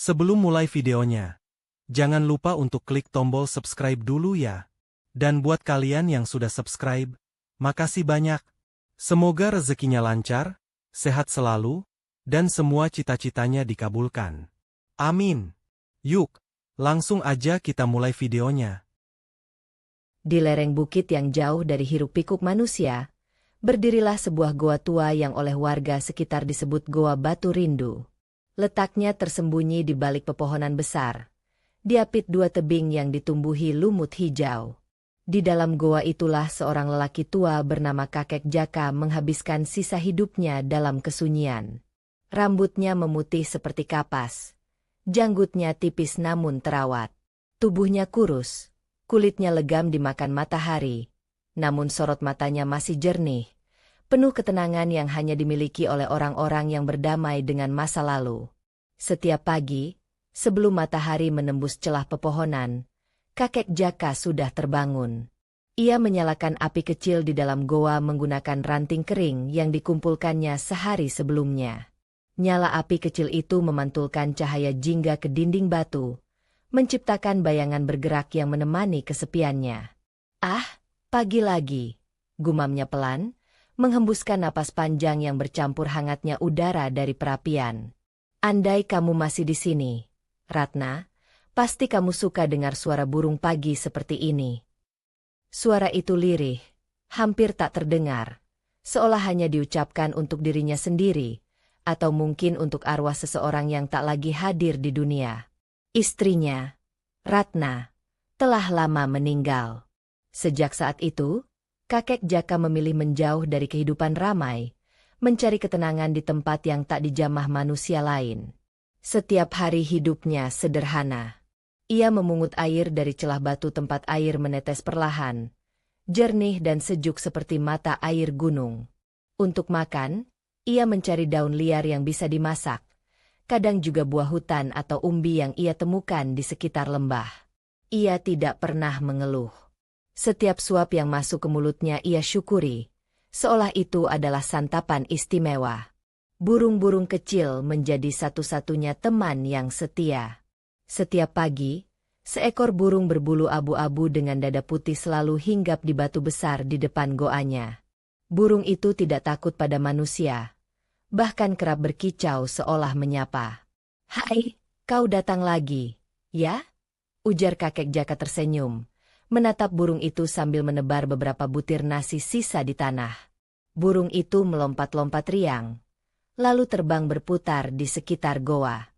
Sebelum mulai videonya, jangan lupa untuk klik tombol subscribe dulu ya. Dan buat kalian yang sudah subscribe, makasih banyak. Semoga rezekinya lancar, sehat selalu, dan semua cita-citanya dikabulkan. Amin. Yuk, langsung aja kita mulai videonya. Di lereng bukit yang jauh dari hiruk-pikuk manusia, berdirilah sebuah goa tua yang oleh warga sekitar disebut Goa Batu Rindu. Letaknya tersembunyi di balik pepohonan besar, diapit dua tebing yang ditumbuhi lumut hijau. Di dalam goa itulah seorang lelaki tua bernama Kakek Jaka menghabiskan sisa hidupnya dalam kesunyian. Rambutnya memutih seperti kapas, janggutnya tipis namun terawat. Tubuhnya kurus, kulitnya legam dimakan matahari, namun sorot matanya masih jernih, penuh ketenangan yang hanya dimiliki oleh orang-orang yang berdamai dengan masa lalu. Setiap pagi, sebelum matahari menembus celah pepohonan, Kakek Jaka sudah terbangun. Ia menyalakan api kecil di dalam goa menggunakan ranting kering yang dikumpulkannya sehari sebelumnya. Nyala api kecil itu memantulkan cahaya jingga ke dinding batu, menciptakan bayangan bergerak yang menemani kesepiannya. "Ah, pagi lagi," gumamnya pelan, menghembuskan napas panjang yang bercampur hangatnya udara dari perapian. "Andai kamu masih di sini, Ratna, pasti kamu suka dengar suara burung pagi seperti ini." Suara itu lirih, hampir tak terdengar, seolah hanya diucapkan untuk dirinya sendiri, atau mungkin untuk arwah seseorang yang tak lagi hadir di dunia. Istrinya, Ratna, telah lama meninggal. Sejak saat itu, Kakek Jaka memilih menjauh dari kehidupan ramai, mencari ketenangan di tempat yang tak dijamah manusia lain. Setiap hari hidupnya sederhana. Ia memungut air dari celah batu tempat air menetes perlahan, jernih dan sejuk seperti mata air gunung. Untuk makan, ia mencari daun liar yang bisa dimasak, kadang juga buah hutan atau umbi yang ia temukan di sekitar lembah. Ia tidak pernah mengeluh. Setiap suap yang masuk ke mulutnya ia syukuri, seolah itu adalah santapan istimewa. Burung-burung kecil menjadi satu-satunya teman yang setia. Setiap pagi, seekor burung berbulu abu-abu dengan dada putih selalu hinggap di batu besar di depan goanya. Burung itu tidak takut pada manusia, bahkan kerap berkicau seolah menyapa. "Hai, kau datang lagi, ya?" ujar Kakek Jaka tersenyum, menatap burung itu sambil menebar beberapa butir nasi sisa di tanah. Burung itu melompat-lompat riang, lalu terbang berputar di sekitar goa.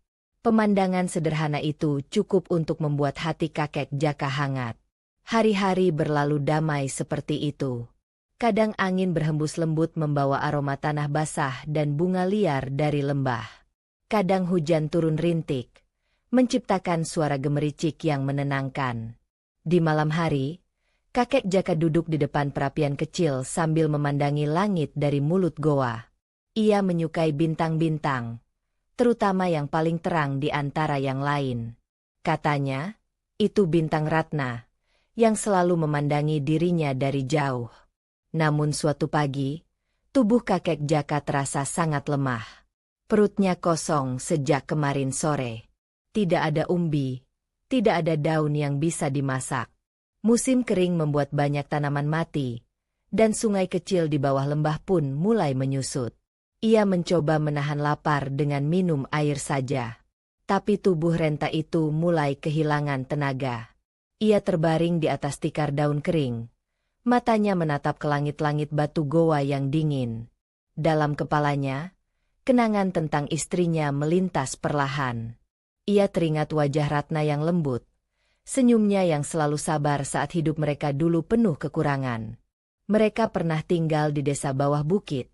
Pemandangan sederhana itu cukup untuk membuat hati Kakek Jaka hangat. Hari-hari berlalu damai seperti itu. Kadang angin berhembus lembut membawa aroma tanah basah dan bunga liar dari lembah. Kadang hujan turun rintik, menciptakan suara gemericik yang menenangkan. Di malam hari, Kakek Jaka duduk di depan perapian kecil sambil memandangi langit dari mulut goa. Ia menyukai bintang-bintang, terutama yang paling terang di antara yang lain. Katanya, itu bintang Ratna, yang selalu memandangi dirinya dari jauh. Namun suatu pagi, tubuh Kakek Jaka terasa sangat lemah. Perutnya kosong sejak kemarin sore. Tidak ada umbi, tidak ada daun yang bisa dimasak. Musim kering membuat banyak tanaman mati, dan sungai kecil di bawah lembah pun mulai menyusut. Ia mencoba menahan lapar dengan minum air saja. Tapi tubuh renta itu mulai kehilangan tenaga. Ia terbaring di atas tikar daun kering. Matanya menatap ke langit-langit batu goa yang dingin. Dalam kepalanya, kenangan tentang istrinya melintas perlahan. Ia teringat wajah Ratna yang lembut, senyumnya yang selalu sabar saat hidup mereka dulu penuh kekurangan. Mereka pernah tinggal di desa bawah bukit,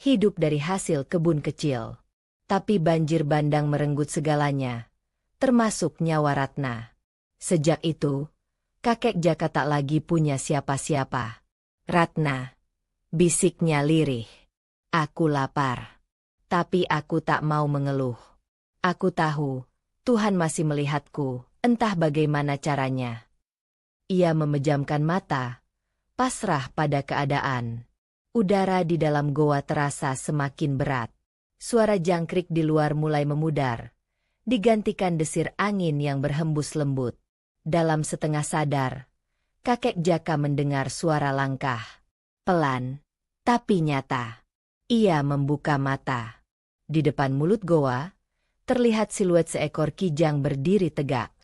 hidup dari hasil kebun kecil. Tapi banjir bandang merenggut segalanya, termasuk nyawa Ratna. Sejak itu, Kakek Jaka tak lagi punya siapa-siapa. "Ratna," bisiknya lirih, "aku lapar. Tapi aku tak mau mengeluh. Aku tahu, Tuhan masih melihatku, entah bagaimana caranya." Ia memejamkan mata, pasrah pada keadaan. Udara di dalam goa terasa semakin berat. Suara jangkrik di luar mulai memudar, digantikan desir angin yang berhembus lembut. Dalam setengah sadar, kakek Jaka mendengar suara langkah. Pelan, tapi nyata. Ia membuka mata. Di depan mulut goa, terlihat siluet seekor kijang berdiri tegak.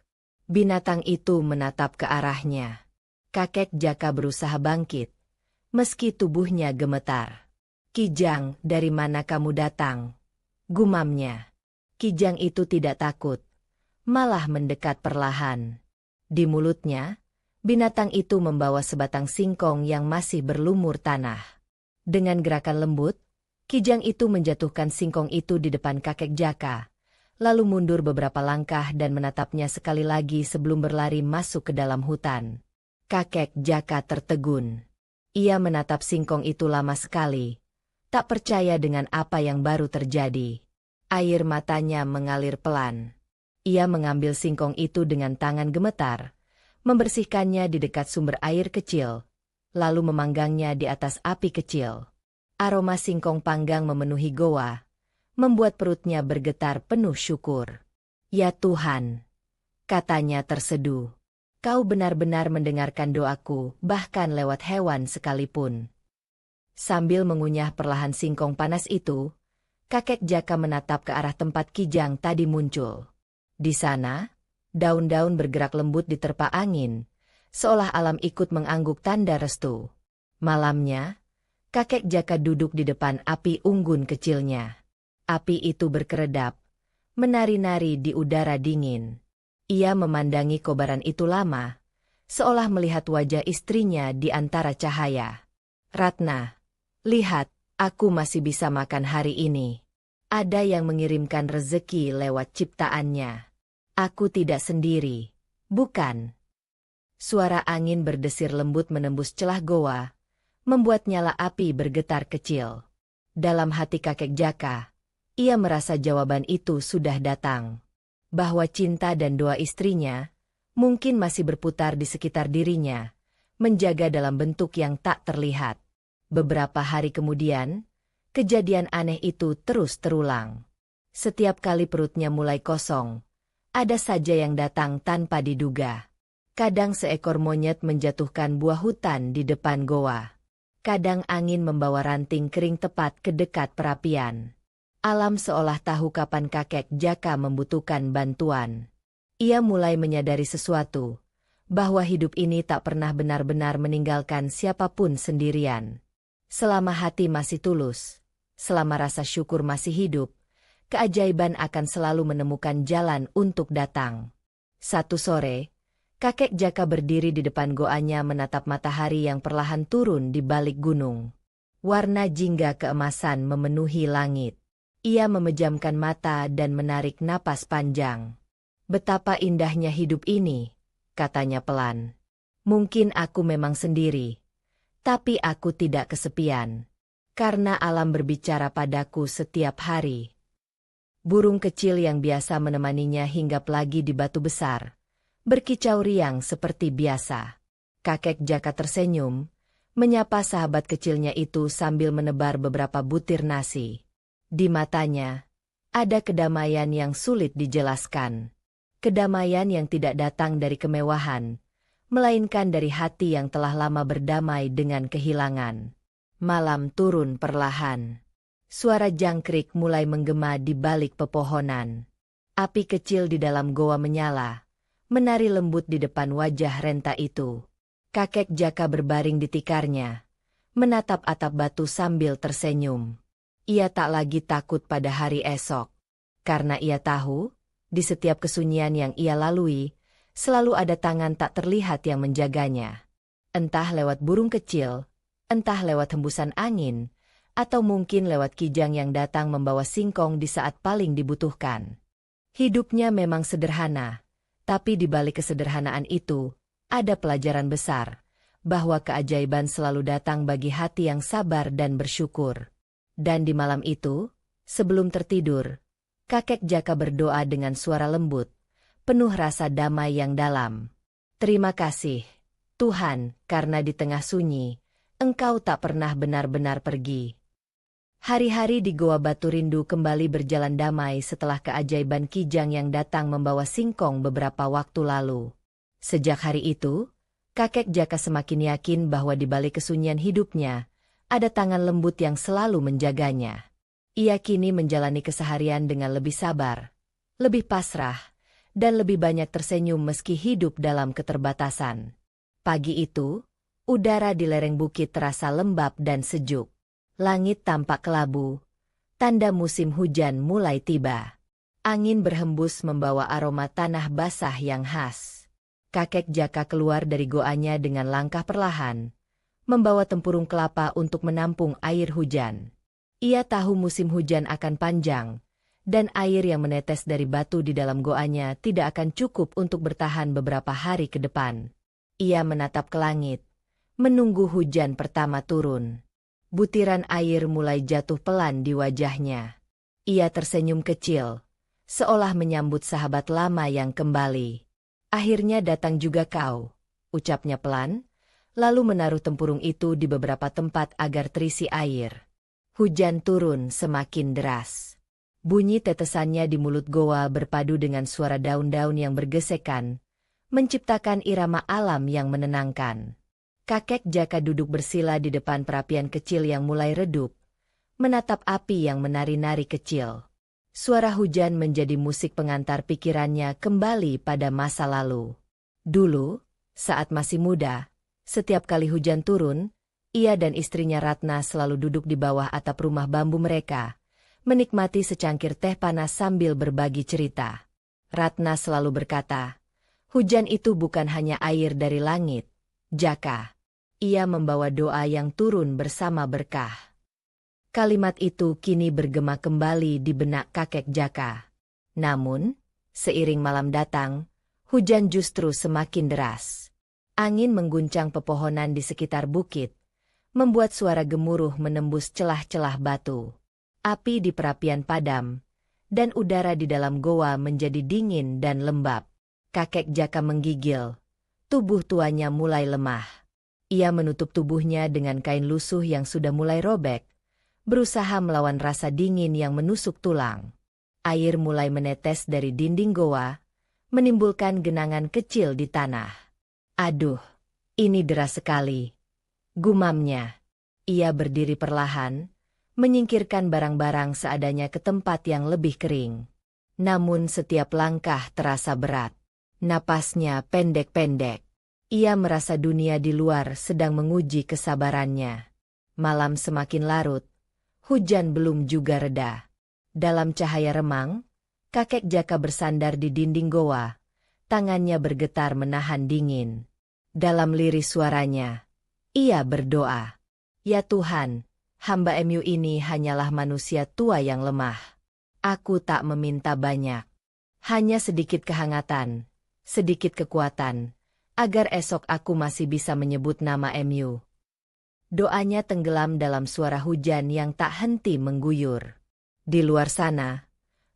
Binatang itu menatap ke arahnya. Kakek Jaka berusaha bangkit, meski tubuhnya gemetar. "Kijang, dari mana kamu datang?" gumamnya. Kijang itu tidak takut, malah mendekat perlahan. Di mulutnya, binatang itu membawa sebatang singkong yang masih berlumur tanah. Dengan gerakan lembut, kijang itu menjatuhkan singkong itu di depan kakek Jaka, lalu mundur beberapa langkah dan menatapnya sekali lagi sebelum berlari masuk ke dalam hutan. Kakek Jaka tertegun. Ia menatap singkong itu lama sekali, tak percaya dengan apa yang baru terjadi. Air matanya mengalir pelan. Ia mengambil singkong itu dengan tangan gemetar, membersihkannya di dekat sumber air kecil, lalu memanggangnya di atas api kecil. Aroma singkong panggang memenuhi goa, membuat perutnya bergetar penuh syukur. "Ya Tuhan," katanya terseduh, "Kau benar-benar mendengarkan doaku, bahkan lewat hewan sekalipun." Sambil mengunyah perlahan singkong panas itu, kakek Jaka menatap ke arah tempat kijang tadi muncul. Di sana, daun-daun bergerak lembut diterpa angin, seolah alam ikut mengangguk tanda restu. Malamnya, kakek Jaka duduk di depan api unggun kecilnya. Api itu berkeredap, menari-nari di udara dingin. Ia memandangi kobaran itu lama, seolah melihat wajah istrinya di antara cahaya. "Ratna, lihat, aku masih bisa makan hari ini. Ada yang mengirimkan rezeki lewat ciptaannya. Aku tidak sendiri, bukan?" Suara angin berdesir lembut menembus celah goa, membuat nyala api bergetar kecil. Dalam hati kakek Jaka, ia merasa jawaban itu sudah datang. Bahwa cinta dan doa istrinya mungkin masih berputar di sekitar dirinya, menjaga dalam bentuk yang tak terlihat. Beberapa hari kemudian, kejadian aneh itu terus terulang. Setiap kali perutnya mulai kosong, ada saja yang datang tanpa diduga. Kadang seekor monyet menjatuhkan buah hutan di depan goa. Kadang angin membawa ranting kering tepat ke dekat perapian. Alam seolah tahu kapan kakek Jaka membutuhkan bantuan. Ia mulai menyadari sesuatu, bahwa hidup ini tak pernah benar-benar meninggalkan siapapun sendirian. Selama hati masih tulus, selama rasa syukur masih hidup, keajaiban akan selalu menemukan jalan untuk datang. Satu sore, kakek Jaka berdiri di depan goanya menatap matahari yang perlahan turun di balik gunung. Warna jingga keemasan memenuhi langit. Ia memejamkan mata dan menarik napas panjang. "Betapa indahnya hidup ini," katanya pelan. "Mungkin aku memang sendiri, tapi aku tidak kesepian. Karena alam berbicara padaku setiap hari." Burung kecil yang biasa menemaninya hinggap lagi di batu besar, berkicau riang seperti biasa. Kakek Jaka tersenyum, menyapa sahabat kecilnya itu sambil menebar beberapa butir nasi. Di matanya, ada kedamaian yang sulit dijelaskan. Kedamaian yang tidak datang dari kemewahan, melainkan dari hati yang telah lama berdamai dengan kehilangan. Malam turun perlahan. Suara jangkrik mulai menggema di balik pepohonan. Api kecil di dalam goa menyala, menari lembut di depan wajah renta itu. Kakek Jaka berbaring di tikarnya, menatap atap batu sambil tersenyum. Ia tak lagi takut pada hari esok, karena ia tahu, di setiap kesunyian yang ia lalui, selalu ada tangan tak terlihat yang menjaganya. Entah lewat burung kecil, entah lewat hembusan angin, atau mungkin lewat kijang yang datang membawa singkong di saat paling dibutuhkan. Hidupnya memang sederhana, tapi di balik kesederhanaan itu, ada pelajaran besar, bahwa keajaiban selalu datang bagi hati yang sabar dan bersyukur. Dan di malam itu, sebelum tertidur, kakek Jaka berdoa dengan suara lembut, penuh rasa damai yang dalam. "Terima kasih, Tuhan, karena di tengah sunyi, Engkau tak pernah benar-benar pergi." Hari-hari di Goa Batu Rindu kembali berjalan damai setelah keajaiban Kijang yang datang membawa singkong beberapa waktu lalu. Sejak hari itu, kakek Jaka semakin yakin bahwa di balik kesunyian hidupnya, ada tangan lembut yang selalu menjaganya. Ia kini menjalani keseharian dengan lebih sabar, lebih pasrah, dan lebih banyak tersenyum meski hidup dalam keterbatasan. Pagi itu, udara di lereng bukit terasa lembab dan sejuk. Langit tampak kelabu, tanda musim hujan mulai tiba. Angin berhembus membawa aroma tanah basah yang khas. Kakek Jaka keluar dari goanya dengan langkah perlahan, membawa tempurung kelapa untuk menampung air hujan. Ia tahu musim hujan akan panjang, dan air yang menetes dari batu di dalam goanya tidak akan cukup untuk bertahan beberapa hari ke depan. Ia menatap ke langit, menunggu hujan pertama turun. Butiran air mulai jatuh pelan di wajahnya. Ia tersenyum kecil, seolah menyambut sahabat lama yang kembali. Akhirnya datang juga kau, ucapnya pelan, lalu menaruh tempurung itu di beberapa tempat agar terisi air. Hujan turun semakin deras. Bunyi tetesannya di mulut goa berpadu dengan suara daun-daun yang bergesekan, menciptakan irama alam yang menenangkan. Kakek Jaka duduk bersila di depan perapian kecil yang mulai redup, menatap api yang menari-nari kecil. Suara hujan menjadi musik pengantar pikirannya kembali pada masa lalu. Dulu, saat masih muda, setiap kali hujan turun, ia dan istrinya Ratna selalu duduk di bawah atap rumah bambu mereka, menikmati secangkir teh panas sambil berbagi cerita. Ratna selalu berkata, "Hujan itu bukan hanya air dari langit, Jaka. Ia membawa doa yang turun bersama berkah." Kalimat itu kini bergema kembali di benak kakek Jaka. Namun, seiring malam datang, hujan justru semakin deras. Angin mengguncang pepohonan di sekitar bukit, membuat suara gemuruh menembus celah-celah batu. Api di perapian padam, dan udara di dalam goa menjadi dingin dan lembab. Kakek Jaka menggigil. Tubuh tuanya mulai lemah. Ia menutup tubuhnya dengan kain lusuh yang sudah mulai robek, berusaha melawan rasa dingin yang menusuk tulang. Air mulai menetes dari dinding goa, menimbulkan genangan kecil di tanah. "Aduh, ini deras sekali," gumamnya. Ia berdiri perlahan, menyingkirkan barang-barang seadanya ke tempat yang lebih kering. Namun setiap langkah terasa berat. Napasnya pendek-pendek. Ia merasa dunia di luar sedang menguji kesabarannya. Malam semakin larut, hujan belum juga reda. Dalam cahaya remang, kakek Jaka bersandar di dinding goa, tangannya bergetar menahan dingin. Dalam lirih suaranya, ia berdoa, "Ya Tuhan, hamba MU ini hanyalah manusia tua yang lemah. Aku tak meminta banyak, hanya sedikit kehangatan, sedikit kekuatan, agar esok aku masih bisa menyebut nama MU." Doanya tenggelam dalam suara hujan yang tak henti mengguyur. Di luar sana,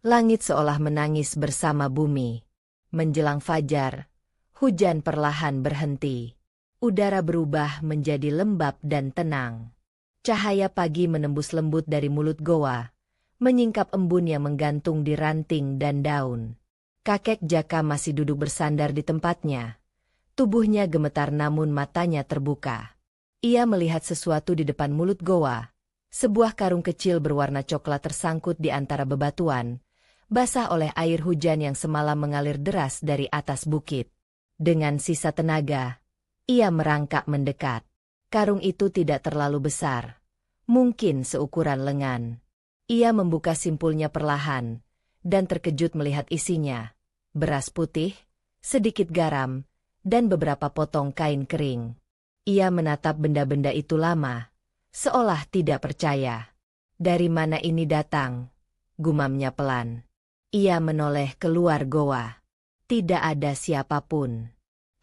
langit seolah menangis bersama bumi. Menjelang fajar, hujan perlahan berhenti. Udara berubah menjadi lembab dan tenang. Cahaya pagi menembus lembut dari mulut goa, menyingkap embun yang menggantung di ranting dan daun. Kakek Jaka masih duduk bersandar di tempatnya. Tubuhnya gemetar namun matanya terbuka. Ia melihat sesuatu di depan mulut goa. Sebuah karung kecil berwarna coklat tersangkut di antara bebatuan, basah oleh air hujan yang semalam mengalir deras dari atas bukit. Dengan sisa tenaga, ia merangkak mendekat. Karung itu tidak terlalu besar, mungkin seukuran lengan. Ia membuka simpulnya perlahan, dan terkejut melihat isinya. Beras putih, sedikit garam, dan beberapa potong kain kering. Ia menatap benda-benda itu lama, seolah tidak percaya. "Dari mana ini datang?" gumamnya pelan. Ia menoleh keluar goa. Tidak ada siapapun.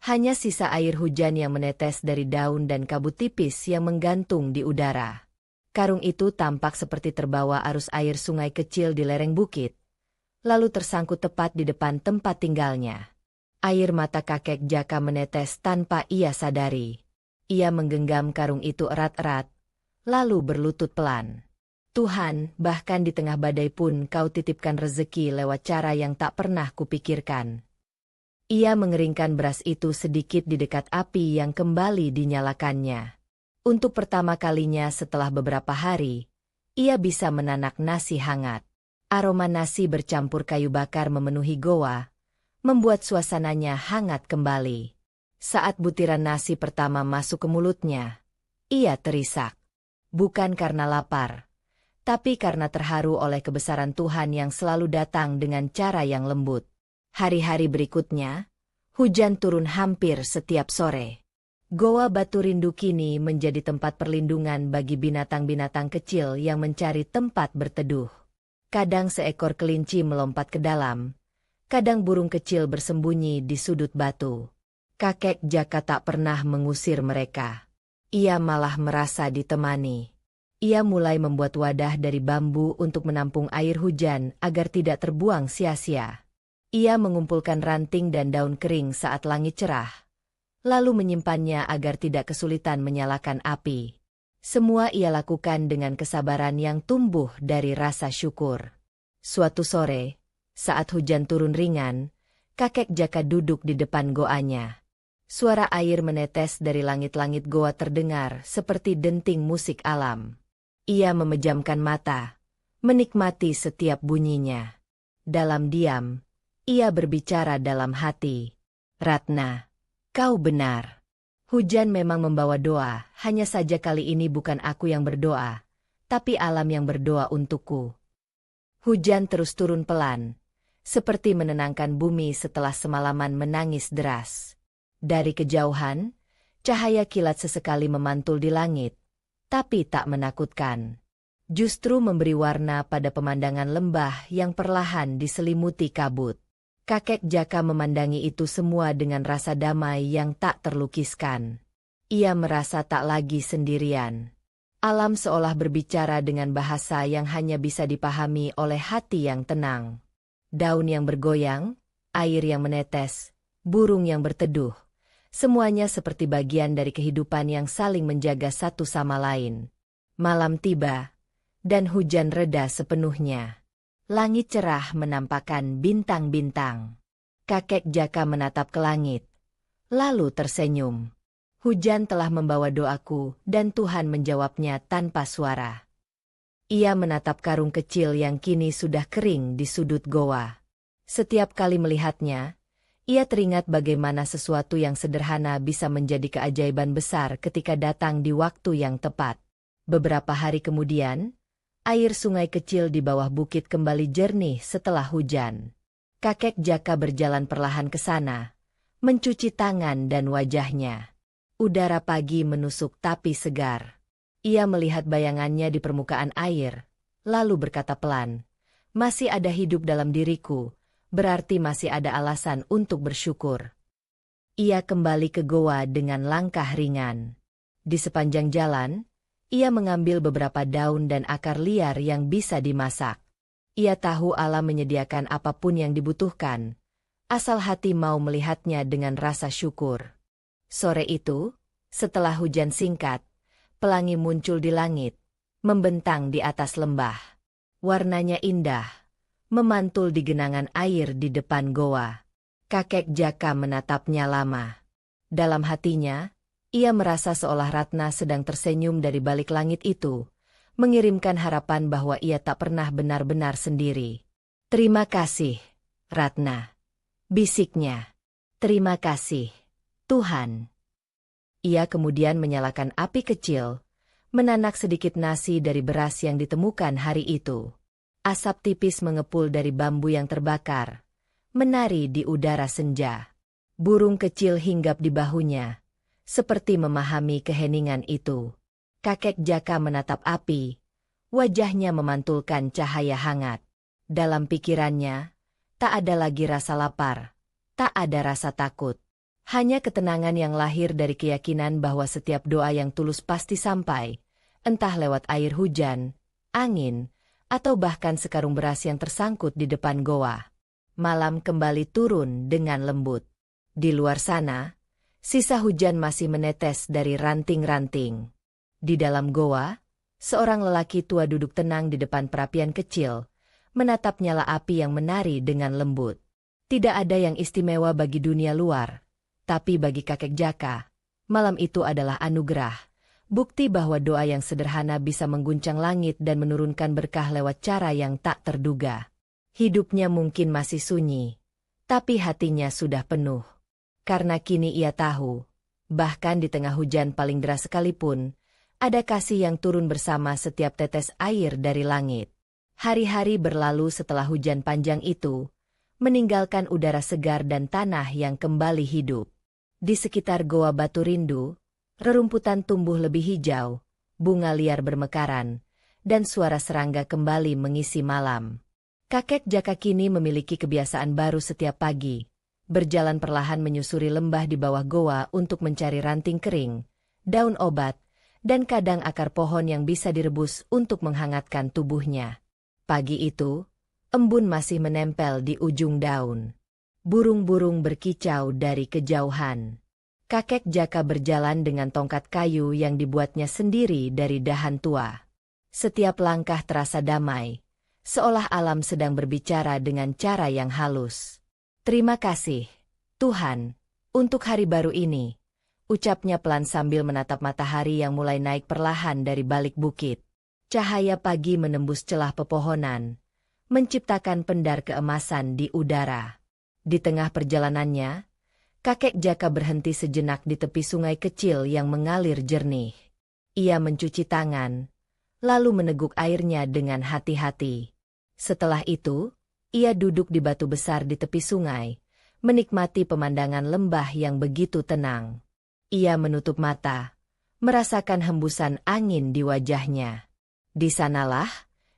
Hanya sisa air hujan yang menetes dari daun dan kabut tipis yang menggantung di udara. Karung itu tampak seperti terbawa arus air sungai kecil di lereng bukit, lalu tersangkut tepat di depan tempat tinggalnya. Air mata kakek Jaka menetes tanpa ia sadari. Ia menggenggam karung itu erat-erat, lalu berlutut pelan. Tuhan, bahkan di tengah badai pun kau titipkan rezeki lewat cara yang tak pernah kupikirkan. Ia mengeringkan beras itu sedikit di dekat api yang kembali dinyalakannya. Untuk pertama kalinya setelah beberapa hari, ia bisa menanak nasi hangat. Aroma nasi bercampur kayu bakar memenuhi goa, membuat suasananya hangat kembali. Saat butiran nasi pertama masuk ke mulutnya, ia terisak. Bukan karena lapar, tapi karena terharu oleh kebesaran Tuhan yang selalu datang dengan cara yang lembut. Hari-hari berikutnya, hujan turun hampir setiap sore. Goa Batu Rindu kini menjadi tempat perlindungan bagi binatang-binatang kecil yang mencari tempat berteduh. Kadang seekor kelinci melompat ke dalam, kadang burung kecil bersembunyi di sudut batu. Kakek Jaka tak pernah mengusir mereka. Ia malah merasa ditemani. Ia mulai membuat wadah dari bambu untuk menampung air hujan agar tidak terbuang sia-sia. Ia mengumpulkan ranting dan daun kering saat langit cerah, lalu menyimpannya agar tidak kesulitan menyalakan api. Semua ia lakukan dengan kesabaran yang tumbuh dari rasa syukur. Suatu sore, saat hujan turun ringan, kakek Jaka duduk di depan goanya. Suara air menetes dari langit-langit goa terdengar seperti denting musik alam. Ia memejamkan mata, menikmati setiap bunyinya. Dalam diam, ia berbicara dalam hati. Ratna, kau benar. Hujan memang membawa doa, hanya saja kali ini bukan aku yang berdoa, tapi alam yang berdoa untukku. Hujan terus turun pelan, seperti menenangkan bumi setelah semalaman menangis deras. Dari kejauhan, cahaya kilat sesekali memantul di langit, tapi tak menakutkan. Justru memberi warna pada pemandangan lembah yang perlahan diselimuti kabut. Kakek Jaka memandangi itu semua dengan rasa damai yang tak terlukiskan. Ia merasa tak lagi sendirian. Alam seolah berbicara dengan bahasa yang hanya bisa dipahami oleh hati yang tenang. Daun yang bergoyang, air yang menetes, burung yang berteduh. Semuanya seperti bagian dari kehidupan yang saling menjaga satu sama lain. Malam tiba, dan hujan reda sepenuhnya. Langit cerah menampakkan bintang-bintang. Kakek Jaka menatap ke langit, lalu tersenyum. Hujan telah membawa doaku dan Tuhan menjawabnya tanpa suara. Ia menatap karung kecil yang kini sudah kering di sudut goa. Setiap kali melihatnya, ia teringat bagaimana sesuatu yang sederhana bisa menjadi keajaiban besar ketika datang di waktu yang tepat. Beberapa hari kemudian, air sungai kecil di bawah bukit kembali jernih setelah hujan. Kakek Jaka berjalan perlahan ke sana, mencuci tangan dan wajahnya. Udara pagi menusuk tapi segar. Ia melihat bayangannya di permukaan air, lalu berkata pelan, "Masih ada hidup dalam diriku, berarti masih ada alasan untuk bersyukur." Ia kembali ke goa dengan langkah ringan. Di sepanjang jalan, ia mengambil beberapa daun dan akar liar yang bisa dimasak. Ia tahu alam menyediakan apapun yang dibutuhkan, asal hati mau melihatnya dengan rasa syukur. Sore itu, setelah hujan singkat, pelangi muncul di langit, membentang di atas lembah. Warnanya indah, memantul di genangan air di depan goa. Kakek Jaka menatapnya lama. Dalam hatinya, ia merasa seolah Ratna sedang tersenyum dari balik langit itu, mengirimkan harapan bahwa ia tak pernah benar-benar sendiri. "Terima kasih, Ratna," bisiknya. "Terima kasih, Tuhan." Ia kemudian menyalakan api kecil, menanak sedikit nasi dari beras yang ditemukan hari itu. Asap tipis mengepul dari bambu yang terbakar, menari di udara senja. Burung kecil hinggap di bahunya, seperti memahami keheningan itu. Kakek Jaka menatap api, wajahnya memantulkan cahaya hangat. Dalam pikirannya, tak ada lagi rasa lapar, tak ada rasa takut. Hanya ketenangan yang lahir dari keyakinan bahwa setiap doa yang tulus pasti sampai, entah lewat air hujan, angin, atau bahkan sekarung beras yang tersangkut di depan goa. Malam kembali turun dengan lembut. Di luar sana, sisa hujan masih menetes dari ranting-ranting. Di dalam goa, Seorang lelaki tua duduk tenang di depan perapian kecil, menatap nyala api yang menari dengan lembut. Tidak ada yang istimewa bagi dunia luar, tapi bagi kakek Jaka, malam itu adalah anugerah, bukti bahwa doa yang sederhana bisa mengguncang langit dan menurunkan berkah lewat cara yang tak terduga. Hidupnya mungkin masih sunyi, tapi hatinya sudah penuh. Karena kini ia tahu, bahkan di tengah hujan paling deras sekalipun, ada kasih yang turun bersama setiap tetes air dari langit. Hari-hari berlalu setelah hujan panjang itu, meninggalkan udara segar dan tanah yang kembali hidup. Di sekitar Goa Batu Rindu, rerumputan tumbuh lebih hijau, bunga liar bermekaran, dan suara serangga kembali mengisi malam. Kakek Jaka kini memiliki kebiasaan baru setiap pagi, berjalan perlahan menyusuri lembah di bawah goa untuk mencari ranting kering, daun obat, dan kadang akar pohon yang bisa direbus untuk menghangatkan tubuhnya. Pagi itu, embun masih menempel di ujung daun. Burung-burung berkicau dari kejauhan. Kakek Jaka berjalan dengan tongkat kayu yang dibuatnya sendiri dari dahan tua. Setiap langkah terasa damai, seolah alam sedang berbicara dengan cara yang halus. "Terima kasih, Tuhan, untuk hari baru ini," ucapnya pelan sambil menatap matahari yang mulai naik perlahan dari balik bukit. Cahaya pagi menembus celah pepohonan, menciptakan pendar keemasan di udara. Di tengah perjalanannya, kakek Jaka berhenti sejenak di tepi sungai kecil yang mengalir jernih. Ia mencuci tangan, lalu meneguk airnya dengan hati-hati. Setelah itu, ia duduk di batu besar di tepi sungai, menikmati pemandangan lembah yang begitu tenang. Ia menutup mata, merasakan hembusan angin di wajahnya. Di sanalah,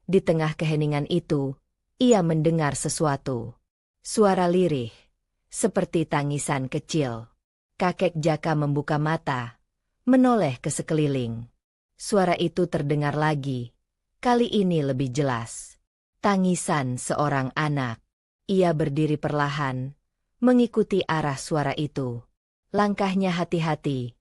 di tengah keheningan itu, ia mendengar sesuatu. Suara lirih, seperti tangisan kecil. Kakek Jaka membuka mata, menoleh ke sekeliling. Suara itu terdengar lagi, kali ini lebih jelas. Tangisan seorang anak. Ia berdiri perlahan, mengikuti arah suara itu. Langkahnya hati-hati,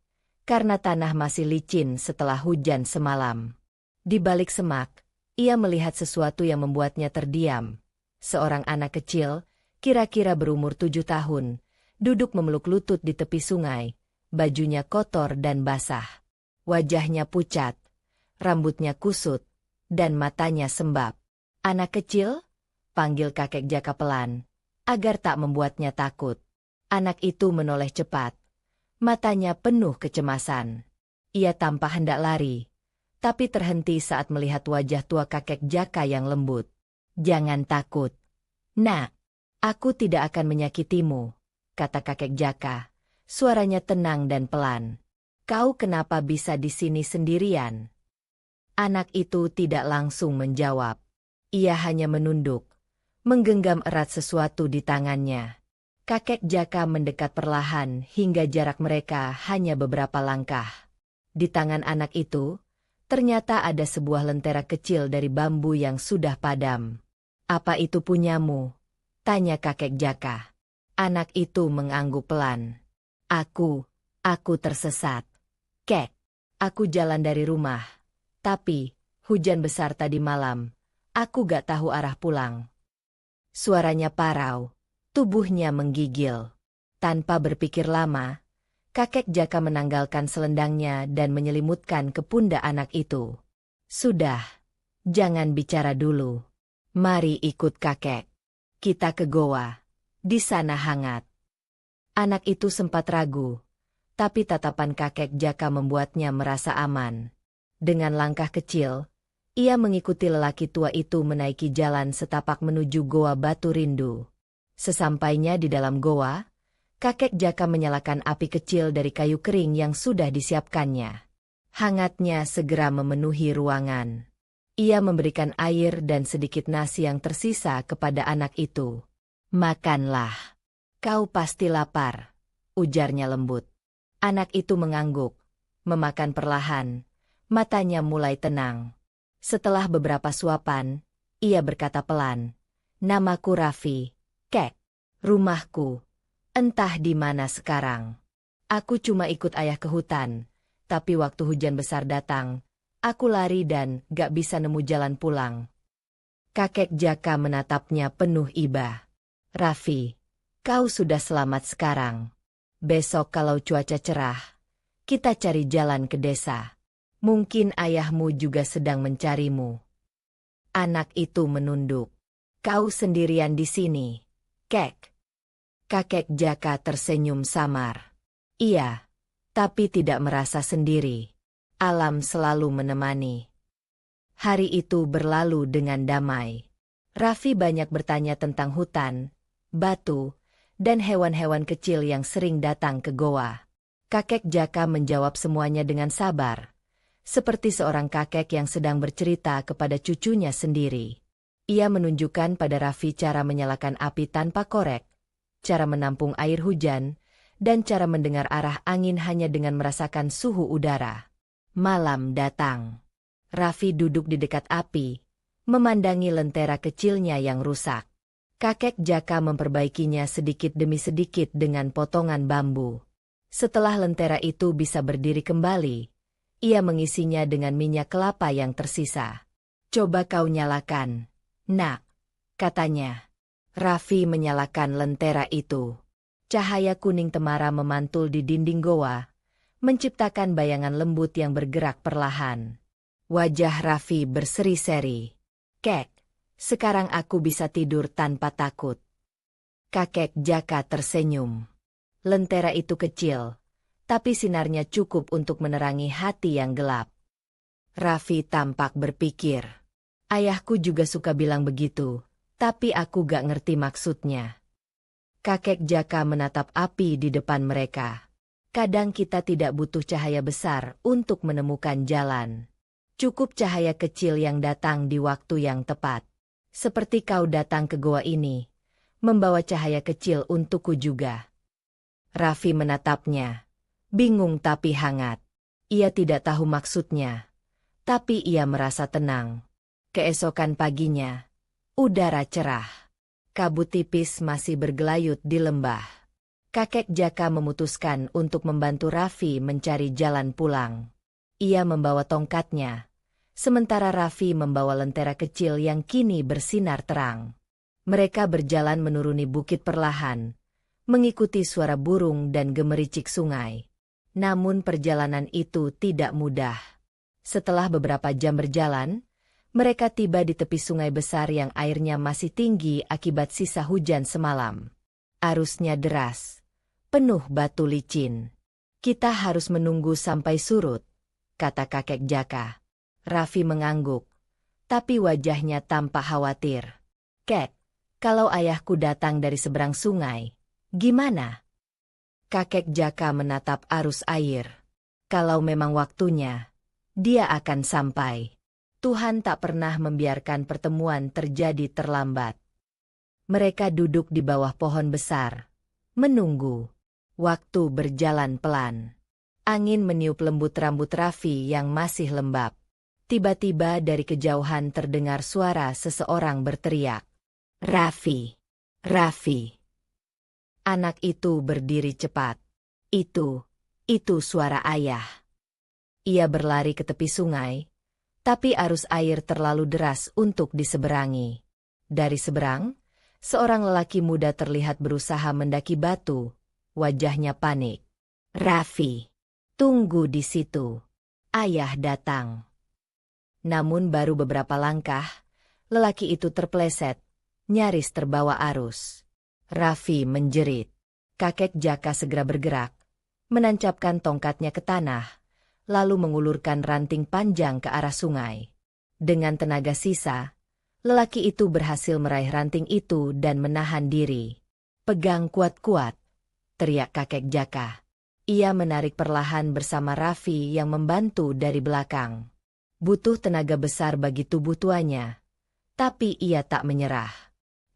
karena tanah masih licin setelah hujan semalam. Di balik semak, ia melihat sesuatu yang membuatnya terdiam. Seorang anak kecil, kira-kira berumur 7 tahun, duduk memeluk lutut di tepi sungai, bajunya kotor dan basah. Wajahnya pucat, rambutnya kusut, dan matanya sembab. "Anak kecil?" panggil kakek Jaka pelan, agar tak membuatnya takut. Anak itu menoleh cepat, matanya penuh kecemasan. Ia tampak hendak lari, tapi terhenti saat melihat wajah tua kakek Jaka yang lembut. "Jangan takut, Nak. Aku tidak akan menyakitimu," kata kakek Jaka. Suaranya tenang dan pelan. "Kau kenapa bisa di sini sendirian?" Anak itu tidak langsung menjawab. Ia hanya menunduk, menggenggam erat sesuatu di tangannya. Kakek Jaka mendekat perlahan hingga jarak mereka hanya beberapa langkah. Di tangan anak itu, ternyata ada sebuah lentera kecil dari bambu yang sudah padam. "Apa itu punyamu?" tanya kakek Jaka. Anak itu mengangguk pelan. Aku tersesat. Kek, aku jalan dari rumah. Tapi, hujan besar tadi malam, aku gak tahu arah pulang." Suaranya parau, tubuhnya menggigil. Tanpa berpikir lama, kakek Jaka menanggalkan selendangnya dan menyelimutkan ke pundak anak itu. "Sudah, jangan bicara dulu. Mari ikut kakek. Kita ke goa. Di sana hangat." Anak itu sempat ragu, tapi tatapan kakek Jaka membuatnya merasa aman. Dengan langkah kecil, ia mengikuti lelaki tua itu menaiki jalan setapak menuju Goa Batu Rindu. Sesampainya di dalam goa, kakek Jaka menyalakan api kecil dari kayu kering yang sudah disiapkannya. Hangatnya segera memenuhi ruangan. Ia memberikan air dan sedikit nasi yang tersisa kepada anak itu. "Makanlah. Kau pasti lapar," ujarnya lembut. Anak itu mengangguk, memakan perlahan, matanya mulai tenang. Setelah beberapa suapan, ia berkata pelan, "Namaku Raffi, Kek. Rumahku, entah di mana sekarang. Aku cuma ikut ayah ke hutan, tapi waktu hujan besar datang, Aku lari dan gak bisa nemu jalan pulang. Kakek Jaka menatapnya penuh iba. Raffi, kau sudah selamat sekarang. Besok kalau cuaca cerah, kita cari jalan ke desa. Mungkin ayahmu juga sedang mencarimu. Anak itu menunduk. Kau sendirian di sini, Kek. Kakek Jaka tersenyum samar. Iya, tapi tidak merasa sendiri. Alam selalu menemani. Hari itu berlalu dengan damai. Raffi banyak bertanya tentang hutan, batu, dan hewan-hewan kecil yang sering datang ke goa. Kakek Jaka menjawab semuanya dengan sabar, seperti seorang kakek yang sedang bercerita kepada cucunya sendiri. Ia menunjukkan pada Raffi cara menyalakan api tanpa korek, cara menampung air hujan, dan cara mendengar arah angin hanya dengan merasakan suhu udara. Malam datang. Raffi duduk di dekat api, memandangi lentera kecilnya yang rusak. Kakek Jaka memperbaikinya sedikit demi sedikit dengan potongan bambu. Setelah lentera itu bisa berdiri kembali, ia mengisinya dengan minyak kelapa yang tersisa. Coba kau nyalakan, nak, katanya. Raffi menyalakan lentera itu. Cahaya kuning temara memantul di dinding goa, menciptakan bayangan lembut yang bergerak perlahan. Wajah Raffi berseri-seri. Kek, sekarang aku bisa tidur tanpa takut. Kakek Jaka tersenyum. Lentera itu kecil, tapi sinarnya cukup untuk menerangi hati yang gelap. Raffi tampak berpikir. Ayahku juga suka bilang begitu, tapi aku gak ngerti maksudnya. Kakek Jaka menatap api di depan mereka. Kadang kita tidak butuh cahaya besar untuk menemukan jalan. Cukup cahaya kecil yang datang di waktu yang tepat. Seperti kau datang ke goa ini, membawa cahaya kecil untukku juga. Raffi menatapnya, bingung tapi hangat. Ia tidak tahu maksudnya, tapi ia merasa tenang. Keesokan paginya, udara cerah. Kabut tipis masih bergelayut di lembah. Kakek Jaka memutuskan untuk membantu Raffi mencari jalan pulang. Ia membawa tongkatnya, sementara Raffi membawa lentera kecil yang kini bersinar terang. Mereka berjalan menuruni bukit perlahan, mengikuti suara burung dan gemericik sungai. Namun perjalanan itu tidak mudah. Setelah beberapa jam berjalan, mereka tiba di tepi sungai besar yang airnya masih tinggi akibat sisa hujan semalam. Arusnya deras, penuh batu licin. Kita harus menunggu sampai surut, kata kakek Jaka. Raffi mengangguk, tapi wajahnya tampak khawatir. Kek, kalau ayahku datang dari seberang sungai, gimana? Kakek Jaka menatap arus air. Kalau memang waktunya, dia akan sampai. Tuhan tak pernah membiarkan pertemuan terjadi terlambat. Mereka duduk di bawah pohon besar, menunggu. Waktu berjalan pelan. Angin meniup lembut rambut Raffi yang masih lembab. Tiba-tiba dari kejauhan terdengar suara seseorang berteriak. Raffi! Raffi! Anak itu berdiri cepat. Itu suara ayah. Ia berlari ke tepi sungai, tapi arus air terlalu deras untuk diseberangi. Dari seberang, seorang lelaki muda terlihat berusaha mendaki batu, wajahnya panik. Raffi, tunggu di situ. Ayah datang. Namun baru beberapa langkah, lelaki itu terpeleset, nyaris terbawa arus. Raffi menjerit. Kakek Jaka segera bergerak, menancapkan tongkatnya ke tanah, lalu mengulurkan ranting panjang ke arah sungai. Dengan tenaga sisa, lelaki itu berhasil meraih ranting itu dan menahan diri. Pegang kuat-kuat, teriak kakek Jaka. Ia menarik perlahan bersama Raffi yang membantu dari belakang. Butuh tenaga besar bagi tubuh tuanya, tapi ia tak menyerah.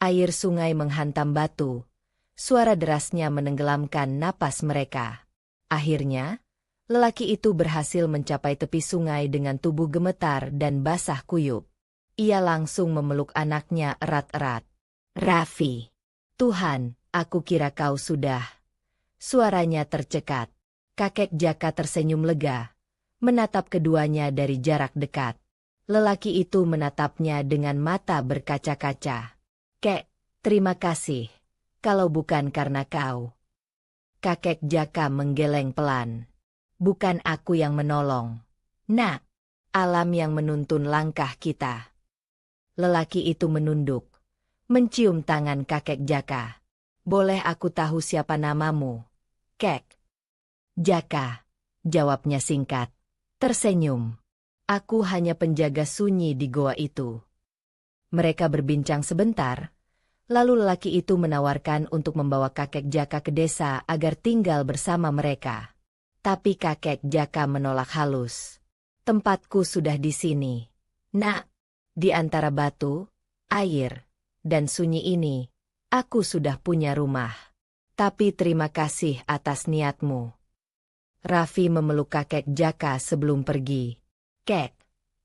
Air sungai menghantam batu, suara derasnya menenggelamkan napas mereka. Akhirnya, lelaki itu berhasil mencapai tepi sungai dengan tubuh gemetar dan basah kuyup. Ia langsung memeluk anaknya erat-erat. Raffi, Tuhan, aku kira kau sudah. Suaranya tercekat. Kakek Jaka tersenyum lega, menatap keduanya dari jarak dekat. Lelaki itu menatapnya dengan mata berkaca-kaca. "Kek, terima kasih. Kalau bukan karena kau." Kakek Jaka menggeleng pelan. "Bukan aku yang menolong, Nak. Alam yang menuntun langkah kita." Lelaki itu menunduk, mencium tangan kakek Jaka. "Boleh aku tahu siapa namamu, Kek?" "Jaka," jawabnya singkat. Tersenyum. "Aku hanya penjaga sunyi di goa itu." Mereka berbincang sebentar, lalu lelaki itu menawarkan untuk membawa kakek Jaka ke desa agar tinggal bersama mereka. Tapi kakek Jaka menolak halus. "Tempatku sudah di sini, Nak. Di antara batu, air, dan sunyi ini, aku sudah punya rumah. Tapi terima kasih atas niatmu." Raffi memeluk kakek Jaka sebelum pergi. "Kek,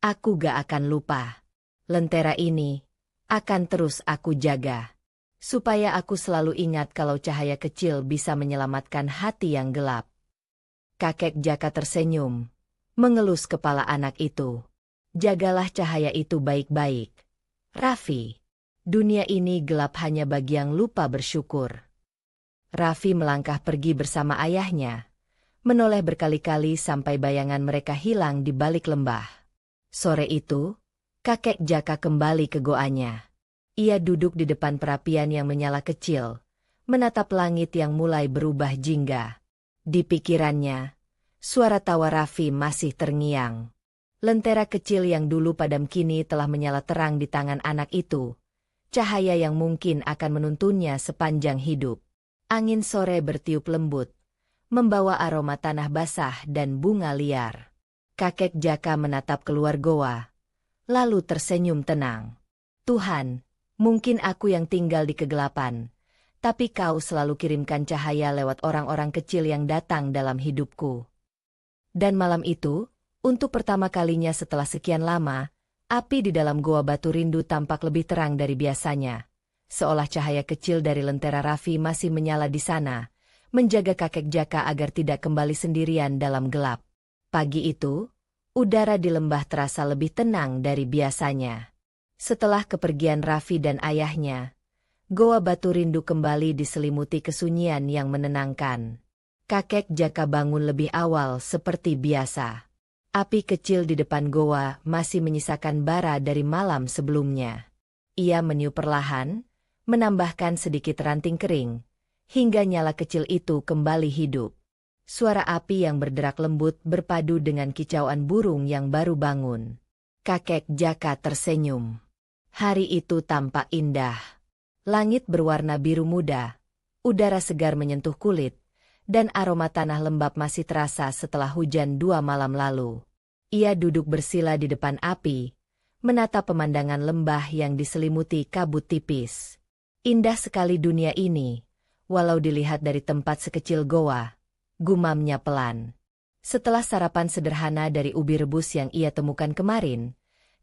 aku gak akan lupa. Lentera ini akan terus aku jaga. Supaya aku selalu ingat kalau cahaya kecil bisa menyelamatkan hati yang gelap." Kakek Jaka tersenyum, mengelus kepala anak itu. "Jagalah cahaya itu baik-baik, Raffi. Dunia ini gelap hanya bagi yang lupa bersyukur." Raffi melangkah pergi bersama ayahnya, menoleh berkali-kali sampai bayangan mereka hilang di balik lembah. Sore itu, kakek Jaka kembali ke goanya. Ia duduk di depan perapian yang menyala kecil, menatap langit yang mulai berubah jingga. Di pikirannya, suara tawa Raffi masih terngiang. Lentera kecil yang dulu padam kini telah menyala terang di tangan anak itu. Cahaya yang mungkin akan menuntunnya sepanjang hidup. Angin sore bertiup lembut, membawa aroma tanah basah dan bunga liar. Kakek Jaka menatap keluar goa, lalu tersenyum tenang. "Tuhan, mungkin aku yang tinggal di kegelapan, tapi kau selalu kirimkan cahaya lewat orang-orang kecil yang datang dalam hidupku." Dan malam itu, untuk pertama kalinya setelah sekian lama, api di dalam goa Batu Rindu tampak lebih terang dari biasanya. Seolah cahaya kecil dari lentera Raffi masih menyala di sana, menjaga kakek Jaka agar tidak kembali sendirian dalam gelap. Pagi itu, udara di lembah terasa lebih tenang dari biasanya. Setelah kepergian Raffi dan ayahnya, goa Batu Rindu kembali diselimuti kesunyian yang menenangkan. Kakek Jaka bangun lebih awal seperti biasa. Api kecil di depan goa masih menyisakan bara dari malam sebelumnya. Ia meniup perlahan, menambahkan sedikit ranting kering, hingga nyala kecil itu kembali hidup. Suara api yang berderak lembut berpadu dengan kicauan burung yang baru bangun. Kakek Jaka tersenyum. Hari itu tampak indah. Langit berwarna biru muda, udara segar menyentuh kulit, dan aroma tanah lembab masih terasa setelah hujan 2 malam lalu. Ia duduk bersila di depan api, menatap pemandangan lembah yang diselimuti kabut tipis. Indah sekali dunia ini, walau dilihat dari tempat sekecil goa, gumamnya pelan. Setelah sarapan sederhana dari ubi rebus yang ia temukan kemarin,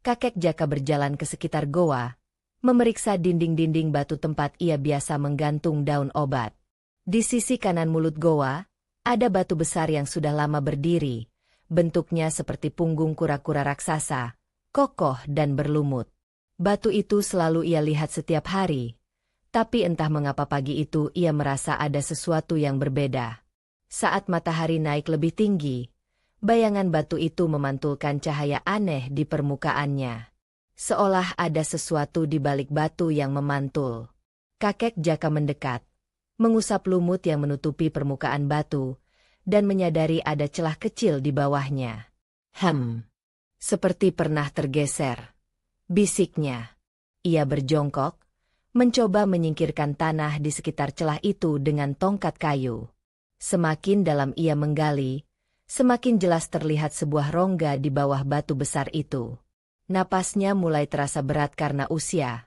kakek Jaka berjalan ke sekitar goa, memeriksa dinding-dinding batu tempat ia biasa menggantung daun obat. Di sisi kanan mulut goa, ada batu besar yang sudah lama berdiri, bentuknya seperti punggung kura-kura raksasa, kokoh dan berlumut. Batu itu selalu ia lihat setiap hari, tapi entah mengapa pagi itu ia merasa ada sesuatu yang berbeda. Saat matahari naik lebih tinggi, bayangan batu itu memantulkan cahaya aneh di permukaannya. Seolah ada sesuatu di balik batu yang memantul. Kakek Jaka mendekat, mengusap lumut yang menutupi permukaan batu, dan menyadari ada celah kecil di bawahnya. Seperti pernah tergeser, bisiknya. Ia berjongkok, mencoba menyingkirkan tanah di sekitar celah itu dengan tongkat kayu. Semakin dalam ia menggali, semakin jelas terlihat sebuah rongga di bawah batu besar itu. Napasnya mulai terasa berat karena usia,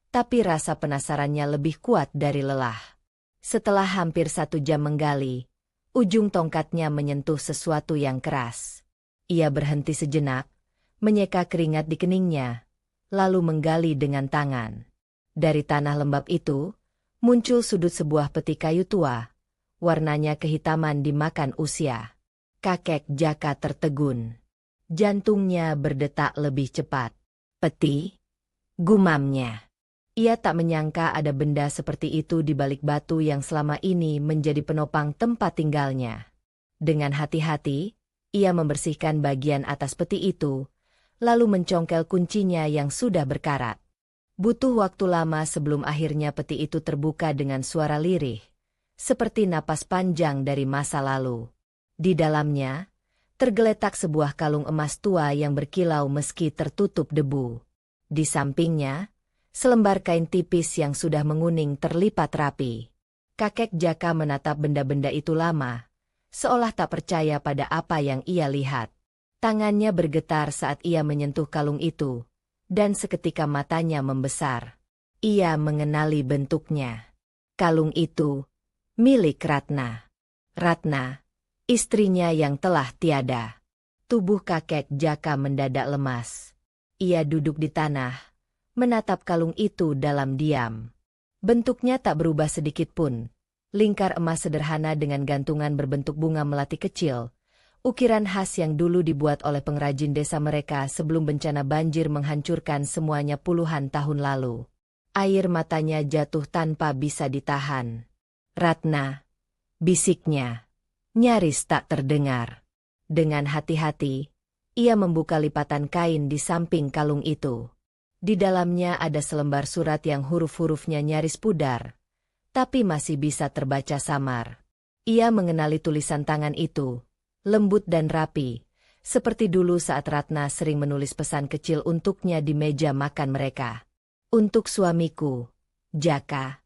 tapi rasa penasarannya lebih kuat dari lelah. Setelah hampir 1 jam menggali, ujung tongkatnya menyentuh sesuatu yang keras. Ia berhenti sejenak, menyeka keringat di keningnya, lalu menggali dengan tangan. Dari tanah lembab itu, muncul sudut sebuah peti kayu tua, warnanya kehitaman dimakan usia. Kakek Jaka tertegun. Jantungnya berdetak lebih cepat. Peti, gumamnya. Ia tak menyangka ada benda seperti itu di balik batu yang selama ini menjadi penopang tempat tinggalnya. Dengan hati-hati, ia membersihkan bagian atas peti itu, lalu mencongkel kuncinya yang sudah berkarat. Butuh waktu lama sebelum akhirnya peti itu terbuka dengan suara lirih, seperti napas panjang dari masa lalu. Di dalamnya, tergeletak sebuah kalung emas tua yang berkilau meski tertutup debu. Di sampingnya, selembar kain tipis yang sudah menguning terlipat rapi. Kakek Jaka menatap benda-benda itu lama, seolah tak percaya pada apa yang ia lihat. Tangannya bergetar saat ia menyentuh kalung itu, dan seketika matanya membesar. Ia mengenali bentuknya. Kalung itu milik Ratna. Ratna, istrinya yang telah tiada. Tubuh kakek Jaka mendadak lemas. Ia duduk di tanah, menatap kalung itu dalam diam. Bentuknya tak berubah sedikit pun. Lingkar emas sederhana dengan gantungan berbentuk bunga melati kecil. Ukiran khas yang dulu dibuat oleh pengrajin desa mereka sebelum bencana banjir menghancurkan semuanya puluhan tahun lalu. Air matanya jatuh tanpa bisa ditahan. Ratna, bisiknya, nyaris tak terdengar. Dengan hati-hati, ia membuka lipatan kain di samping kalung itu. Di dalamnya ada selembar surat yang huruf-hurufnya nyaris pudar, tapi masih bisa terbaca samar. Ia mengenali tulisan tangan itu, lembut dan rapi, seperti dulu saat Ratna sering menulis pesan kecil untuknya di meja makan mereka. Untuk suamiku, Jaka.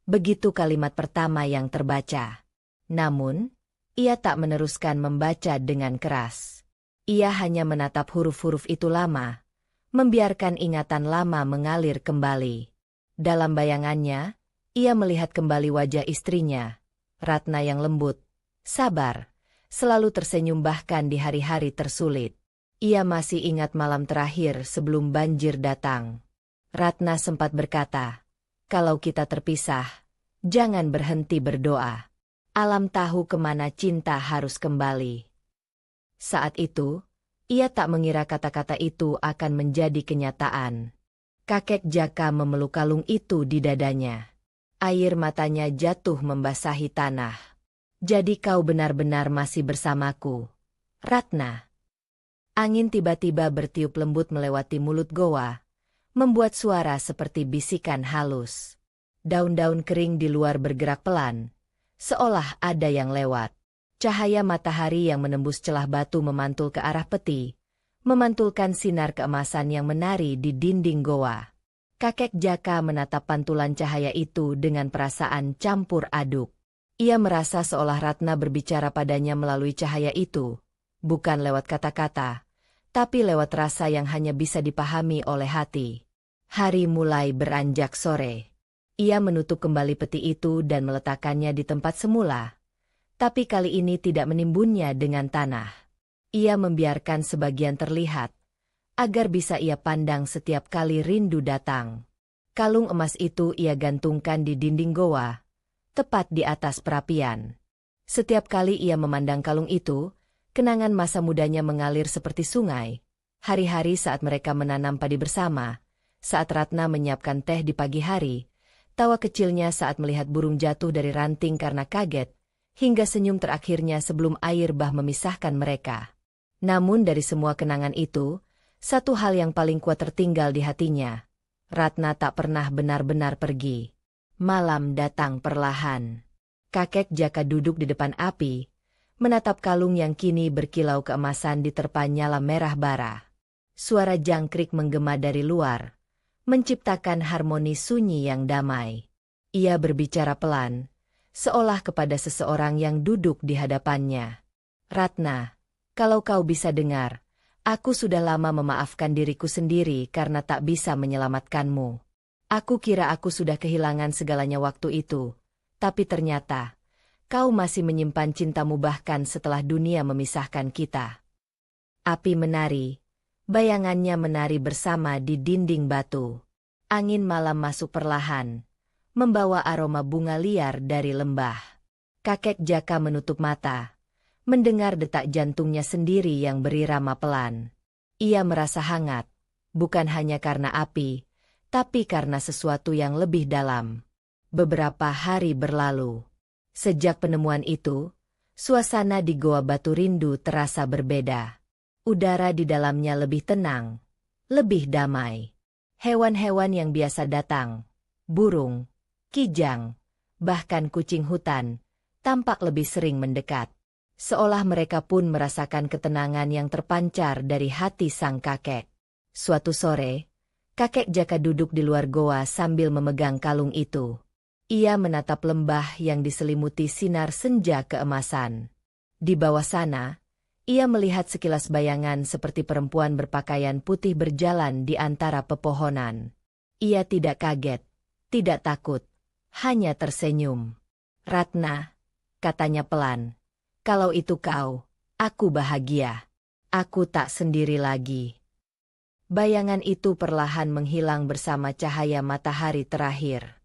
Begitu kalimat pertama yang terbaca. Namun, ia tak meneruskan membaca dengan keras. Ia hanya menatap huruf-huruf itu lama, membiarkan ingatan lama mengalir kembali. Dalam bayangannya, ia melihat kembali wajah istrinya, Ratna yang lembut, sabar, selalu tersenyum bahkan di hari-hari tersulit. Ia masih ingat malam terakhir sebelum banjir datang. Ratna sempat berkata, "Kalau kita terpisah, jangan berhenti berdoa. Alam tahu kemana cinta harus kembali." Saat itu, ia tak mengira kata-kata itu akan menjadi kenyataan. Kakek Jaka memeluk kalung itu di dadanya. Air matanya jatuh membasahi tanah. "Jadi kau benar-benar masih bersamaku, Ratna." Angin tiba-tiba bertiup lembut melewati mulut goa, membuat suara seperti bisikan halus. Daun-daun kering di luar bergerak pelan, seolah ada yang lewat. Cahaya matahari yang menembus celah batu memantul ke arah peti, memantulkan sinar keemasan yang menari di dinding goa. Kakek Jaka menatap pantulan cahaya itu dengan perasaan campur aduk. Ia merasa seolah Ratna berbicara padanya melalui cahaya itu, bukan lewat kata-kata, tapi lewat rasa yang hanya bisa dipahami oleh hati. Hari mulai beranjak sore. Ia menutup kembali peti itu dan meletakkannya di tempat semula. Tapi kali ini tidak menimbunnya dengan tanah. Ia membiarkan sebagian terlihat, agar bisa ia pandang setiap kali rindu datang. Kalung emas itu ia gantungkan di dinding goa, tepat di atas perapian. Setiap kali ia memandang kalung itu, kenangan masa mudanya mengalir seperti sungai. Hari-hari saat mereka menanam padi bersama, saat Ratna menyiapkan teh di pagi hari, tawa kecilnya saat melihat burung jatuh dari ranting karena kaget, hingga senyum terakhirnya sebelum air bah memisahkan mereka. Namun dari semua kenangan itu, satu hal yang paling kuat tertinggal di hatinya. Ratna tak pernah benar-benar pergi. Malam datang perlahan. Kakek Jaka duduk di depan api, menatap kalung yang kini berkilau keemasan diterpa nyala merah bara. Suara jangkrik menggema dari luar, menciptakan harmoni sunyi yang damai. Ia berbicara pelan, seolah kepada seseorang yang duduk di hadapannya. "Ratna, kalau kau bisa dengar, aku sudah lama memaafkan diriku sendiri karena tak bisa menyelamatkanmu. Aku kira aku sudah kehilangan segalanya waktu itu, tapi ternyata kau masih menyimpan cintamu bahkan setelah dunia memisahkan kita." Api menari, bayangannya menari bersama di dinding batu. Angin malam masuk perlahan, membawa aroma bunga liar dari lembah. Kakek Jaka menutup mata, mendengar detak jantungnya sendiri yang berirama pelan. Ia merasa hangat, bukan hanya karena api, tapi karena sesuatu yang lebih dalam. Beberapa hari berlalu. Sejak penemuan itu, suasana di Goa Batu Rindu terasa berbeda. Udara di dalamnya lebih tenang, lebih damai. Hewan-hewan yang biasa datang, burung, kijang, bahkan kucing hutan, tampak lebih sering mendekat. Seolah mereka pun merasakan ketenangan yang terpancar dari hati sang kakek. Suatu sore, kakek Jaka duduk di luar goa sambil memegang kalung itu. Ia menatap lembah yang diselimuti sinar senja keemasan. Di bawah sana, ia melihat sekilas bayangan seperti perempuan berpakaian putih berjalan di antara pepohonan. Ia tidak kaget, tidak takut, hanya tersenyum. "Ratna," katanya pelan, "kalau itu kau, aku bahagia. Aku tak sendiri lagi." Bayangan itu perlahan menghilang bersama cahaya matahari terakhir.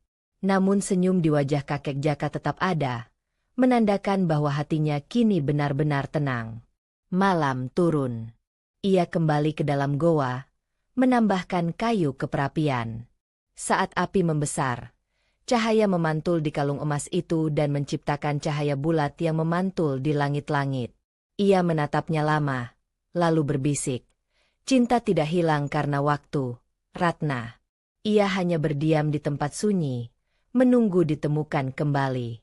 Namun senyum di wajah kakek Jaka tetap ada, menandakan bahwa hatinya kini benar-benar tenang. Malam turun. Ia kembali ke dalam goa, menambahkan kayu ke perapian. Saat api membesar, cahaya memantul di kalung emas itu dan menciptakan cahaya bulat yang memantul di langit-langit. Ia menatapnya lama, lalu berbisik, "Cinta tidak hilang karena waktu, Ratna." Ia hanya berdiam di tempat sunyi, menunggu ditemukan kembali.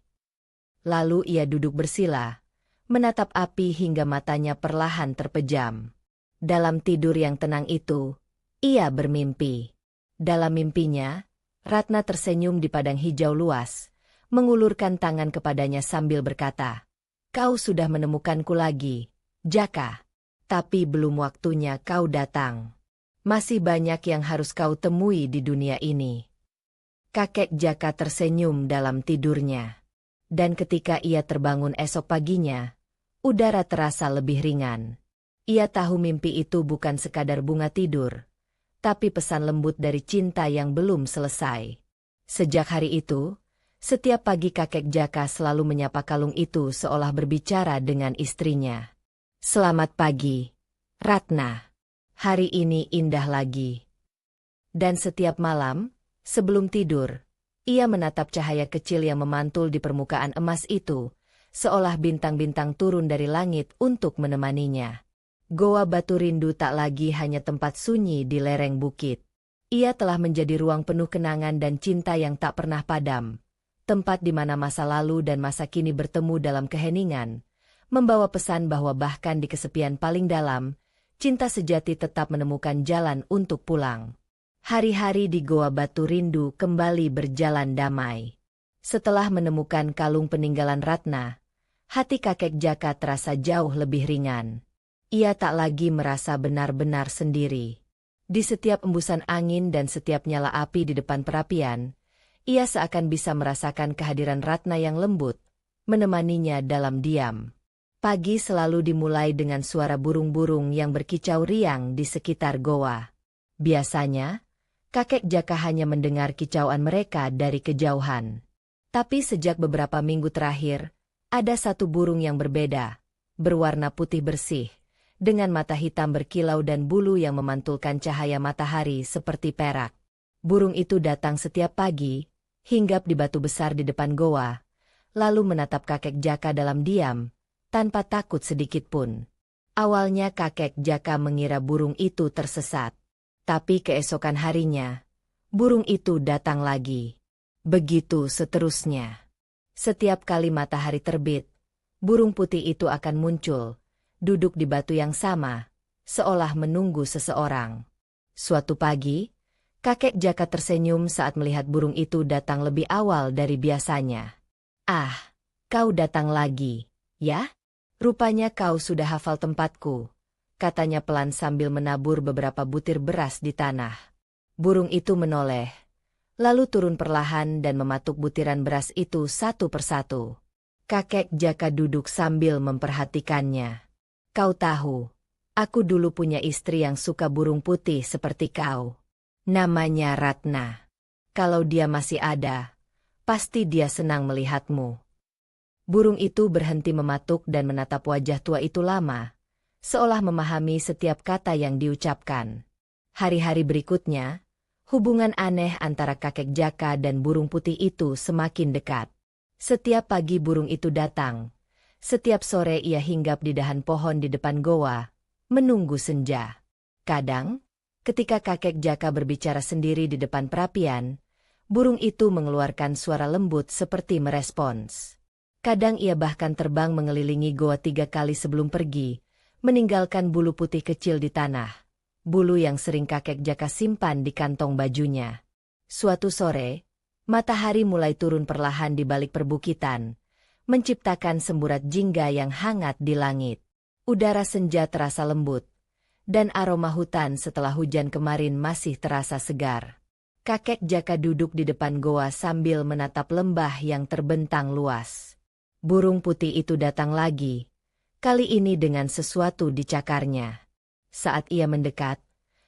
Lalu ia duduk bersila, menatap api hingga matanya perlahan terpejam. Dalam tidur yang tenang itu, ia bermimpi. Dalam mimpinya, Ratna tersenyum di padang hijau luas, mengulurkan tangan kepadanya sambil berkata, "Kau sudah menemukanku lagi, Jaka. Tapi belum waktunya kau datang. Masih banyak yang harus kau temui di dunia ini." Kakek Jaka tersenyum dalam tidurnya. Dan ketika ia terbangun esok paginya, udara terasa lebih ringan. Ia tahu mimpi itu bukan sekadar bunga tidur, tapi pesan lembut dari cinta yang belum selesai. Sejak hari itu, setiap pagi kakek Jaka selalu menyapa kalung itu seolah berbicara dengan istrinya. "Selamat pagi, Ratna. Hari ini indah lagi." Dan setiap malam, sebelum tidur, ia menatap cahaya kecil yang memantul di permukaan emas itu, seolah bintang-bintang turun dari langit untuk menemaninya. Goa Batu Rindu tak lagi hanya tempat sunyi di lereng bukit. Ia telah menjadi ruang penuh kenangan dan cinta yang tak pernah padam. Tempat di mana masa lalu dan masa kini bertemu dalam keheningan, membawa pesan bahwa bahkan di kesepian paling dalam, cinta sejati tetap menemukan jalan untuk pulang. Hari-hari di Goa Batu Rindu kembali berjalan damai. Setelah menemukan kalung peninggalan Ratna, hati kakek Jaka terasa jauh lebih ringan. Ia tak lagi merasa benar-benar sendiri. Di setiap embusan angin dan setiap nyala api di depan perapian, ia seakan bisa merasakan kehadiran Ratna yang lembut, menemaninya dalam diam. Pagi selalu dimulai dengan suara burung-burung yang berkicau riang di sekitar goa. Biasanya, kakek Jaka hanya mendengar kicauan mereka dari kejauhan. Tapi sejak beberapa minggu terakhir, ada satu burung yang berbeda, berwarna putih bersih, dengan mata hitam berkilau dan bulu yang memantulkan cahaya matahari seperti perak. Burung itu datang setiap pagi, hinggap di batu besar di depan goa, lalu menatap kakek Jaka dalam diam, tanpa takut sedikit pun. Awalnya kakek Jaka mengira burung itu tersesat. Tapi keesokan harinya, burung itu datang lagi. Begitu seterusnya. Setiap kali matahari terbit, burung putih itu akan muncul, duduk di batu yang sama, seolah menunggu seseorang. Suatu pagi, kakek Jaka tersenyum saat melihat burung itu datang lebih awal dari biasanya. "Ah, kau datang lagi, ya? Rupanya kau sudah hafal tempatku," katanya pelan sambil menabur beberapa butir beras di tanah. Burung itu menoleh, lalu turun perlahan dan mematuk butiran beras itu satu persatu. Kakek Jaka duduk sambil memperhatikannya. "Kau tahu, aku dulu punya istri yang suka burung putih seperti kau. Namanya Ratna. Kalau dia masih ada, pasti dia senang melihatmu." Burung itu berhenti mematuk dan menatap wajah tua itu lama, seolah memahami setiap kata yang diucapkan. Hari-hari berikutnya, hubungan aneh antara kakek Jaka dan burung putih itu semakin dekat. Setiap pagi burung itu datang. Setiap sore ia hinggap di dahan pohon di depan goa, menunggu senja. Kadang, ketika kakek Jaka berbicara sendiri di depan perapian, burung itu mengeluarkan suara lembut seperti merespons. Kadang ia bahkan terbang mengelilingi goa 3 kali sebelum pergi, meninggalkan bulu putih kecil di tanah. Bulu yang sering kakek Jaka simpan di kantong bajunya. Suatu sore, matahari mulai turun perlahan di balik perbukitan, menciptakan semburat jingga yang hangat di langit. Udara senja terasa lembut, dan aroma hutan setelah hujan kemarin masih terasa segar. Kakek Jaka duduk di depan goa sambil menatap lembah yang terbentang luas. Burung putih itu datang lagi, kali ini dengan sesuatu di cakarnya. Saat ia mendekat,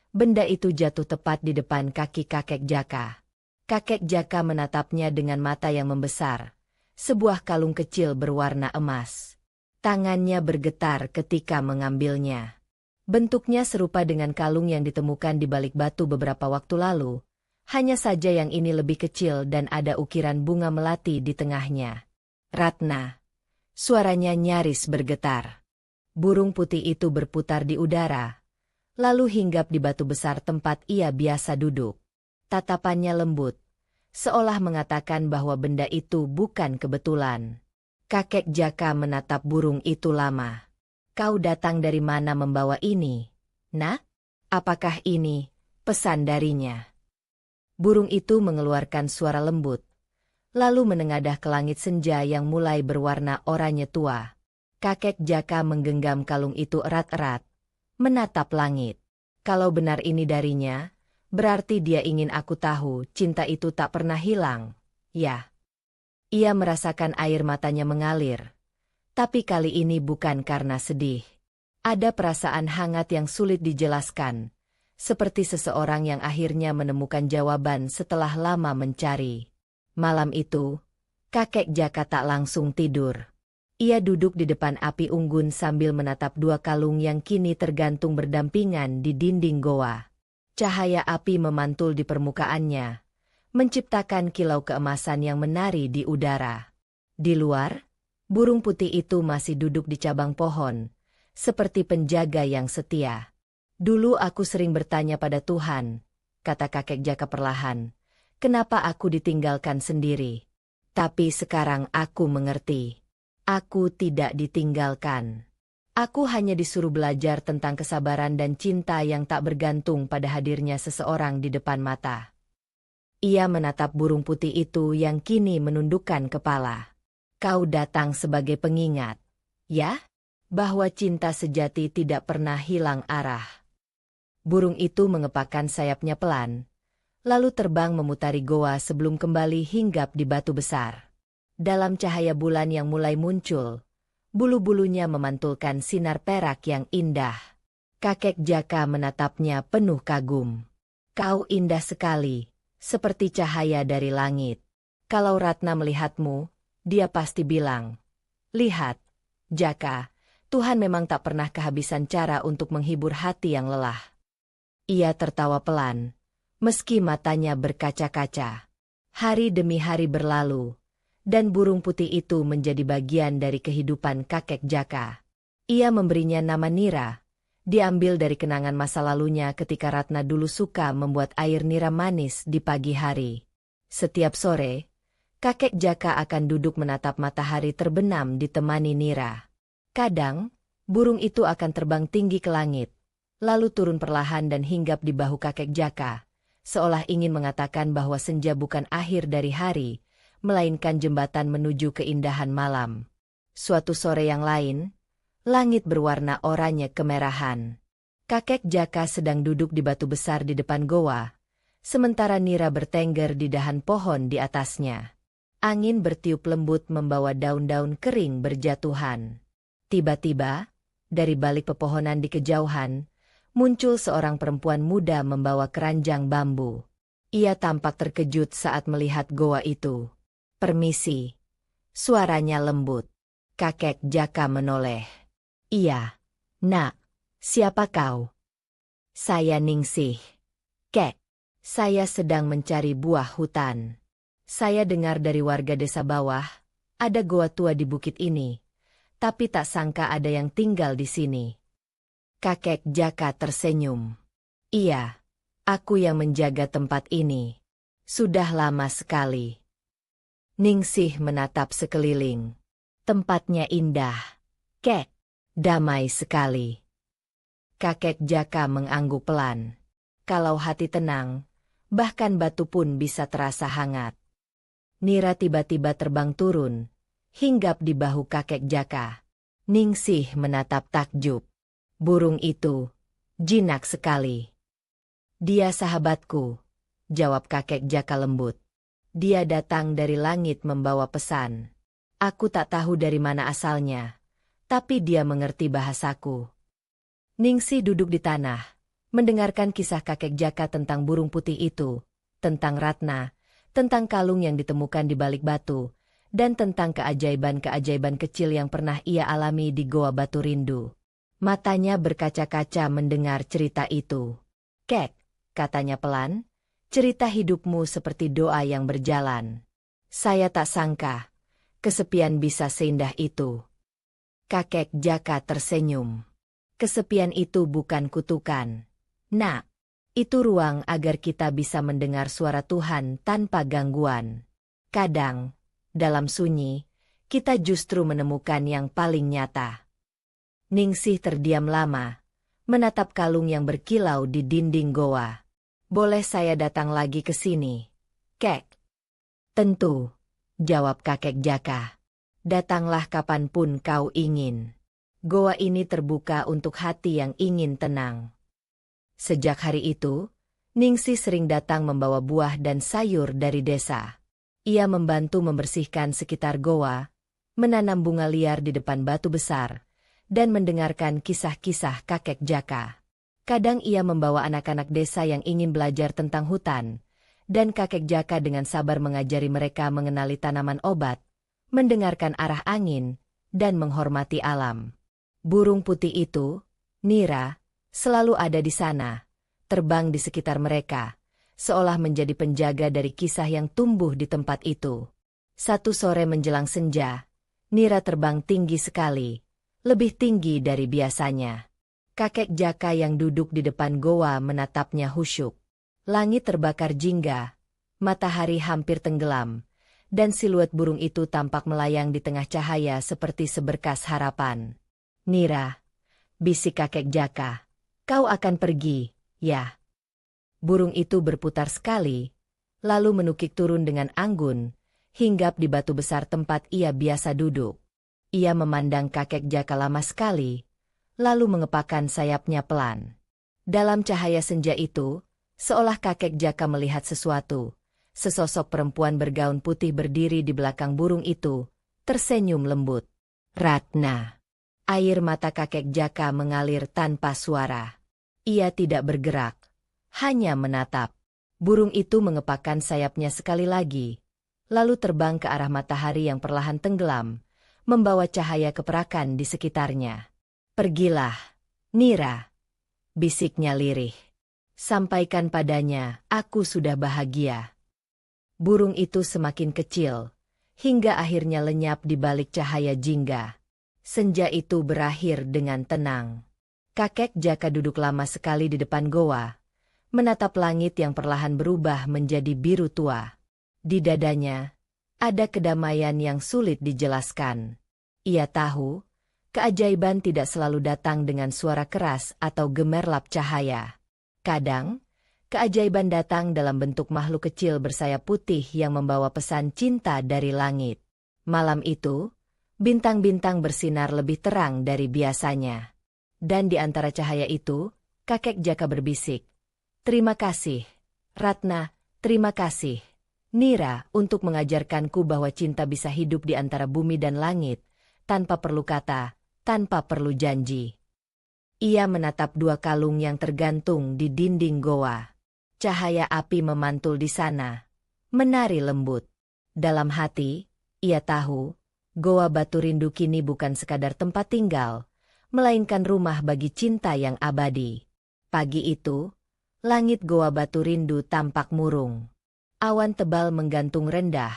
benda itu jatuh tepat di depan kaki kakek Jaka. Kakek Jaka menatapnya dengan mata yang membesar, sebuah kalung kecil berwarna emas. Tangannya bergetar ketika mengambilnya. Bentuknya serupa dengan kalung yang ditemukan di balik batu beberapa waktu lalu, hanya saja yang ini lebih kecil dan ada ukiran bunga melati di tengahnya. Ratna. Suaranya nyaris bergetar. Burung putih itu berputar di udara, lalu hinggap di batu besar tempat ia biasa duduk. Tatapannya lembut, seolah mengatakan bahwa benda itu bukan kebetulan. Kakek Jaka menatap burung itu lama. Kau datang dari mana membawa ini, nak? Apakah ini pesan darinya? Burung itu mengeluarkan suara lembut, lalu menengadah ke langit senja yang mulai berwarna oranye tua. Kakek Jaka menggenggam kalung itu erat-erat, menatap langit. Kalau benar ini darinya, berarti dia ingin aku tahu cinta itu tak pernah hilang, ya. Ia merasakan air matanya mengalir, tapi kali ini bukan karena sedih. Ada perasaan hangat yang sulit dijelaskan, seperti seseorang yang akhirnya menemukan jawaban setelah lama mencari. Malam itu, kakek Jaka tak langsung tidur. Ia duduk di depan api unggun sambil menatap 2 kalung yang kini tergantung berdampingan di dinding goa. Cahaya api memantul di permukaannya, menciptakan kilau keemasan yang menari di udara. Di luar, burung putih itu masih duduk di cabang pohon, seperti penjaga yang setia. Dulu aku sering bertanya pada Tuhan, kata kakek Jaka perlahan. Kenapa aku ditinggalkan sendiri? Tapi sekarang aku mengerti. Aku tidak ditinggalkan. Aku hanya disuruh belajar tentang kesabaran dan cinta yang tak bergantung pada hadirnya seseorang di depan mata. Ia menatap burung putih itu yang kini menundukkan kepala. Kau datang sebagai pengingat, ya? Bahwa cinta sejati tidak pernah hilang arah. Burung itu mengepakkan sayapnya pelan, lalu terbang memutari goa sebelum kembali hinggap di batu besar. Dalam cahaya bulan yang mulai muncul, bulu-bulunya memantulkan sinar perak yang indah. Kakek Jaka menatapnya penuh kagum. Kau indah sekali, seperti cahaya dari langit. Kalau Ratna melihatmu, dia pasti bilang, "Lihat, Jaka, Tuhan memang tak pernah kehabisan cara untuk menghibur hati yang lelah." Ia tertawa pelan, meski matanya berkaca-kaca. Hari demi hari berlalu, dan burung putih itu menjadi bagian dari kehidupan kakek Jaka. Ia memberinya nama Nira, diambil dari kenangan masa lalunya ketika Ratna dulu suka membuat air nira manis di pagi hari. Setiap sore, kakek Jaka akan duduk menatap matahari terbenam ditemani Nira. Kadang, burung itu akan terbang tinggi ke langit, lalu turun perlahan dan hinggap di bahu kakek Jaka, seolah ingin mengatakan bahwa senja bukan akhir dari hari, melainkan jembatan menuju keindahan malam. Suatu sore yang lain, langit berwarna oranye kemerahan. Kakek Jaka sedang duduk di batu besar di depan goa, sementara Nira bertengger di dahan pohon di atasnya. Angin bertiup lembut membawa daun-daun kering berjatuhan. Tiba-tiba, dari balik pepohonan di kejauhan, muncul seorang perempuan muda membawa keranjang bambu. Ia tampak terkejut saat melihat goa itu. "Permisi." Suaranya lembut. Kakek Jaka menoleh. Iya, nak, siapa kau? Saya Ningsih. Kek, saya sedang mencari buah hutan. Saya dengar dari warga desa bawah, ada goa tua di bukit ini, tapi tak sangka ada yang tinggal di sini. Kakek Jaka tersenyum. Iya, aku yang menjaga tempat ini. Sudah lama sekali. Ningsih menatap sekeliling. Tempatnya indah. Kek, damai sekali. Kakek Jaka mengangguk pelan. Kalau hati tenang, bahkan batu pun bisa terasa hangat. Nira tiba-tiba terbang turun, hinggap di bahu kakek Jaka. Ningsih menatap takjub. Burung itu, jinak sekali. Dia sahabatku, jawab kakek Jaka lembut. Dia datang dari langit membawa pesan. Aku tak tahu dari mana asalnya, tapi dia mengerti bahasaku. Ningsih duduk di tanah, mendengarkan kisah kakek Jaka tentang burung putih itu, tentang Ratna, tentang kalung yang ditemukan di balik batu, dan tentang keajaiban-keajaiban kecil yang pernah ia alami di Goa Batu Rindu. Matanya berkaca-kaca mendengar cerita itu. Kek, katanya pelan, cerita hidupmu seperti doa yang berjalan. Saya tak sangka, kesepian bisa seindah itu. Kakek Jaka tersenyum. Kesepian itu bukan kutukan. Nak, itu ruang agar kita bisa mendengar suara Tuhan tanpa gangguan. Kadang, dalam sunyi, kita justru menemukan yang paling nyata. Ningsih terdiam lama, menatap kalung yang berkilau di dinding goa. Boleh saya datang lagi ke sini, Kek? Tentu, jawab kakek Jaka. Datanglah kapanpun kau ingin. Goa ini terbuka untuk hati yang ingin tenang. Sejak hari itu, Ningsih sering datang membawa buah dan sayur dari desa. Ia membantu membersihkan sekitar goa, menanam bunga liar di depan batu besar, dan mendengarkan kisah-kisah kakek Jaka. Kadang ia membawa anak-anak desa yang ingin belajar tentang hutan, dan kakek Jaka dengan sabar mengajari mereka mengenali tanaman obat, mendengarkan arah angin, dan menghormati alam. Burung putih itu, Nira, selalu ada di sana, terbang di sekitar mereka, seolah menjadi penjaga dari kisah yang tumbuh di tempat itu. Satu sore menjelang senja, Nira terbang tinggi sekali, lebih tinggi dari biasanya. Kakek Jaka yang duduk di depan goa menatapnya khusyuk. Langit terbakar jingga, matahari hampir tenggelam, dan siluet burung itu tampak melayang di tengah cahaya seperti seberkas harapan. Nira, bisik kakek Jaka, kau akan pergi, ya? Burung itu berputar sekali, lalu menukik turun dengan anggun, hinggap di batu besar tempat ia biasa duduk. Ia memandang kakek Jaka lama sekali, lalu mengepakkan sayapnya pelan. Dalam cahaya senja itu, seolah kakek Jaka melihat sesuatu. Sesosok perempuan bergaun putih berdiri di belakang burung itu, tersenyum lembut. Ratna. Air mata kakek Jaka mengalir tanpa suara. Ia tidak bergerak, hanya menatap. Burung itu mengepakkan sayapnya sekali lagi, lalu terbang ke arah matahari yang perlahan tenggelam, membawa cahaya keperakan di sekitarnya. Pergilah, Nira, bisiknya lirih. Sampaikan padanya, aku sudah bahagia. Burung itu semakin kecil, hingga akhirnya lenyap di balik cahaya jingga. Senja itu berakhir dengan tenang. Kakek Jaka duduk lama sekali di depan goa, menatap langit yang perlahan berubah menjadi biru tua. Di dadanya, ada kedamaian yang sulit dijelaskan. Ia tahu, keajaiban tidak selalu datang dengan suara keras atau gemerlap cahaya. Kadang, keajaiban datang dalam bentuk makhluk kecil bersayap putih yang membawa pesan cinta dari langit. Malam itu, bintang-bintang bersinar lebih terang dari biasanya. Dan di antara cahaya itu, kakek Jaka berbisik. Terima kasih, Ratna, terima kasih, Nira, untuk mengajarkanku bahwa cinta bisa hidup di antara bumi dan langit, tanpa perlu kata, tanpa perlu janji. Ia menatap dua kalung yang tergantung di dinding goa. Cahaya api memantul di sana, menari lembut. Dalam hati, ia tahu, Goa Batu Rindu kini bukan sekadar tempat tinggal, melainkan rumah bagi cinta yang abadi. Pagi itu, langit Goa Batu Rindu tampak murung. Awan tebal menggantung rendah,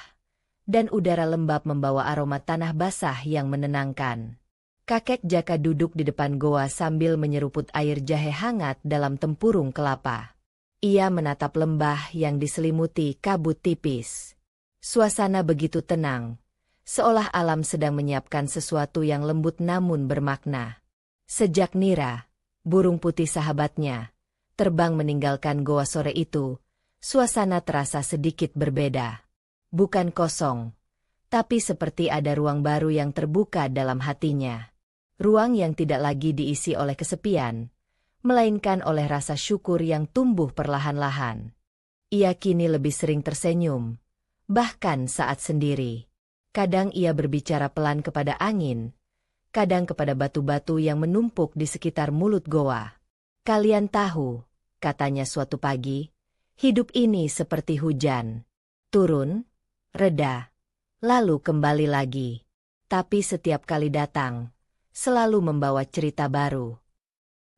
dan udara lembab membawa aroma tanah basah yang menenangkan. Kakek Jaka duduk di depan goa sambil menyeruput air jahe hangat dalam tempurung kelapa. Ia menatap lembah yang diselimuti kabut tipis. Suasana begitu tenang, seolah alam sedang menyiapkan sesuatu yang lembut namun bermakna. Sejak Nira, burung putih sahabatnya, terbang meninggalkan goa sore itu, suasana terasa sedikit berbeda. Bukan kosong, tapi seperti ada ruang baru yang terbuka dalam hatinya. Ruang yang tidak lagi diisi oleh kesepian, melainkan oleh rasa syukur yang tumbuh perlahan-lahan. Ia kini lebih sering tersenyum, bahkan saat sendiri. Kadang ia berbicara pelan kepada angin, kadang kepada batu-batu yang menumpuk di sekitar mulut goa. "Kalian tahu," katanya suatu pagi, "hidup ini seperti hujan. Turun, reda, lalu kembali lagi. Tapi setiap kali datang, selalu membawa cerita baru."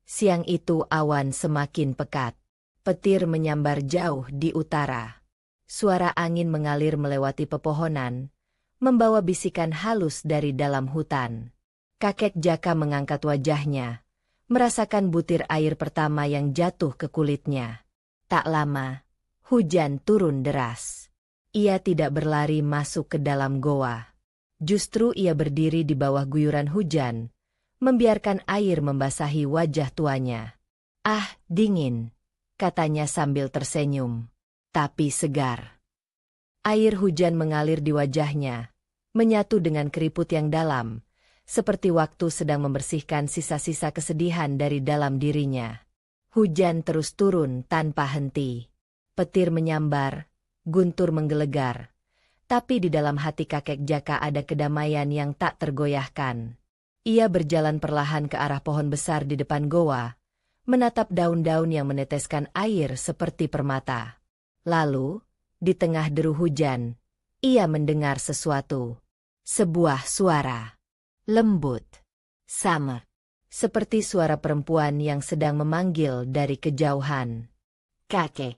Siang itu awan semakin pekat. Petir menyambar jauh di utara. Suara angin mengalir melewati pepohonan, membawa bisikan halus dari dalam hutan. Kakek Jaka mengangkat wajahnya, merasakan butir air pertama yang jatuh ke kulitnya. Tak lama, hujan turun deras. Ia tidak berlari masuk ke dalam goa. Justru ia berdiri di bawah guyuran hujan, membiarkan air membasahi wajah tuanya. "Ah, dingin," katanya sambil tersenyum. "Tapi segar." Air hujan mengalir di wajahnya, menyatu dengan keriput yang dalam, seperti waktu sedang membersihkan sisa-sisa kesedihan dari dalam dirinya. Hujan terus turun tanpa henti. Petir menyambar, guntur menggelegar. Tapi di dalam hati kakek Jaka ada kedamaian yang tak tergoyahkan. Ia berjalan perlahan ke arah pohon besar di depan goa, menatap daun-daun yang meneteskan air seperti permata. Lalu, di tengah deru hujan, ia mendengar sesuatu. Sebuah suara. Lembut. Sama. Seperti suara perempuan yang sedang memanggil dari kejauhan. "Kakek."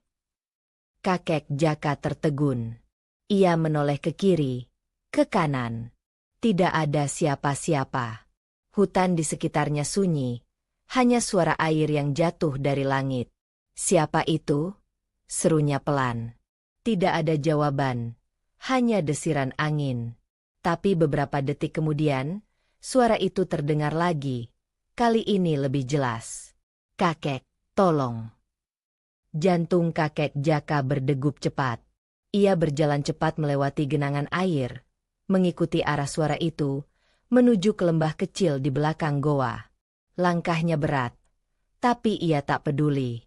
Kakek Jaka tertegun. Ia menoleh ke kiri, ke kanan. Tidak ada siapa-siapa. Hutan di sekitarnya sunyi, hanya suara air yang jatuh dari langit. "Siapa itu?" serunya pelan. Tidak ada jawaban, hanya desiran angin. Tapi beberapa detik kemudian, suara itu terdengar lagi, kali ini lebih jelas. "Kakek, tolong." Jantung kakek Jaka berdegup cepat. Ia berjalan cepat melewati genangan air, mengikuti arah suara itu, menuju ke lembah kecil di belakang goa. Langkahnya berat, tapi ia tak peduli.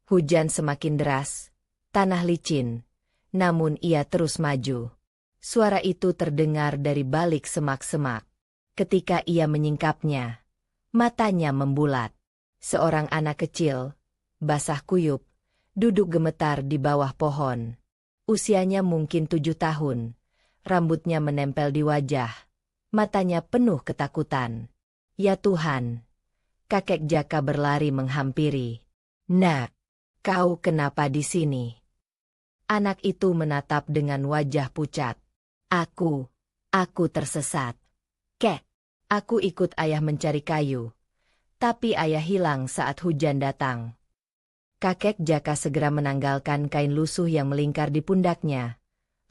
Hujan semakin deras, tanah licin, namun ia terus maju. Suara itu terdengar dari balik semak-semak. Ketika ia menyingkapnya, matanya membulat. Seorang anak kecil, basah kuyup, duduk gemetar di bawah pohon. Usianya mungkin 7 tahun, rambutnya menempel di wajah, matanya penuh ketakutan. "Ya Tuhan!" Kakek Jaka berlari menghampiri. "Nak, kau kenapa di sini?" Anak itu menatap dengan wajah pucat. Aku tersesat. Kek, aku ikut ayah mencari kayu. Tapi ayah hilang saat hujan datang." Kakek Jaka segera menanggalkan kain lusuh yang melingkar di pundaknya,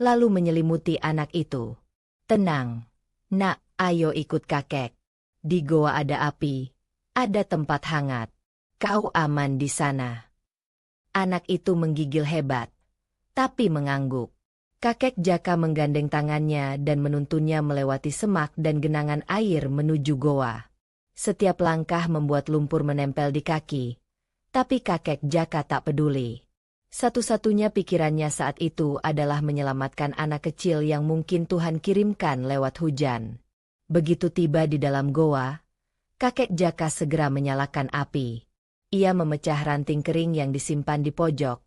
lalu menyelimuti anak itu. "Tenang, nak, ayo ikut kakek. Di goa ada api, ada tempat hangat. Kau aman di sana." Anak itu menggigil hebat, tapi mengangguk. Kakek Jaka menggandeng tangannya dan menuntunnya melewati semak dan genangan air menuju goa. Setiap langkah membuat lumpur menempel di kaki. Tapi kakek Jaka tak peduli. Satu-satunya pikirannya saat itu adalah menyelamatkan anak kecil yang mungkin Tuhan kirimkan lewat hujan. Begitu tiba di dalam goa, kakek Jaka segera menyalakan api. Ia memecah ranting kering yang disimpan di pojok,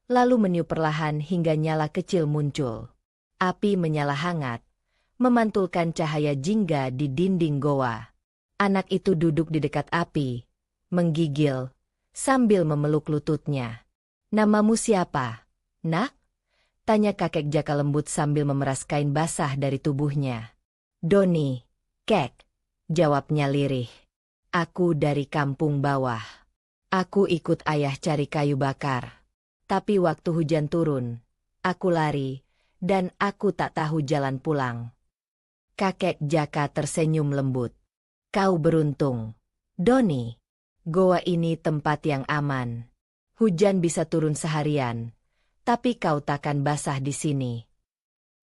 lalu meniup perlahan hingga nyala kecil muncul. Api menyala hangat, memantulkan cahaya jingga di dinding goa. Anak itu duduk di dekat api, menggigil, sambil memeluk lututnya. "Namamu siapa, Nak?" tanya kakek Jaka lembut sambil memeras kain basah dari tubuhnya. "Doni, Kek," jawabnya lirih. "Aku dari kampung bawah. Aku ikut ayah cari kayu bakar. Tapi waktu hujan turun, aku lari, dan aku tak tahu jalan pulang." Kakek Jaka tersenyum lembut. "Kau beruntung, Doni. Goa ini tempat yang aman. Hujan bisa turun seharian, tapi kau takkan basah di sini."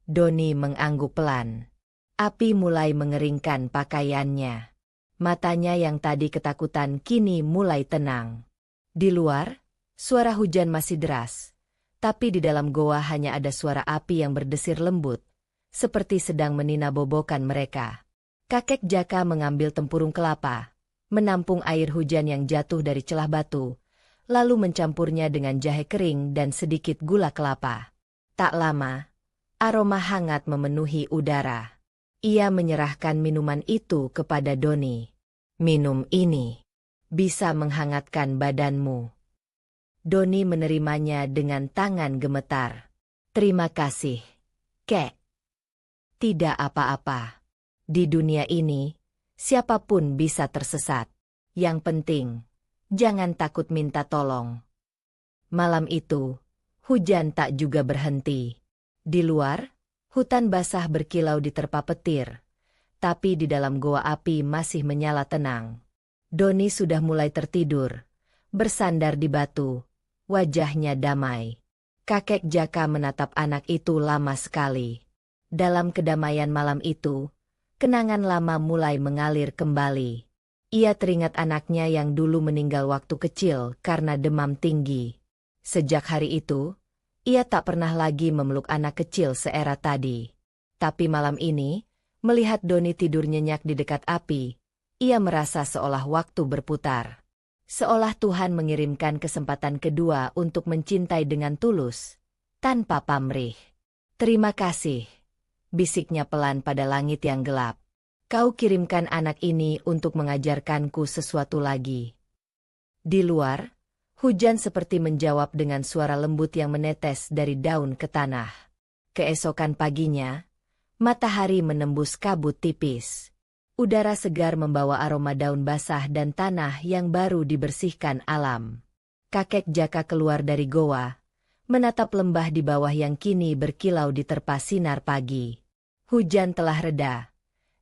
Doni mengangguk pelan. Api mulai mengeringkan pakaiannya. Matanya yang tadi ketakutan kini mulai tenang. Di luar, suara hujan masih deras. Tapi di dalam goa hanya ada suara api yang berdesir lembut, seperti sedang meninabobokan mereka. Kakek Jaka mengambil tempurung kelapa, menampung air hujan yang jatuh dari celah batu, lalu mencampurnya dengan jahe kering dan sedikit gula kelapa. Tak lama, aroma hangat memenuhi udara. Ia menyerahkan minuman itu kepada Doni. "Minum ini. Bisa menghangatkan badanmu." Doni menerimanya dengan tangan gemetar. "Terima kasih, Kek." "Tidak apa-apa. Di dunia ini, siapapun bisa tersesat. Yang penting, jangan takut minta tolong." Malam itu, hujan tak juga berhenti. Di luar, hutan basah berkilau diterpa petir. Tapi di dalam goa api masih menyala tenang. Doni sudah mulai tertidur, bersandar di batu, wajahnya damai. Kakek Jaka menatap anak itu lama sekali. Dalam kedamaian malam itu, kenangan lama mulai mengalir kembali. Ia teringat anaknya yang dulu meninggal waktu kecil karena demam tinggi. Sejak hari itu, ia tak pernah lagi memeluk anak kecil seera tadi. Tapi malam ini, melihat Doni tidur nyenyak di dekat api, ia merasa seolah waktu berputar. Seolah Tuhan mengirimkan kesempatan kedua untuk mencintai dengan tulus, tanpa pamrih. "Terima kasih," bisiknya pelan pada langit yang gelap. "Kau kirimkan anak ini untuk mengajarkanku sesuatu lagi." Di luar, hujan seperti menjawab dengan suara lembut yang menetes dari daun ke tanah. Keesokan paginya, matahari menembus kabut tipis. Udara segar membawa aroma daun basah dan tanah yang baru dibersihkan alam. Kakek Jaka keluar dari goa, menatap lembah di bawah yang kini berkilau diterpa sinar pagi. Hujan telah reda,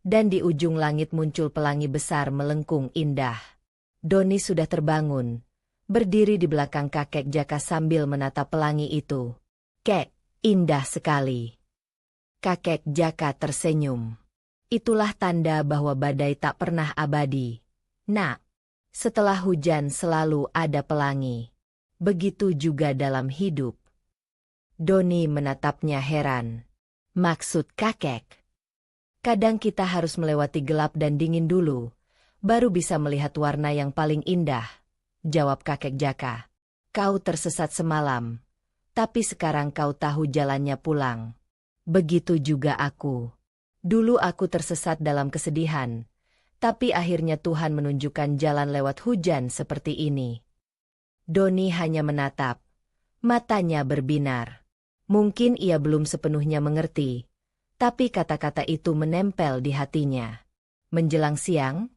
dan di ujung langit muncul pelangi besar melengkung indah. Doni sudah terbangun, berdiri di belakang kakek Jaka sambil menatap pelangi itu. "Kek, indah sekali." Kakek Jaka tersenyum. "Itulah tanda bahwa badai tak pernah abadi, Nak. Setelah hujan selalu ada pelangi. Begitu juga dalam hidup." Doni menatapnya heran. "Maksud kakek?" "Kadang kita harus melewati gelap dan dingin dulu, baru bisa melihat warna yang paling indah," jawab kakek Jaka. "Kau tersesat semalam, tapi sekarang kau tahu jalannya pulang. Begitu juga aku. Dulu aku tersesat dalam kesedihan, tapi akhirnya Tuhan menunjukkan jalan lewat hujan seperti ini." Doni hanya menatap. Matanya berbinar. Mungkin ia belum sepenuhnya mengerti, tapi kata-kata itu menempel di hatinya. Menjelang siang,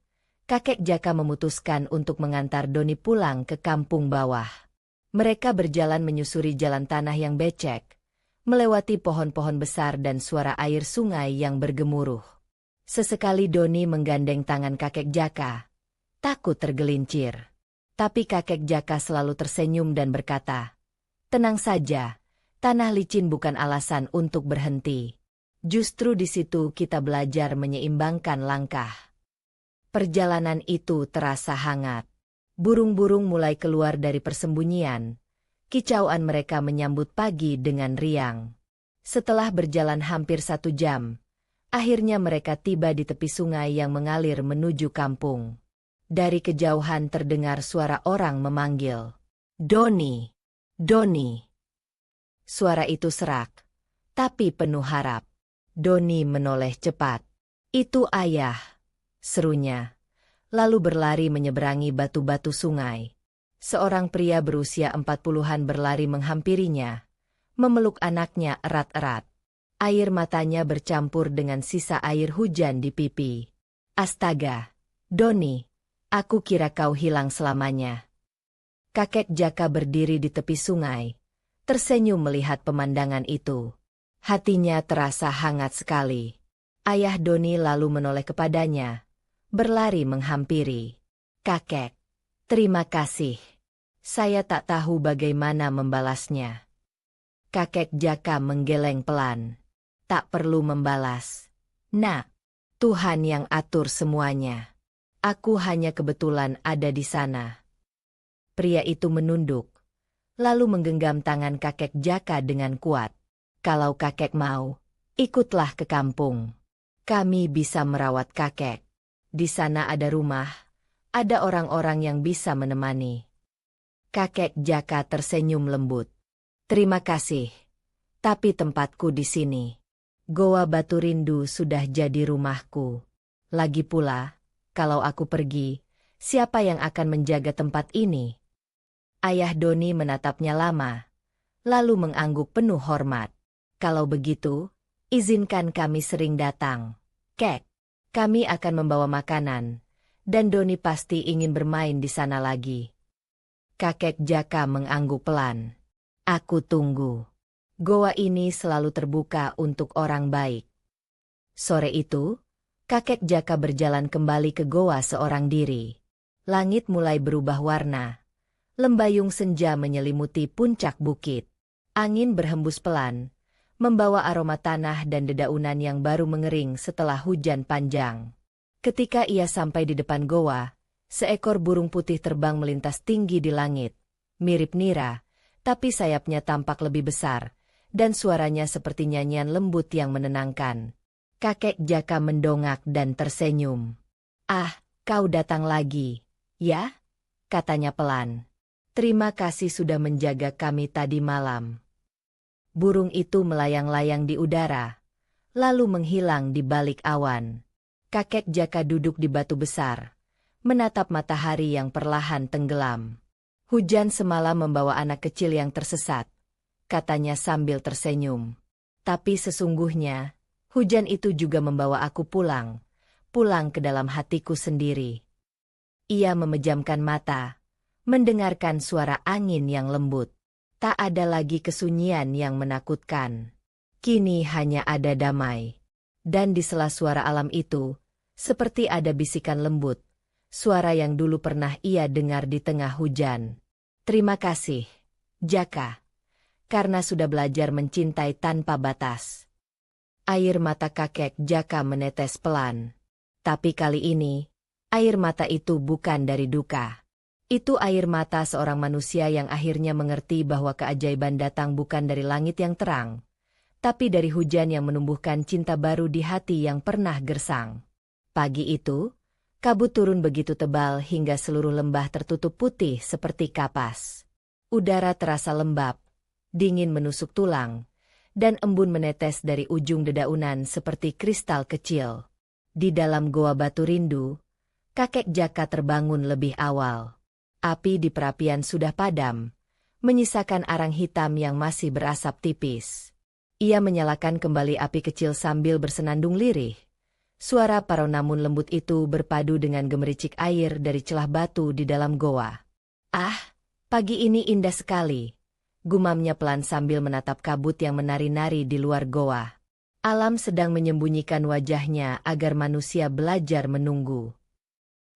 kakek Jaka memutuskan untuk mengantar Doni pulang ke kampung bawah. Mereka berjalan menyusuri jalan tanah yang becek, melewati pohon-pohon besar dan suara air sungai yang bergemuruh. Sesekali Doni menggandeng tangan kakek Jaka, takut tergelincir. Tapi kakek Jaka selalu tersenyum dan berkata, "Tenang saja, tanah licin bukan alasan untuk berhenti. Justru di situ kita belajar menyeimbangkan langkah." Perjalanan itu terasa hangat. Burung-burung mulai keluar dari persembunyian. Kicauan mereka menyambut pagi dengan riang. Setelah berjalan hampir 1 jam, akhirnya mereka tiba di tepi sungai yang mengalir menuju kampung. Dari kejauhan terdengar suara orang memanggil, "Doni, Doni." Suara itu serak, tapi penuh harap. Doni menoleh cepat. Itu ayah, serunya. Lalu berlari menyeberangi batu-batu sungai. Seorang pria berusia 40-an berlari menghampirinya, memeluk anaknya erat-erat. Air matanya bercampur dengan sisa air hujan di pipi. Astaga, Doni, aku kira kau hilang selamanya. Kakek Jaka berdiri di tepi sungai, tersenyum melihat pemandangan itu. Hatinya terasa hangat sekali. Ayah Doni lalu menoleh kepadanya, berlari menghampiri. Kakek, terima kasih. Saya tak tahu bagaimana membalasnya. Kakek Jaka menggeleng pelan. Tak perlu membalas. Nak, Tuhan yang atur semuanya. Aku hanya kebetulan ada di sana. Pria itu menunduk, lalu menggenggam tangan kakek Jaka dengan kuat. Kalau kakek mau, ikutlah ke kampung. Kami bisa merawat kakek. Di sana ada rumah, ada orang-orang yang bisa menemani. Kakek Jaka tersenyum lembut. Terima kasih, tapi tempatku di sini. Goa Batu Rindu sudah jadi rumahku. Lagi pula, kalau aku pergi, siapa yang akan menjaga tempat ini? Ayah Doni menatapnya lama, lalu mengangguk penuh hormat. Kalau begitu, izinkan kami sering datang. Kek, kami akan membawa makanan, dan Doni pasti ingin bermain di sana lagi. Kakek Jaka mengangguk pelan. Aku tunggu. Goa ini selalu terbuka untuk orang baik. Sore itu, kakek Jaka berjalan kembali ke goa seorang diri. Langit mulai berubah warna. Lembayung senja menyelimuti puncak bukit. Angin berhembus pelan, membawa aroma tanah dan dedaunan yang baru mengering setelah hujan panjang. Ketika ia sampai di depan goa, seekor burung putih terbang melintas tinggi di langit. Mirip nira, tapi sayapnya tampak lebih besar, dan suaranya seperti nyanyian lembut yang menenangkan. Kakek Jaka mendongak dan tersenyum. Ah, kau datang lagi, ya? Katanya pelan. Terima kasih sudah menjaga kami tadi malam. Burung itu melayang-layang di udara, lalu menghilang di balik awan. Kakek Jaka duduk di batu besar, menatap matahari yang perlahan tenggelam. Hujan semalam membawa anak kecil yang tersesat, katanya sambil tersenyum. Tapi sesungguhnya, hujan itu juga membawa aku pulang ke dalam hatiku sendiri. Ia memejamkan mata, mendengarkan suara angin yang lembut. Tak ada lagi kesunyian yang menakutkan. Kini hanya ada damai. Dan di sela suara alam itu, seperti ada bisikan lembut, suara yang dulu pernah ia dengar di tengah hujan. Terima kasih, Jaka, karena sudah belajar mencintai tanpa batas. Air mata kakek Jaka menetes pelan. Tapi kali ini, air mata itu bukan dari duka. Itu air mata seorang manusia yang akhirnya mengerti bahwa keajaiban datang bukan dari langit yang terang, tapi dari hujan yang menumbuhkan cinta baru di hati yang pernah gersang. Pagi itu, kabut turun begitu tebal hingga seluruh lembah tertutup putih seperti kapas. Udara terasa lembab, dingin menusuk tulang, dan embun menetes dari ujung dedaunan seperti kristal kecil. Di dalam goa Batu Rindu, kakek Jaka terbangun lebih awal. Api di perapian sudah padam, menyisakan arang hitam yang masih berasap tipis. Ia menyalakan kembali api kecil sambil bersenandung lirih. Suara parau namun lembut itu berpadu dengan gemericik air dari celah batu di dalam goa. Ah, pagi ini indah sekali, gumamnya pelan sambil menatap kabut yang menari-nari di luar goa. Alam sedang menyembunyikan wajahnya agar manusia belajar menunggu.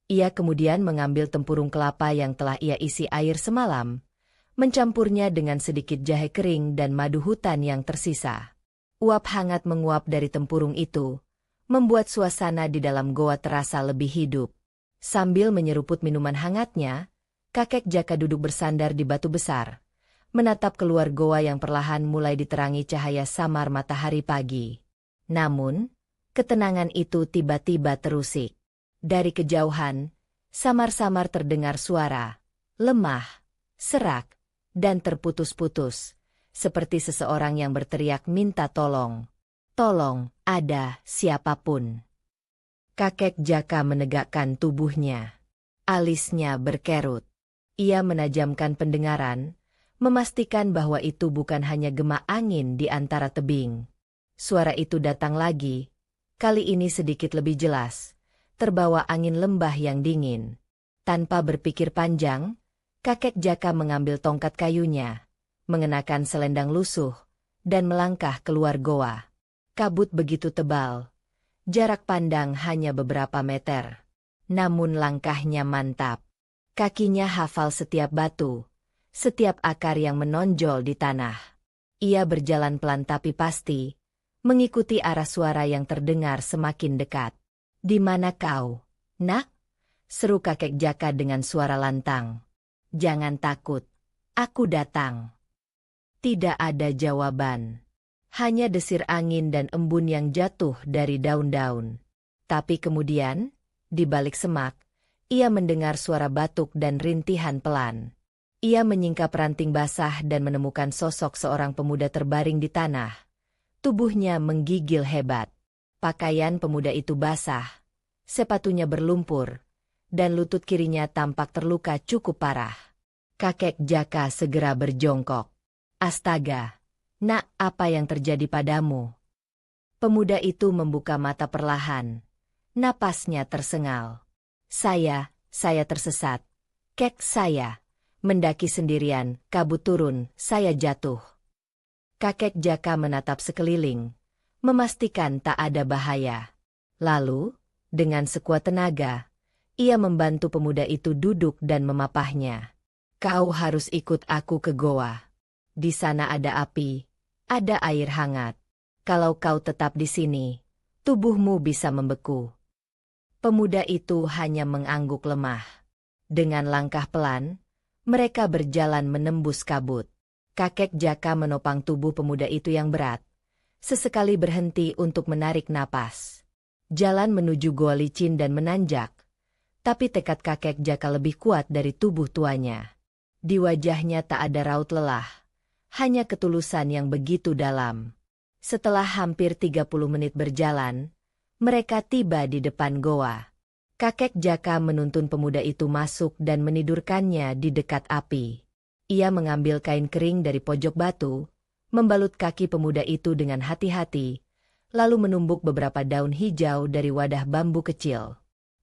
Ia kemudian mengambil tempurung kelapa yang telah ia isi air semalam, mencampurnya dengan sedikit jahe kering dan madu hutan yang tersisa. Uap hangat menguap dari tempurung itu, membuat suasana di dalam goa terasa lebih hidup. Sambil menyeruput minuman hangatnya, kakek Jaka duduk bersandar di batu besar, menatap keluar goa yang perlahan mulai diterangi cahaya samar matahari pagi. Namun, ketenangan itu tiba-tiba terusik. Dari kejauhan, samar-samar terdengar suara, lemah, serak, dan terputus-putus, seperti seseorang yang berteriak minta tolong. Tolong, ada siapapun. Kakek Jaka menegakkan tubuhnya. Alisnya berkerut. Ia menajamkan pendengaran, memastikan bahwa itu bukan hanya gema angin di antara tebing. Suara itu datang lagi, kali ini sedikit lebih jelas, terbawa angin lembah yang dingin. Tanpa berpikir panjang, kakek Jaka mengambil tongkat kayunya, mengenakan selendang lusuh, dan melangkah keluar goa. Kabut begitu tebal, jarak pandang hanya beberapa meter. Namun langkahnya mantap. Kakinya hafal setiap batu, setiap akar yang menonjol di tanah. Ia berjalan pelan tapi pasti, mengikuti arah suara yang terdengar semakin dekat. "Di mana kau, nak?" seru kakek Jaka dengan suara lantang. "Jangan takut, aku datang." Tidak ada jawaban. Hanya desir angin dan embun yang jatuh dari daun-daun. Tapi kemudian, di balik semak, ia mendengar suara batuk dan rintihan pelan. Ia menyingkap ranting basah dan menemukan sosok seorang pemuda terbaring di tanah. Tubuhnya menggigil hebat. Pakaian pemuda itu basah, sepatunya berlumpur, dan lutut kirinya tampak terluka cukup parah. Kakek Jaka segera berjongkok. "Astaga! Nak, apa yang terjadi padamu?" Pemuda itu membuka mata perlahan. Napasnya tersengal. Saya tersesat. Kek, saya mendaki sendirian, kabut turun, saya jatuh." Kakek Jaka menatap sekeliling, memastikan tak ada bahaya. Lalu, dengan sekuat tenaga, ia membantu pemuda itu duduk dan memapahnya. "Kau harus ikut aku ke goa. Di sana ada api, ada air hangat. Kalau kau tetap di sini, tubuhmu bisa membeku." Pemuda itu hanya mengangguk lemah. Dengan langkah pelan, mereka berjalan menembus kabut. Kakek Jaka menopang tubuh pemuda itu yang berat. Sesekali berhenti untuk menarik napas. Jalan menuju goa licin dan menanjak. Tapi tekad kakek Jaka lebih kuat dari tubuh tuanya. Di wajahnya tak ada raut lelah. Hanya ketulusan yang begitu dalam. Setelah hampir 30 menit berjalan, mereka tiba di depan goa. Kakek Jaka menuntun pemuda itu masuk dan menidurkannya di dekat api. Ia mengambil kain kering dari pojok batu, membalut kaki pemuda itu dengan hati-hati, lalu menumbuk beberapa daun hijau dari wadah bambu kecil.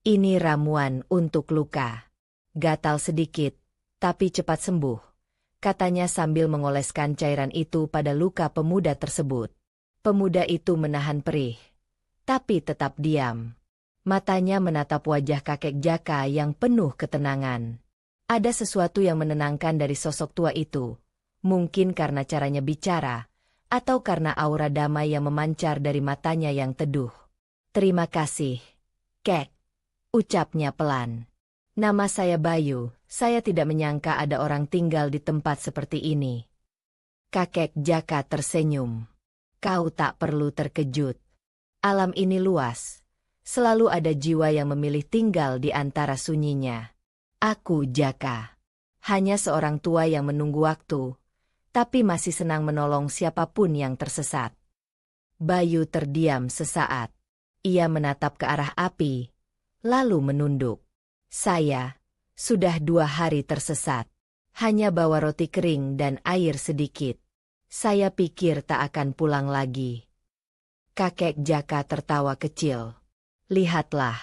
"Ini ramuan untuk luka. Gatal sedikit, tapi cepat sembuh," katanya sambil mengoleskan cairan itu pada luka pemuda tersebut. Pemuda itu menahan perih, tapi tetap diam. Matanya menatap wajah kakek Jaka yang penuh ketenangan. Ada sesuatu yang menenangkan dari sosok tua itu, mungkin karena caranya bicara, atau karena aura damai yang memancar dari matanya yang teduh. "Terima kasih, Kek," ucapnya pelan. "Nama saya Bayu, saya tidak menyangka ada orang tinggal di tempat seperti ini." Kakek Jaka tersenyum. "Kau tak perlu terkejut. Alam ini luas. Selalu ada jiwa yang memilih tinggal di antara sunyinya. Aku Jaka. Hanya seorang tua yang menunggu waktu, tapi masih senang menolong siapapun yang tersesat." Bayu terdiam sesaat. Ia menatap ke arah api, lalu menunduk. "Saya sudah 2 hari tersesat. Hanya bawa roti kering dan air sedikit. Saya pikir tak akan pulang lagi." Kakek Jaka tertawa kecil. "Lihatlah,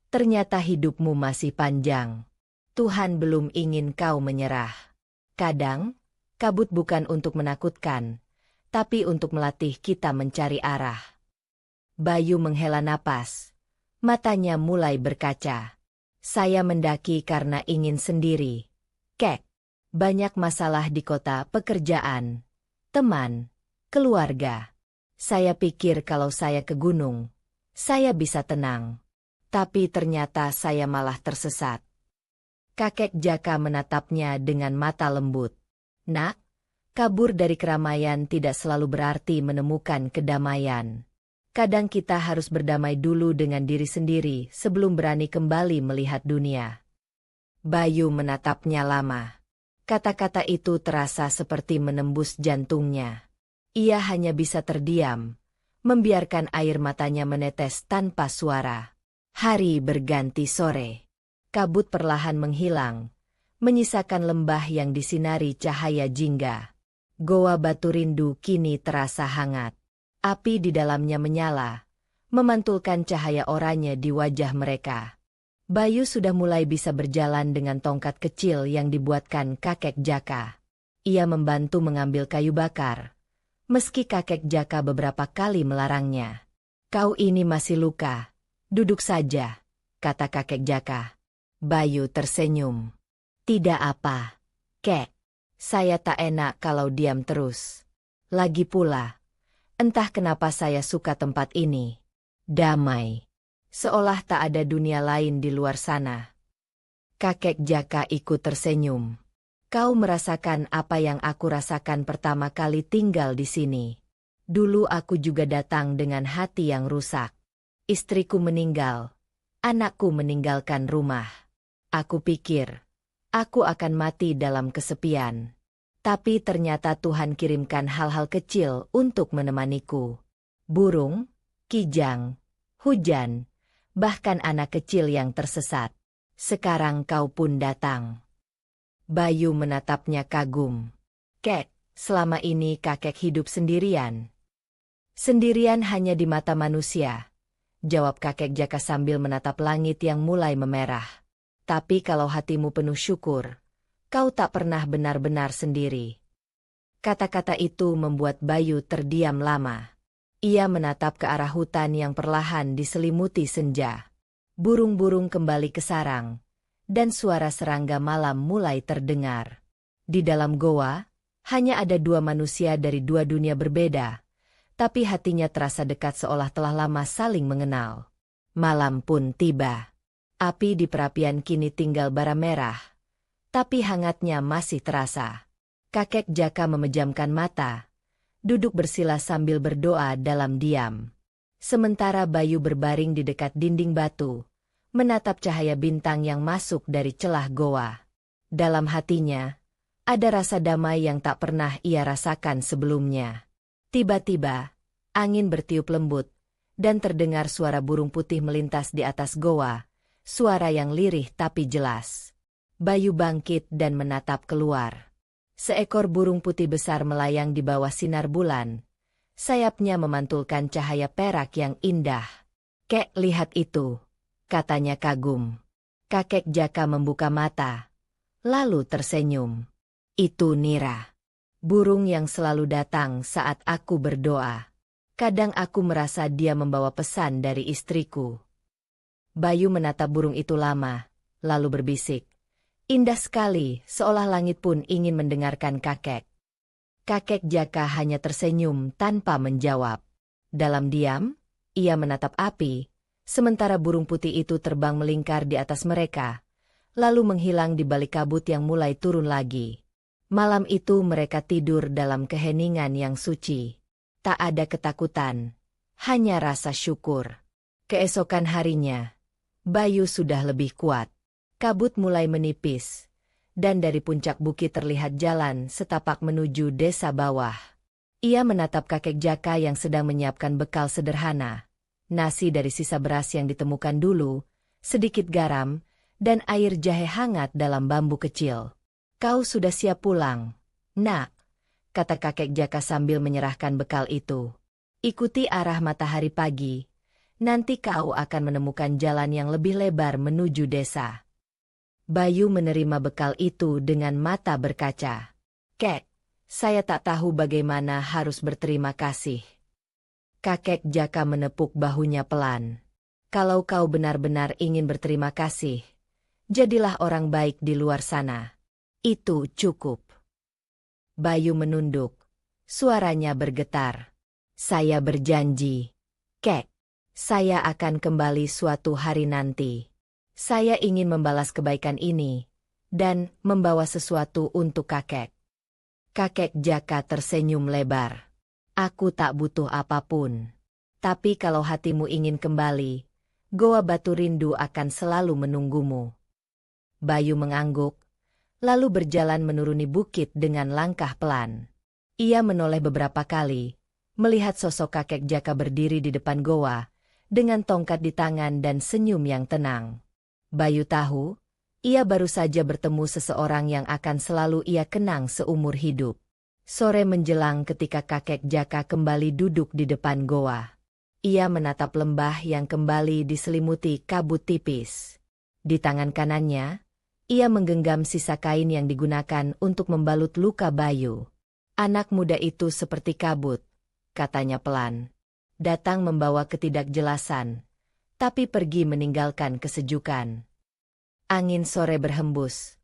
ternyata hidupmu masih panjang. Tuhan belum ingin kau menyerah. Kadang, kabut bukan untuk menakutkan, tapi untuk melatih kita mencari arah." Bayu menghela napas. Matanya mulai berkaca. "Saya mendaki karena ingin sendiri, Kek. Banyak masalah di kota, pekerjaan, teman, keluarga. Saya pikir kalau saya ke gunung, saya bisa tenang. Tapi ternyata saya malah tersesat." Kakek Jaka menatapnya dengan mata lembut. "Nak, kabur dari keramaian tidak selalu berarti menemukan kedamaian. Kadang kita harus berdamai dulu dengan diri sendiri sebelum berani kembali melihat dunia." Bayu menatapnya lama. Kata-kata itu terasa seperti menembus jantungnya. Ia hanya bisa terdiam, membiarkan air matanya menetes tanpa suara. Hari berganti sore. Kabut perlahan menghilang, menyisakan lembah yang disinari cahaya jingga. Goa Batu Rindu kini terasa hangat. Api di dalamnya menyala, memantulkan cahaya oranye di wajah mereka. Bayu sudah mulai bisa berjalan dengan tongkat kecil yang dibuatkan kakek Jaka. Ia membantu mengambil kayu bakar, meski kakek Jaka beberapa kali melarangnya. "Kau ini masih luka, duduk saja," kata kakek Jaka. Bayu tersenyum. "Tidak apa, Kek. Saya tak enak kalau diam terus. Lagi pula, entah kenapa saya suka tempat ini. Damai. Seolah tak ada dunia lain di luar sana." Kakek Jaka ikut tersenyum. "Kau merasakan apa yang aku rasakan pertama kali tinggal di sini. Dulu aku juga datang dengan hati yang rusak. Istriku meninggal. Anakku meninggalkan rumah. Aku pikir, aku akan mati dalam kesepian. Tapi ternyata Tuhan kirimkan hal-hal kecil untuk menemaniku. Burung, kijang, hujan, bahkan anak kecil yang tersesat. Sekarang kau pun datang." Bayu menatapnya kagum. "Kek, selama ini kakek hidup sendirian." "Sendirian hanya di mata manusia," jawab kakek Jaka sambil menatap langit yang mulai memerah. "Tapi kalau hatimu penuh syukur, kau tak pernah benar-benar sendiri." Kata-kata itu membuat Bayu terdiam lama. Ia menatap ke arah hutan yang perlahan diselimuti senja. Burung-burung kembali ke sarang, dan suara serangga malam mulai terdengar. Di dalam goa, hanya ada dua manusia dari dua dunia berbeda, tapi hatinya terasa dekat seolah telah lama saling mengenal. Malam pun tiba. Api di perapian kini tinggal bara merah, tapi hangatnya masih terasa. Kakek Jaka memejamkan mata, duduk bersila sambil berdoa dalam diam. Sementara Bayu berbaring di dekat dinding batu, menatap cahaya bintang yang masuk dari celah goa. Dalam hatinya, ada rasa damai yang tak pernah ia rasakan sebelumnya. Tiba-tiba, angin bertiup lembut, dan terdengar suara burung putih melintas di atas goa, suara yang lirih tapi jelas. Bayu bangkit dan menatap keluar. Seekor burung putih besar melayang di bawah sinar bulan. Sayapnya memantulkan cahaya perak yang indah. "Kek, lihat itu," katanya kagum. Kakek Jaka membuka mata, lalu tersenyum. "Itu Nira. Burung yang selalu datang saat aku berdoa. Kadang aku merasa dia membawa pesan dari istriku." Bayu menatap burung itu lama, lalu berbisik. "Indah sekali, seolah langit pun ingin mendengarkan kakek." Kakek Jaka hanya tersenyum tanpa menjawab. Dalam diam, ia menatap api, sementara burung putih itu terbang melingkar di atas mereka, lalu menghilang di balik kabut yang mulai turun lagi. Malam itu mereka tidur dalam keheningan yang suci. Tak ada ketakutan, hanya rasa syukur. Keesokan harinya, Bayu sudah lebih kuat. Kabut mulai menipis, dan dari puncak bukit terlihat jalan setapak menuju desa bawah. Ia menatap kakek Jaka yang sedang menyiapkan bekal sederhana. Nasi dari sisa beras yang ditemukan dulu, sedikit garam, dan air jahe hangat dalam bambu kecil. "Kau sudah siap pulang, Nak," kata kakek Jaka sambil menyerahkan bekal itu. "Ikuti arah matahari pagi. Nanti kau akan menemukan jalan yang lebih lebar menuju desa." Bayu menerima bekal itu dengan mata berkaca. "Kek, saya tak tahu bagaimana harus berterima kasih." Kakek Jaka menepuk bahunya pelan. "Kalau kau benar-benar ingin berterima kasih, jadilah orang baik di luar sana. Itu cukup." Bayu menunduk. Suaranya bergetar. "Saya berjanji, Kek. Saya akan kembali suatu hari nanti. Saya ingin membalas kebaikan ini, dan membawa sesuatu untuk kakek." Kakek Jaka tersenyum lebar. "Aku tak butuh apapun. Tapi kalau hatimu ingin kembali, Goa Batu Rindu akan selalu menunggumu." Bayu mengangguk, lalu berjalan menuruni bukit dengan langkah pelan. Ia menoleh beberapa kali, melihat sosok kakek Jaka berdiri di depan goa, dengan tongkat di tangan dan senyum yang tenang. Bayu tahu, ia baru saja bertemu seseorang yang akan selalu ia kenang seumur hidup. Sore menjelang ketika kakek Jaka kembali duduk di depan goa. Ia menatap lembah yang kembali diselimuti kabut tipis. Di tangan kanannya, ia menggenggam sisa kain yang digunakan untuk membalut luka Bayu. Anak muda itu seperti kabut, katanya pelan. Datang membawa ketidakjelasan, tapi pergi meninggalkan kesejukan. Angin sore berhembus,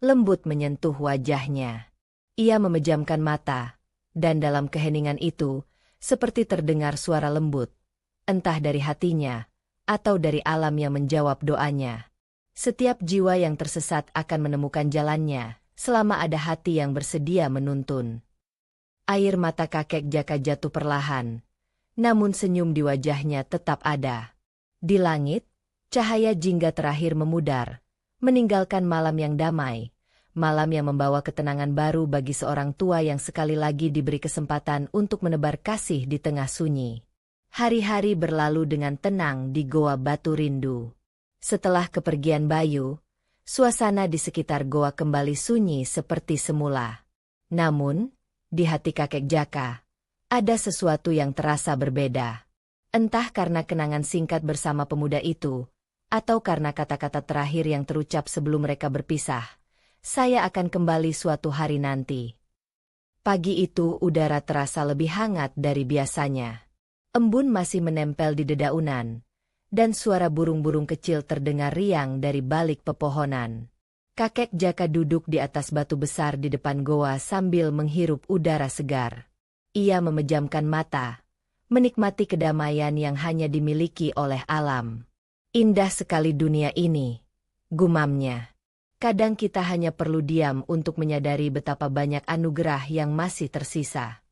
lembut menyentuh wajahnya. Ia memejamkan mata, dan dalam keheningan itu, seperti terdengar suara lembut, entah dari hatinya, atau dari alam yang menjawab doanya. Setiap jiwa yang tersesat akan menemukan jalannya, selama ada hati yang bersedia menuntun. Air mata kakek Jaka jatuh perlahan, namun senyum di wajahnya tetap ada. Di langit, cahaya jingga terakhir memudar, meninggalkan malam yang damai, malam yang membawa ketenangan baru bagi seorang tua yang sekali lagi diberi kesempatan untuk menebar kasih di tengah sunyi. Hari-hari berlalu dengan tenang di Goa Batu Rindu. Setelah kepergian Bayu, suasana di sekitar goa kembali sunyi seperti semula. Namun, di hati kakek Jaka, ada sesuatu yang terasa berbeda. Entah karena kenangan singkat bersama pemuda itu, atau karena kata-kata terakhir yang terucap sebelum mereka berpisah. Saya akan kembali suatu hari nanti. Pagi itu udara terasa lebih hangat dari biasanya. Embun masih menempel di dedaunan, dan suara burung-burung kecil terdengar riang dari balik pepohonan. Kakek Jaka duduk di atas batu besar di depan goa sambil menghirup udara segar. Ia memejamkan mata, menikmati kedamaian yang hanya dimiliki oleh alam. Indah sekali dunia ini, gumamnya. Kadang kita hanya perlu diam untuk menyadari betapa banyak anugerah yang masih tersisa.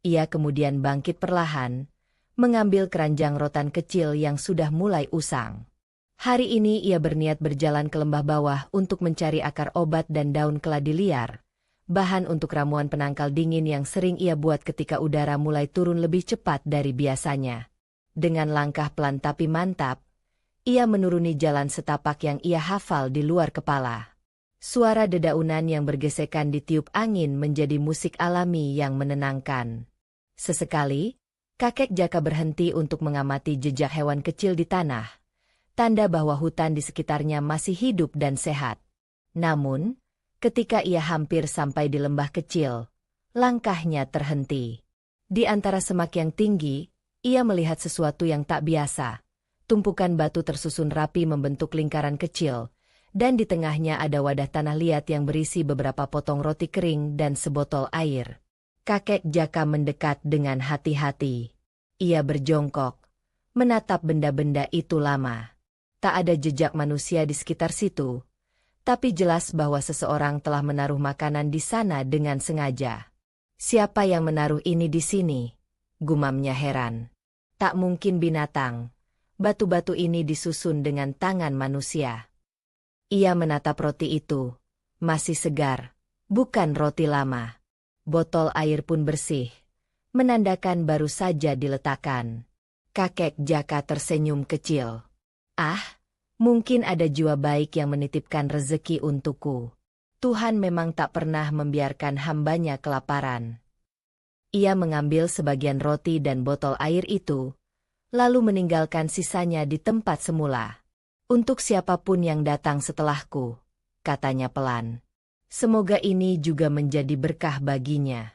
Ia kemudian bangkit perlahan, mengambil keranjang rotan kecil yang sudah mulai usang. Hari ini ia berniat berjalan ke lembah bawah untuk mencari akar obat dan daun keladi liar, bahan untuk ramuan penangkal dingin yang sering ia buat ketika udara mulai turun lebih cepat dari biasanya. Dengan langkah pelan tapi mantap, ia menuruni jalan setapak yang ia hafal di luar kepala. Suara dedaunan yang bergesekan ditiup angin menjadi musik alami yang menenangkan. Sesekali, kakek Jaka berhenti untuk mengamati jejak hewan kecil di tanah, tanda bahwa hutan di sekitarnya masih hidup dan sehat. Namun, ketika ia hampir sampai di lembah kecil, langkahnya terhenti. Di antara semak yang tinggi, ia melihat sesuatu yang tak biasa. Tumpukan batu tersusun rapi membentuk lingkaran kecil, dan di tengahnya ada wadah tanah liat yang berisi beberapa potong roti kering dan sebotol air. Kakek Jaka mendekat dengan hati-hati. Ia berjongkok, menatap benda-benda itu lama. Tak ada jejak manusia di sekitar situ, tapi jelas bahwa seseorang telah menaruh makanan di sana dengan sengaja. Siapa yang menaruh ini di sini? Gumamnya heran. Tak mungkin binatang. Batu-batu ini disusun dengan tangan manusia. Ia menatap roti itu. Masih segar, bukan roti lama. Botol air pun bersih, menandakan baru saja diletakkan. Kakek Jaka tersenyum kecil. Ah, mungkin ada jiwa baik yang menitipkan rezeki untukku. Tuhan memang tak pernah membiarkan hambanya kelaparan. Ia mengambil sebagian roti dan botol air itu, lalu meninggalkan sisanya di tempat semula. Untuk siapapun yang datang setelahku, katanya pelan. Semoga ini juga menjadi berkah baginya.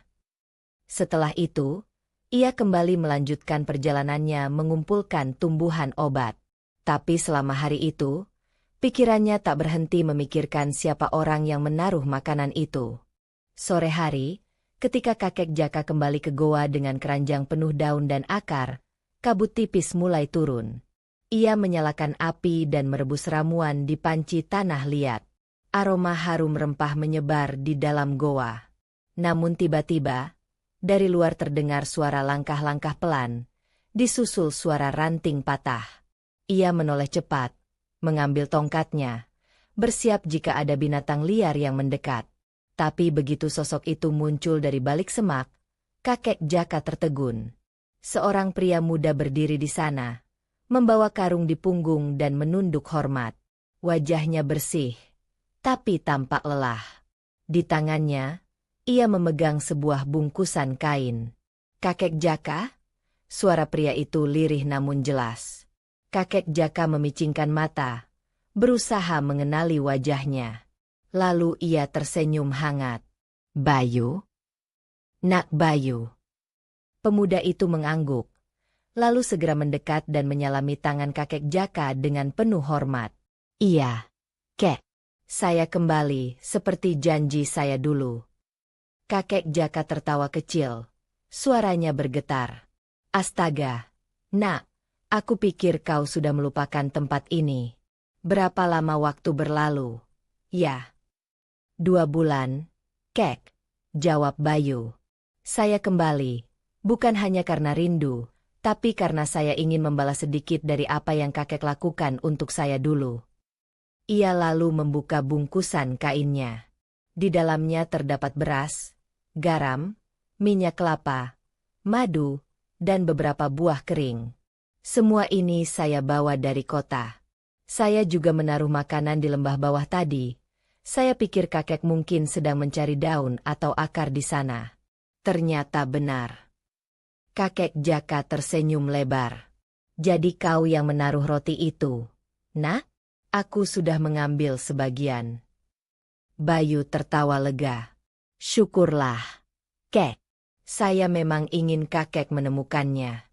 Setelah itu, ia kembali melanjutkan perjalanannya mengumpulkan tumbuhan obat. Tapi selama hari itu, pikirannya tak berhenti memikirkan siapa orang yang menaruh makanan itu. Sore hari, ketika kakek Jaka kembali ke goa dengan keranjang penuh daun dan akar, kabut tipis mulai turun. Ia menyalakan api dan merebus ramuan di panci tanah liat. Aroma harum rempah menyebar di dalam goa. Namun tiba-tiba, dari luar terdengar suara langkah-langkah pelan, disusul suara ranting patah. Ia menoleh cepat, mengambil tongkatnya, bersiap jika ada binatang liar yang mendekat. Tapi begitu sosok itu muncul dari balik semak, Kakek Jaka tertegun. Seorang pria muda berdiri di sana, membawa karung di punggung dan menunduk hormat. Wajahnya bersih, tapi tampak lelah. Di tangannya, ia memegang sebuah bungkusan kain. Kakek Jaka? Suara pria itu lirih namun jelas. Kakek Jaka memicingkan mata, berusaha mengenali wajahnya. Lalu ia tersenyum hangat. Bayu? Nak Bayu. Pemuda itu mengangguk, lalu segera mendekat dan menyalami tangan kakek Jaka dengan penuh hormat. Iya, Kek. Saya kembali seperti janji saya dulu. Kakek Jaka tertawa kecil, suaranya bergetar. Astaga, Nak, aku pikir kau sudah melupakan tempat ini. Berapa lama waktu berlalu? Ya. 2 bulan, Kek, jawab Bayu. Saya kembali, bukan hanya karena rindu, tapi karena saya ingin membalas sedikit dari apa yang kakek lakukan untuk saya dulu. Ia lalu membuka bungkusan kainnya. Di dalamnya terdapat beras, garam, minyak kelapa, madu, dan beberapa buah kering. Semua ini saya bawa dari kota. Saya juga menaruh makanan di lembah bawah tadi. Saya pikir kakek mungkin sedang mencari daun atau akar di sana. Ternyata benar. Kakek Jaka tersenyum lebar. Jadi kau yang menaruh roti itu? Nah, aku sudah mengambil sebagian. Bayu tertawa lega. Syukurlah, Kek. Saya memang ingin kakek menemukannya.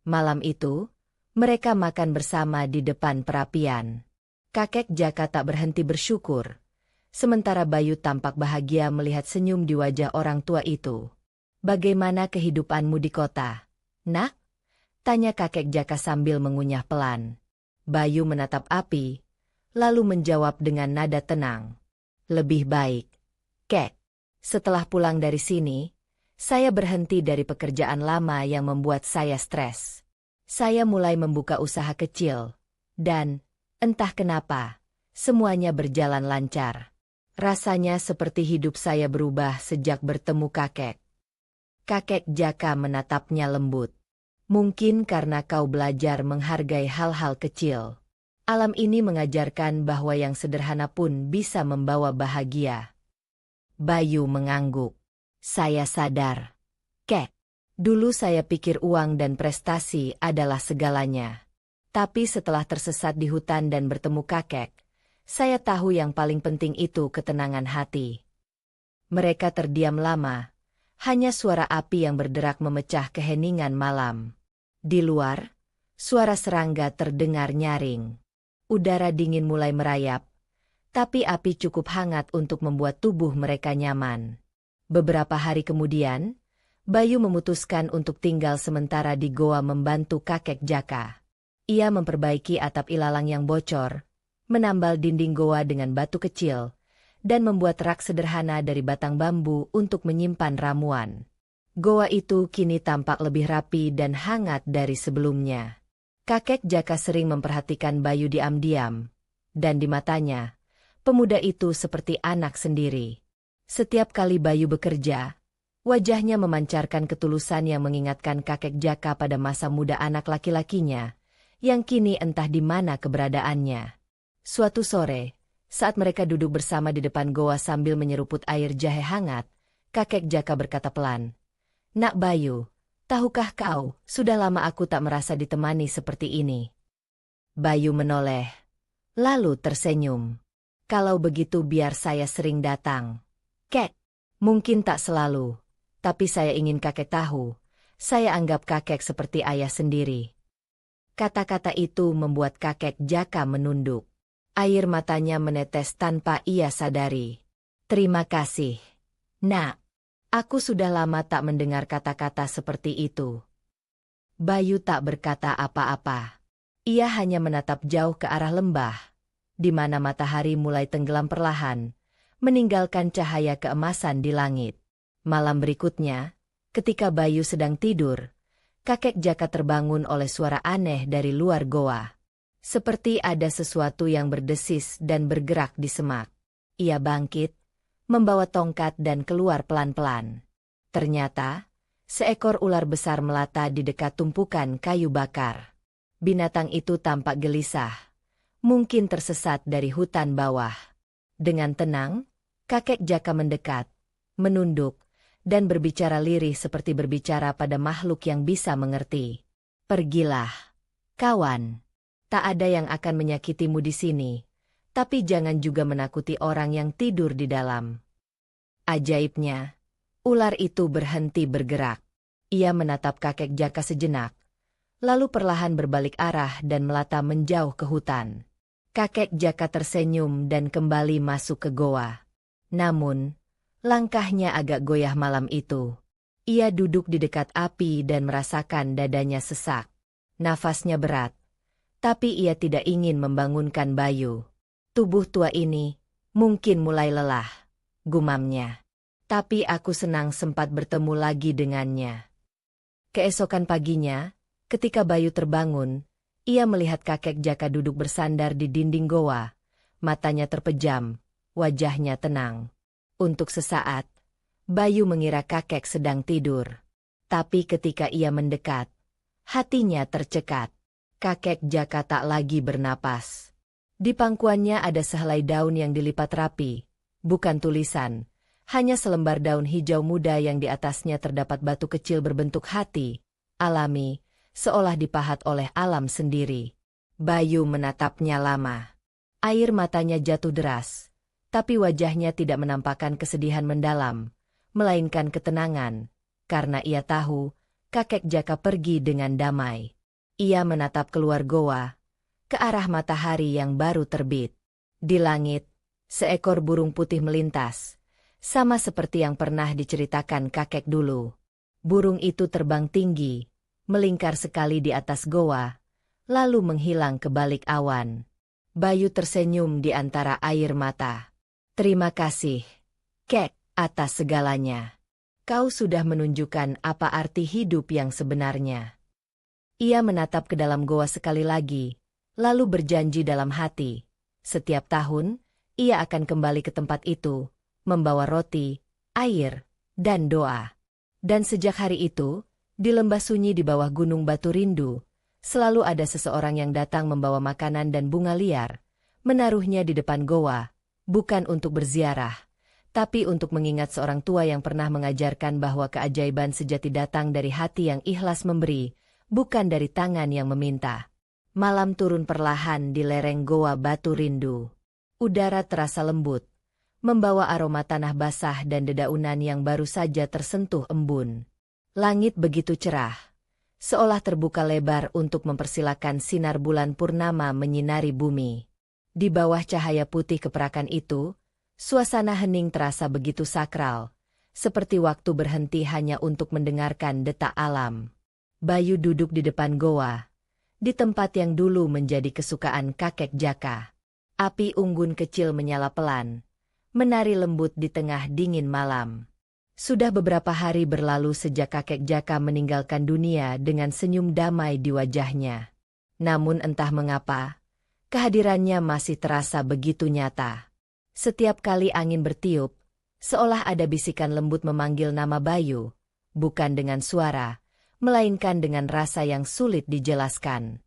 Malam itu, mereka makan bersama di depan perapian. Kakek Jaka tak berhenti bersyukur. Sementara Bayu tampak bahagia melihat senyum di wajah orang tua itu. Bagaimana kehidupanmu di kota, Nak? Tanya kakek Jaka sambil mengunyah pelan. Bayu menatap api, lalu menjawab dengan nada tenang. Lebih baik, Kek. Setelah pulang dari sini, saya berhenti dari pekerjaan lama yang membuat saya stres. Saya mulai membuka usaha kecil, dan, entah kenapa, semuanya berjalan lancar. Rasanya seperti hidup saya berubah sejak bertemu kakek. Kakek Jaka menatapnya lembut. Mungkin karena kau belajar menghargai hal-hal kecil. Alam ini mengajarkan bahwa yang sederhana pun bisa membawa bahagia. Bayu mengangguk. Saya sadar. Kek, dulu saya pikir uang dan prestasi adalah segalanya. Tapi setelah tersesat di hutan dan bertemu kakek, saya tahu yang paling penting itu ketenangan hati. Mereka terdiam lama, hanya suara api yang berderak memecah keheningan malam. Di luar, suara serangga terdengar nyaring. Udara dingin mulai merayap, tapi api cukup hangat untuk membuat tubuh mereka nyaman. Beberapa hari kemudian, Bayu memutuskan untuk tinggal sementara di goa membantu kakek Jaka. Ia memperbaiki atap ilalang yang bocor, menambal dinding goa dengan batu kecil, dan membuat rak sederhana dari batang bambu untuk menyimpan ramuan. Goa itu kini tampak lebih rapi dan hangat dari sebelumnya. Kakek Jaka sering memperhatikan Bayu diam-diam, dan di matanya, pemuda itu seperti anak sendiri. Setiap kali Bayu bekerja, wajahnya memancarkan ketulusan yang mengingatkan kakek Jaka pada masa muda anak laki-lakinya, yang kini entah di mana keberadaannya. Suatu sore, saat mereka duduk bersama di depan goa sambil menyeruput air jahe hangat, kakek Jaka berkata pelan, Nak Bayu, tahukah kau, sudah lama aku tak merasa ditemani seperti ini. Bayu menoleh, lalu tersenyum. Kalau begitu biar saya sering datang. Kek, mungkin tak selalu, tapi saya ingin kakek tahu, saya anggap kakek seperti ayah sendiri. Kata-kata itu membuat kakek Jaka menunduk. Air matanya menetes tanpa ia sadari. Terima kasih, Nak. Aku sudah lama tak mendengar kata-kata seperti itu. Bayu tak berkata apa-apa. Ia hanya menatap jauh ke arah lembah, di mana matahari mulai tenggelam perlahan, meninggalkan cahaya keemasan di langit. Malam berikutnya, ketika Bayu sedang tidur, kakek Jaka terbangun oleh suara aneh dari luar goa. Seperti ada sesuatu yang berdesis dan bergerak di semak. Ia bangkit, membawa tongkat dan keluar pelan-pelan. Ternyata, Seekor ular besar melata di dekat tumpukan kayu bakar. Binatang itu tampak gelisah, mungkin tersesat dari hutan bawah. Dengan tenang, kakek Jaka mendekat, menunduk, dan berbicara lirih seperti berbicara pada makhluk yang bisa mengerti. Pergilah, kawan. Tak ada yang akan menyakitimu di sini, tapi jangan juga menakuti orang yang tidur di dalam. Ajaibnya, ular itu berhenti bergerak. Ia menatap kakek Jaka sejenak, lalu perlahan berbalik arah dan melata menjauh ke hutan. Kakek Jaka tersenyum dan kembali masuk ke goa. Namun, langkahnya agak goyah malam itu. Ia duduk di dekat api dan merasakan dadanya sesak. Nafasnya berat, tapi ia tidak ingin membangunkan Bayu. Tubuh tua ini mungkin mulai lelah, gumamnya. Tapi aku senang sempat bertemu lagi dengannya. Keesokan paginya, ketika Bayu terbangun, ia melihat kakek Jaka duduk bersandar di dinding goa. Matanya terpejam, wajahnya tenang. Untuk sesaat, Bayu mengira kakek sedang tidur. Tapi ketika ia mendekat, hatinya tercekat. Kakek Jaka tak lagi bernapas. Di pangkuannya ada sehelai daun yang dilipat rapi, bukan tulisan, hanya selembar daun hijau muda yang di atasnya terdapat batu kecil berbentuk hati, alami, seolah dipahat oleh alam sendiri. Bayu menatapnya lama. Air matanya jatuh deras, tapi wajahnya tidak menampakkan kesedihan mendalam, melainkan ketenangan, karena ia tahu kakek Jaka pergi dengan damai. Ia menatap keluar goa, ke arah matahari yang baru terbit. Di langit, seekor burung putih melintas, sama seperti yang pernah diceritakan kakek dulu. Burung itu terbang tinggi, melingkar sekali di atas goa, lalu menghilang ke balik awan. Bayu tersenyum di antara air mata. Terima kasih, Kek, atas segalanya. Kau sudah menunjukkan apa arti hidup yang sebenarnya. Ia menatap ke dalam goa sekali lagi, lalu berjanji dalam hati. Setiap tahun, ia akan kembali ke tempat itu, membawa roti, air, dan doa. Dan sejak hari itu, di lembah sunyi di bawah Gunung Batu Rindu, selalu ada seseorang yang datang membawa makanan dan bunga liar, menaruhnya di depan goa, bukan untuk berziarah, tapi untuk mengingat seorang tua yang pernah mengajarkan bahwa keajaiban sejati datang dari hati yang ikhlas memberi, bukan dari tangan yang meminta. Malam turun perlahan di lereng goa Batu Rindu. Udara terasa lembut, membawa aroma tanah basah dan dedaunan yang baru saja tersentuh embun. Langit begitu cerah, seolah terbuka lebar untuk mempersilakan sinar bulan purnama menyinari bumi. Di bawah cahaya putih keperakan itu, suasana hening terasa begitu sakral, seperti waktu berhenti hanya untuk mendengarkan detak alam. Bayu duduk di depan goa, di tempat yang dulu menjadi kesukaan kakek Jaka. Api unggun kecil menyala pelan, menari lembut di tengah dingin malam. Sudah beberapa hari berlalu sejak kakek Jaka meninggalkan dunia dengan senyum damai di wajahnya. Namun entah mengapa, kehadirannya masih terasa begitu nyata. Setiap kali angin bertiup, seolah ada bisikan lembut memanggil nama Bayu, bukan dengan suara, melainkan dengan rasa yang sulit dijelaskan.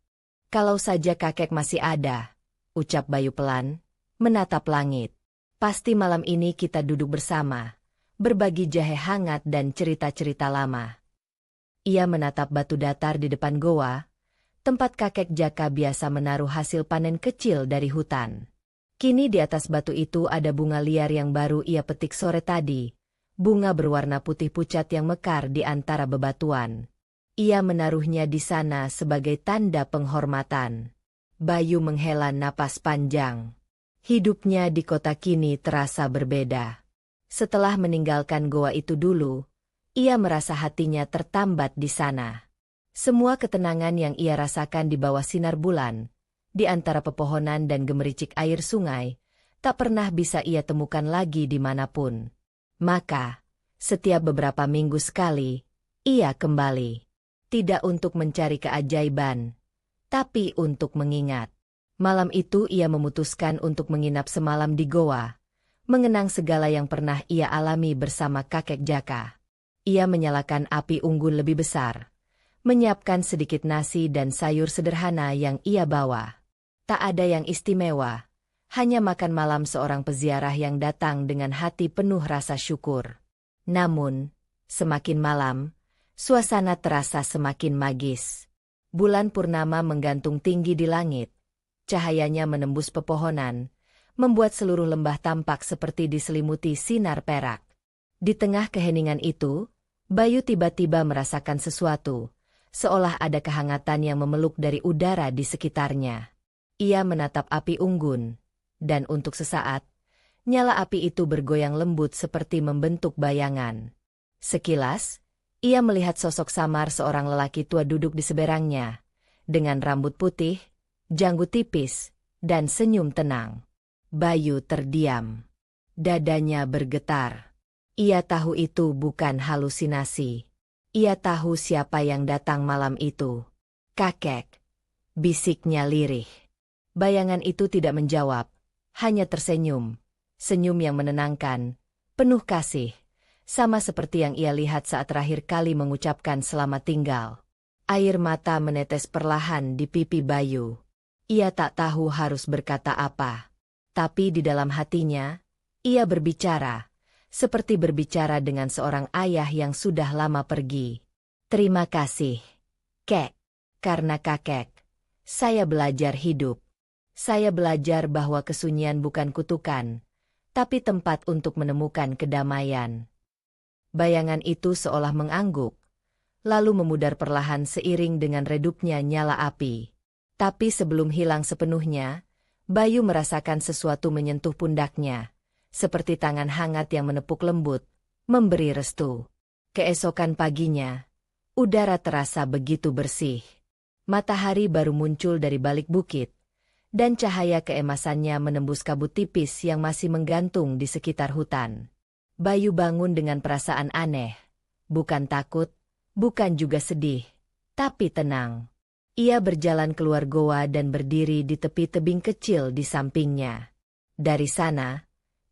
Kalau saja kakek masih ada, ucap Bayu pelan, menatap langit. Pasti malam ini kita duduk bersama, berbagi jahe hangat dan cerita-cerita lama. Ia menatap batu datar di depan goa, tempat kakek Jaka biasa menaruh hasil panen kecil dari hutan. Kini di atas batu itu ada bunga liar yang baru ia petik sore tadi, bunga berwarna putih pucat yang mekar di antara bebatuan. Ia menaruhnya di sana sebagai tanda penghormatan. Bayu menghela napas panjang. Hidupnya di kota kini terasa berbeda. Setelah meninggalkan goa itu dulu, ia merasa hatinya tertambat di sana. Semua ketenangan yang ia rasakan di bawah sinar bulan, di antara pepohonan dan gemericik air sungai, tak pernah bisa ia temukan lagi dimanapun. Maka, setiap beberapa minggu sekali, ia kembali. Tidak untuk mencari keajaiban, tapi untuk mengingat. Malam itu ia memutuskan untuk menginap semalam di goa, mengenang segala yang pernah ia alami bersama kakek Jaka. Ia menyalakan api unggun lebih besar, menyiapkan sedikit nasi dan sayur sederhana yang ia bawa. Tak ada yang istimewa, hanya makan malam seorang peziarah yang datang dengan hati penuh rasa syukur. Namun, semakin malam, suasana terasa semakin magis. Bulan purnama menggantung tinggi di langit. Cahayanya menembus pepohonan, membuat seluruh lembah tampak seperti diselimuti sinar perak. Di tengah keheningan itu, Bayu tiba-tiba merasakan sesuatu, seolah ada kehangatan yang memeluk dari udara di sekitarnya. Ia menatap api unggun, dan untuk sesaat, nyala api itu bergoyang lembut seperti membentuk bayangan. Sekilas, ia melihat sosok samar seorang lelaki tua duduk di seberangnya, dengan rambut putih, janggut tipis, dan senyum tenang. Bayu terdiam. Dadanya bergetar. Ia tahu itu bukan halusinasi. Ia tahu siapa yang datang malam itu. Kakek, bisiknya lirih. Bayangan itu tidak menjawab, hanya tersenyum. Senyum yang menenangkan, penuh kasih. Sama seperti yang ia lihat saat terakhir kali mengucapkan selamat tinggal. Air mata menetes perlahan di pipi Bayu. Ia tak tahu harus berkata apa. Tapi di dalam hatinya, ia berbicara, seperti berbicara dengan seorang ayah yang sudah lama pergi. Terima kasih, Kek. Karena kakek, saya belajar hidup. Saya belajar bahwa kesunyian bukan kutukan, tapi tempat untuk menemukan kedamaian. Bayangan itu seolah mengangguk, lalu memudar perlahan seiring dengan redupnya nyala api. Tapi sebelum hilang sepenuhnya, Bayu merasakan sesuatu menyentuh pundaknya, seperti tangan hangat yang menepuk lembut, memberi restu. Keesokan paginya, udara terasa begitu bersih. Matahari baru muncul dari balik bukit, dan cahaya keemasannya menembus kabut tipis yang masih menggantung di sekitar hutan. Bayu bangun dengan perasaan aneh, bukan takut, bukan juga sedih, tapi tenang. Ia berjalan keluar goa dan berdiri di tepi tebing kecil di sampingnya. Dari sana,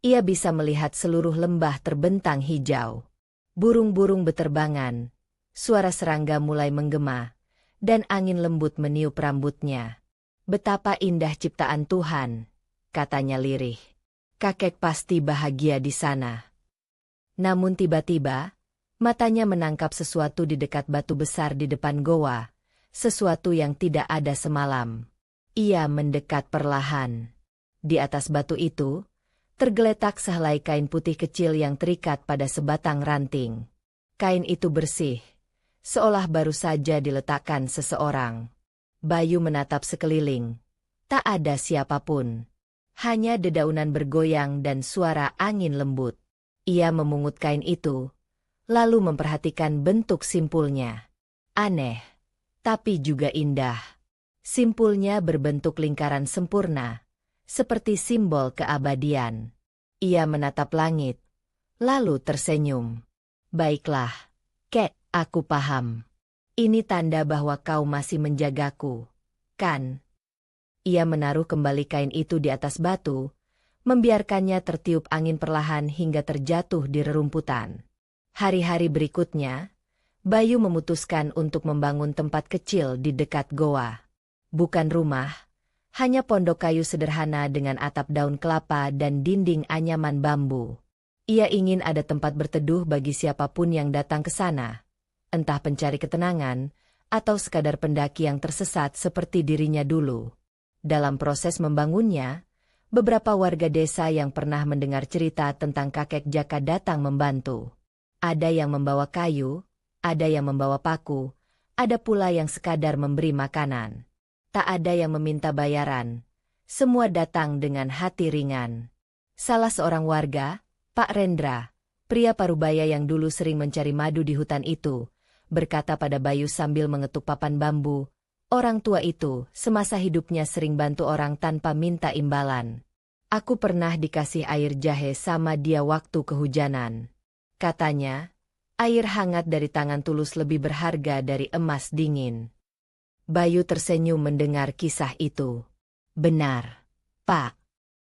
ia bisa melihat seluruh lembah terbentang hijau. Burung-burung beterbangan, suara serangga mulai menggema, dan angin lembut meniup rambutnya. Betapa indah ciptaan Tuhan, katanya lirih. Kakek pasti bahagia di sana. Namun tiba-tiba, matanya menangkap sesuatu di dekat batu besar di depan goa, sesuatu yang tidak ada semalam. Ia mendekat perlahan. Di atas batu itu, tergeletak sehelai kain putih kecil yang terikat pada sebatang ranting. Kain itu bersih, seolah baru saja diletakkan seseorang. Bayu menatap sekeliling. Tak ada siapapun. Hanya dedaunan bergoyang dan suara angin lembut. Ia memungut kain itu, lalu memperhatikan bentuk simpulnya. Aneh, tapi juga indah. Simpulnya berbentuk lingkaran sempurna, seperti simbol keabadian. Ia menatap langit, lalu tersenyum. Baiklah, Kek, aku paham. Ini tanda bahwa kau masih menjagaku, kan? Ia menaruh kembali kain itu di atas batu, membiarkannya tertiup angin perlahan hingga terjatuh di rerumputan. Hari-hari berikutnya, Bayu memutuskan untuk membangun tempat kecil di dekat goa. Bukan rumah, hanya pondok kayu sederhana dengan atap daun kelapa dan dinding anyaman bambu. Ia ingin ada tempat berteduh bagi siapapun yang datang ke sana, entah pencari ketenangan, atau sekadar pendaki yang tersesat seperti dirinya dulu. Dalam proses membangunnya, beberapa warga desa yang pernah mendengar cerita tentang kakek Jaka datang membantu. Ada yang membawa kayu, ada yang membawa paku, ada pula yang sekadar memberi makanan. Tak ada yang meminta bayaran. Semua datang dengan hati ringan. Salah seorang warga, Pak Rendra, pria parubaya yang dulu sering mencari madu di hutan itu, berkata pada Bayu sambil mengetuk papan bambu, orang tua itu semasa hidupnya sering bantu orang tanpa minta imbalan. Aku pernah dikasih air jahe sama dia waktu kehujanan. Katanya, air hangat dari tangan tulus lebih berharga dari emas dingin. Bayu tersenyum mendengar kisah itu. Benar, Pak.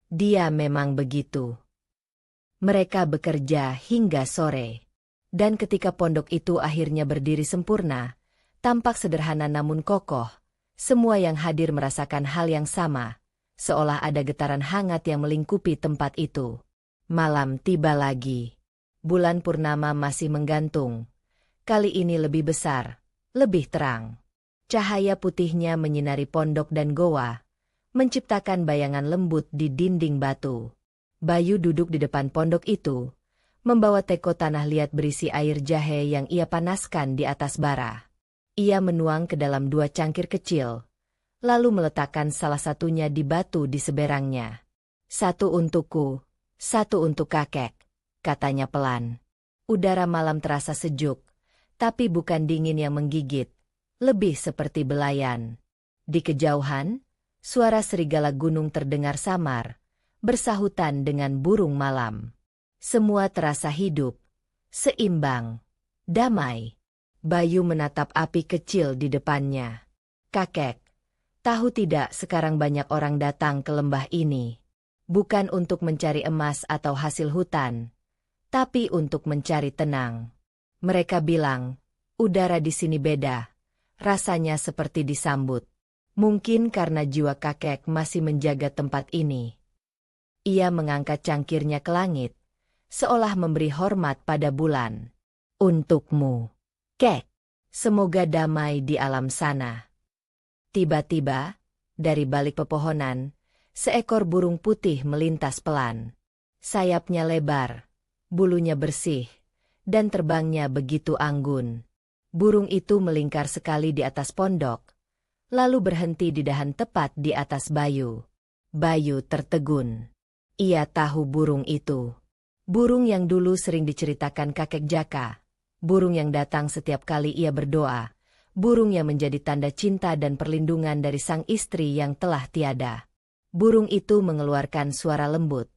Dia memang begitu. Mereka bekerja hingga sore. Dan ketika pondok itu akhirnya berdiri sempurna, tampak sederhana namun kokoh, semua yang hadir merasakan hal yang sama, seolah ada getaran hangat yang melingkupi tempat itu. Malam tiba lagi. Bulan purnama masih menggantung. Kali ini lebih besar, lebih terang. Cahaya putihnya menyinari pondok dan goa, menciptakan bayangan lembut di dinding batu. Bayu duduk di depan pondok itu, membawa teko tanah liat berisi air jahe yang ia panaskan di atas bara. Ia menuang ke dalam 2 cangkir kecil, lalu meletakkan salah satunya di batu di seberangnya. "Satu untukku, satu untuk kakek," katanya pelan. Udara malam terasa sejuk, tapi bukan dingin yang menggigit, lebih seperti belayan. Di kejauhan, suara serigala gunung terdengar samar, bersahutan dengan burung malam. Semua terasa hidup, seimbang, damai. Bayu menatap api kecil di depannya. "Kakek, tahu tidak sekarang banyak orang datang ke lembah ini. Bukan untuk mencari emas atau hasil hutan, tapi untuk mencari tenang. Mereka bilang, udara di sini beda, rasanya seperti disambut. Mungkin karena jiwa kakek masih menjaga tempat ini." Ia mengangkat cangkirnya ke langit, seolah memberi hormat pada bulan. "Untukmu, Kek. Semoga damai di alam sana." Tiba-tiba, dari balik pepohonan, seekor burung putih melintas pelan. Sayapnya lebar, bulunya bersih, dan terbangnya begitu anggun. Burung itu melingkar sekali di atas pondok, lalu berhenti di dahan tepat di atas Bayu. Bayu tertegun. Ia tahu burung itu. Burung yang dulu sering diceritakan kakek Jaka. Burung yang datang setiap kali ia berdoa. Burung yang menjadi tanda cinta dan perlindungan dari sang istri yang telah tiada. Burung itu mengeluarkan suara lembut,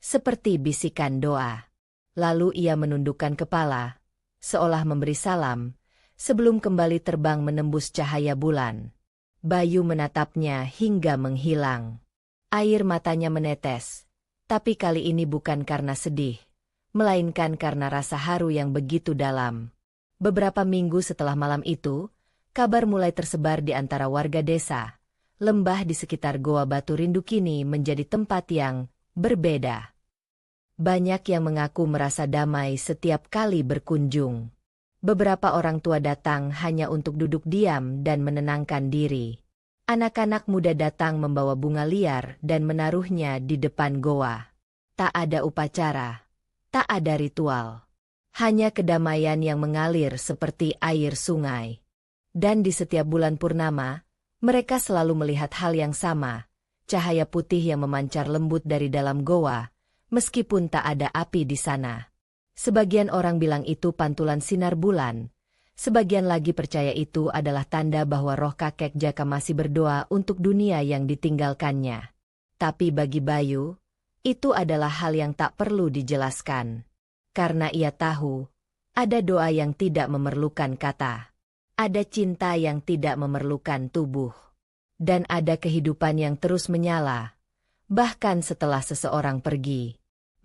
seperti bisikan doa. Lalu ia menundukkan kepala, seolah memberi salam, sebelum kembali terbang menembus cahaya bulan. Bayu menatapnya hingga menghilang. Air matanya menetes, tapi kali ini bukan karena sedih, melainkan karena rasa haru yang begitu dalam. Beberapa minggu setelah malam itu, kabar mulai tersebar di antara warga desa. Lembah di sekitar Goa Batu Rindu kini menjadi tempat yang berbeda. Banyak yang mengaku merasa damai setiap kali berkunjung. Beberapa orang tua datang hanya untuk duduk diam dan menenangkan diri. Anak-anak muda datang membawa bunga liar dan menaruhnya di depan goa. Tak ada upacara, tak ada ritual. Hanya kedamaian yang mengalir seperti air sungai. Dan di setiap bulan purnama, mereka selalu melihat hal yang sama, cahaya putih yang memancar lembut dari dalam goa, meskipun tak ada api di sana. Sebagian orang bilang itu pantulan sinar bulan, sebagian lagi percaya itu adalah tanda bahwa roh kakek Jaka masih berdoa untuk dunia yang ditinggalkannya. Tapi bagi Bayu, itu adalah hal yang tak perlu dijelaskan. Karena ia tahu, ada doa yang tidak memerlukan kata. Ada cinta yang tidak memerlukan tubuh. Dan ada kehidupan yang terus menyala. Bahkan setelah seseorang pergi.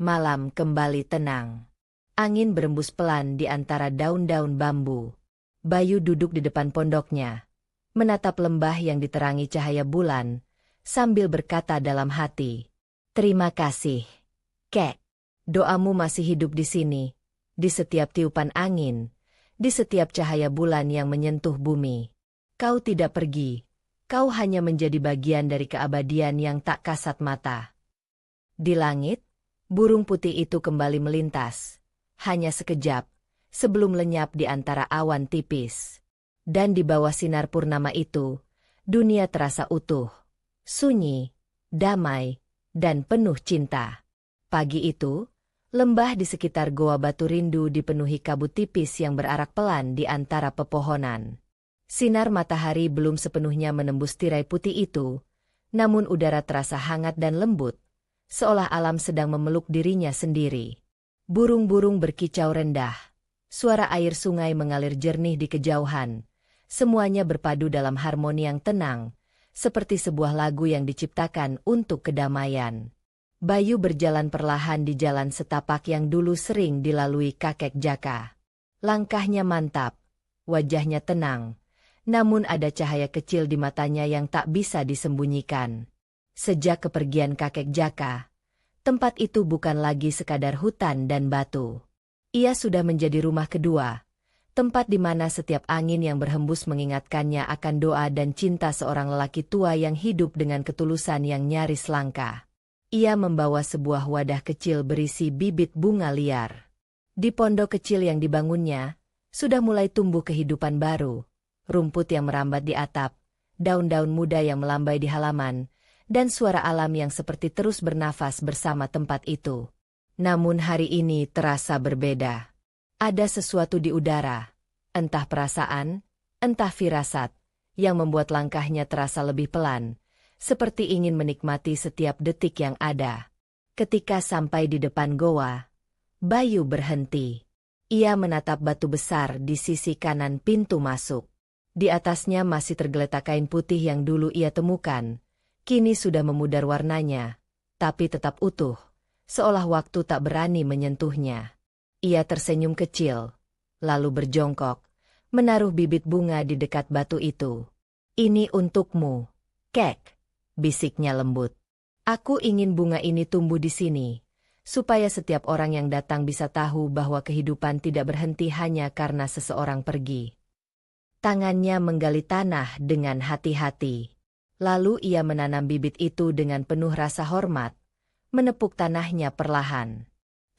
Malam kembali tenang. Angin berembus pelan di antara daun-daun bambu. Bayu duduk di depan pondoknya, menatap lembah yang diterangi cahaya bulan, sambil berkata dalam hati, "Terima kasih, Kek. Doamu masih hidup di sini, di setiap tiupan angin, di setiap cahaya bulan yang menyentuh bumi. Kau tidak pergi, kau hanya menjadi bagian dari keabadian yang tak kasat mata." Di langit, burung putih itu kembali melintas, hanya sekejap, sebelum lenyap di antara awan tipis. Dan di bawah sinar purnama itu, dunia terasa utuh, sunyi, damai, dan penuh cinta. Pagi itu, lembah di sekitar Goa Batu Rindu dipenuhi kabut tipis yang berarak pelan di antara pepohonan. Sinar matahari belum sepenuhnya menembus tirai putih itu, namun udara terasa hangat dan lembut, seolah alam sedang memeluk dirinya sendiri. Burung-burung berkicau rendah, suara air sungai mengalir jernih di kejauhan, semuanya berpadu dalam harmoni yang tenang, seperti sebuah lagu yang diciptakan untuk kedamaian. Bayu berjalan perlahan di jalan setapak yang dulu sering dilalui kakek Jaka. Langkahnya mantap, wajahnya tenang, namun ada cahaya kecil di matanya yang tak bisa disembunyikan. Sejak kepergian kakek Jaka, tempat itu bukan lagi sekadar hutan dan batu. Ia sudah menjadi rumah kedua, tempat di mana setiap angin yang berhembus mengingatkannya akan doa dan cinta seorang lelaki tua yang hidup dengan ketulusan yang nyaris langka. Ia membawa sebuah wadah kecil berisi bibit bunga liar. Di pondok kecil yang dibangunnya, sudah mulai tumbuh kehidupan baru, rumput yang merambat di atap, daun-daun muda yang melambai di halaman, dan suara alam yang seperti terus bernafas bersama tempat itu. Namun hari ini terasa berbeda. Ada sesuatu di udara, entah perasaan, entah firasat, yang membuat langkahnya terasa lebih pelan, seperti ingin menikmati setiap detik yang ada. Ketika sampai di depan goa, Bayu berhenti. Ia menatap batu besar di sisi kanan pintu masuk. Di atasnya masih tergeletak kain putih yang dulu ia temukan. Kini sudah memudar warnanya, tapi tetap utuh, seolah waktu tak berani menyentuhnya. Ia tersenyum kecil, lalu berjongkok, menaruh bibit bunga di dekat batu itu. "Ini untukmu, Kek," bisiknya lembut. "Aku ingin bunga ini tumbuh di sini, supaya setiap orang yang datang bisa tahu bahwa kehidupan tidak berhenti hanya karena seseorang pergi." Tangannya menggali tanah dengan hati-hati. Lalu ia menanam bibit itu dengan penuh rasa hormat, menepuk tanahnya perlahan.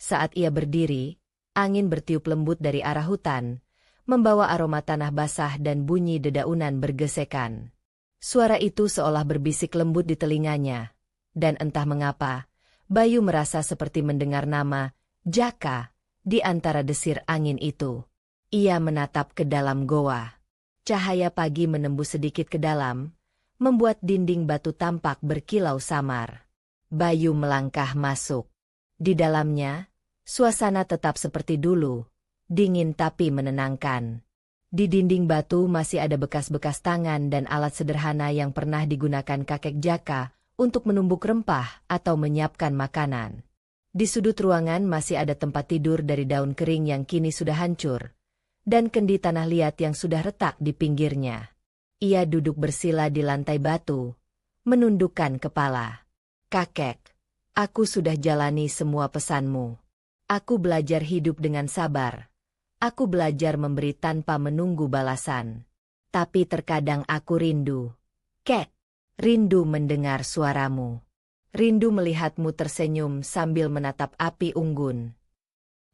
Saat ia berdiri, angin bertiup lembut dari arah hutan, membawa aroma tanah basah dan bunyi dedaunan bergesekan. Suara itu seolah berbisik lembut di telinganya, dan entah mengapa, Bayu merasa seperti mendengar nama Jaka di antara desir angin itu. Ia menatap ke dalam goa. Cahaya pagi menembus sedikit ke dalam, membuat dinding batu tampak berkilau samar. Bayu melangkah masuk. Di dalamnya, suasana tetap seperti dulu, dingin tapi menenangkan. Di dinding batu masih ada bekas-bekas tangan dan alat sederhana yang pernah digunakan kakek Jaka untuk menumbuk rempah atau menyiapkan makanan. Di sudut ruangan masih ada tempat tidur dari daun kering yang kini sudah hancur, dan kendi tanah liat yang sudah retak di pinggirnya. Ia duduk bersila di lantai batu, menundukkan kepala. "Kakek, aku sudah jalani semua pesanmu. Aku belajar hidup dengan sabar. Aku belajar memberi tanpa menunggu balasan. Tapi terkadang aku rindu, Kek. Rindu mendengar suaramu. Rindu melihatmu tersenyum sambil menatap api unggun."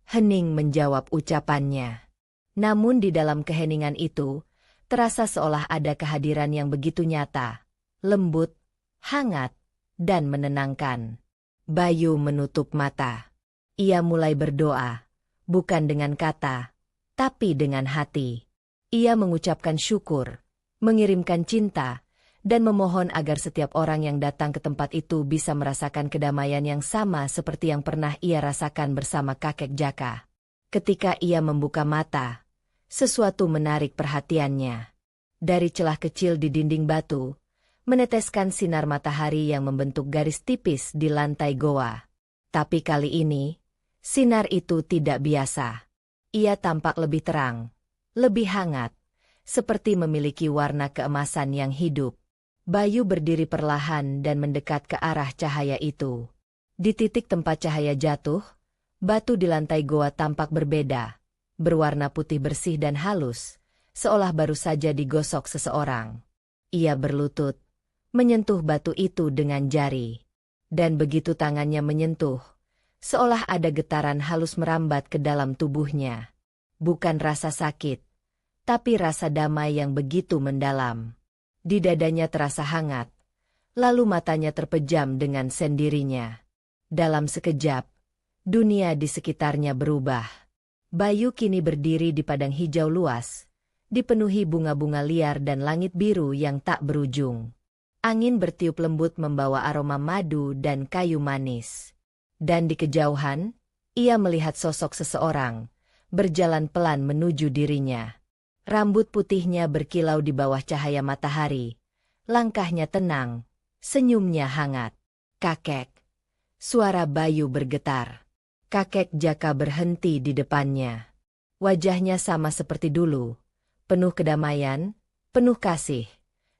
Hening menjawab ucapannya. Namun di dalam keheningan itu, terasa seolah ada kehadiran yang begitu nyata, lembut, hangat, dan menenangkan. Bayu menutup mata. Ia mulai berdoa, bukan dengan kata, tapi dengan hati. Ia mengucapkan syukur, mengirimkan cinta, dan memohon agar setiap orang yang datang ke tempat itu bisa merasakan kedamaian yang sama seperti yang pernah ia rasakan bersama kakek Jaka. Ketika ia membuka mata, sesuatu menarik perhatiannya. Dari celah kecil di dinding batu, meneteskan sinar matahari yang membentuk garis tipis di lantai goa. Tapi kali ini, sinar itu tidak biasa. Ia tampak lebih terang, lebih hangat, seperti memiliki warna keemasan yang hidup. Bayu berdiri perlahan dan mendekat ke arah cahaya itu. Di titik tempat cahaya jatuh, batu di lantai goa tampak berbeda, berwarna putih bersih dan halus, seolah baru saja digosok seseorang. Ia berlutut, menyentuh batu itu dengan jari. Dan begitu tangannya menyentuh, seolah ada getaran halus merambat ke dalam tubuhnya. Bukan rasa sakit, tapi rasa damai yang begitu mendalam. Di dadanya terasa hangat, lalu matanya terpejam dengan sendirinya. Dalam sekejap, dunia di sekitarnya berubah. Bayu kini berdiri di padang hijau luas, dipenuhi bunga-bunga liar dan langit biru yang tak berujung. Angin bertiup lembut membawa aroma madu dan kayu manis. Dan di kejauhan, ia melihat sosok seseorang, berjalan pelan menuju dirinya. Rambut putihnya berkilau di bawah cahaya matahari. Langkahnya tenang, senyumnya hangat. "Kakek." Suara Bayu bergetar. Kakek Jaka berhenti di depannya. Wajahnya sama seperti dulu, penuh kedamaian, penuh kasih.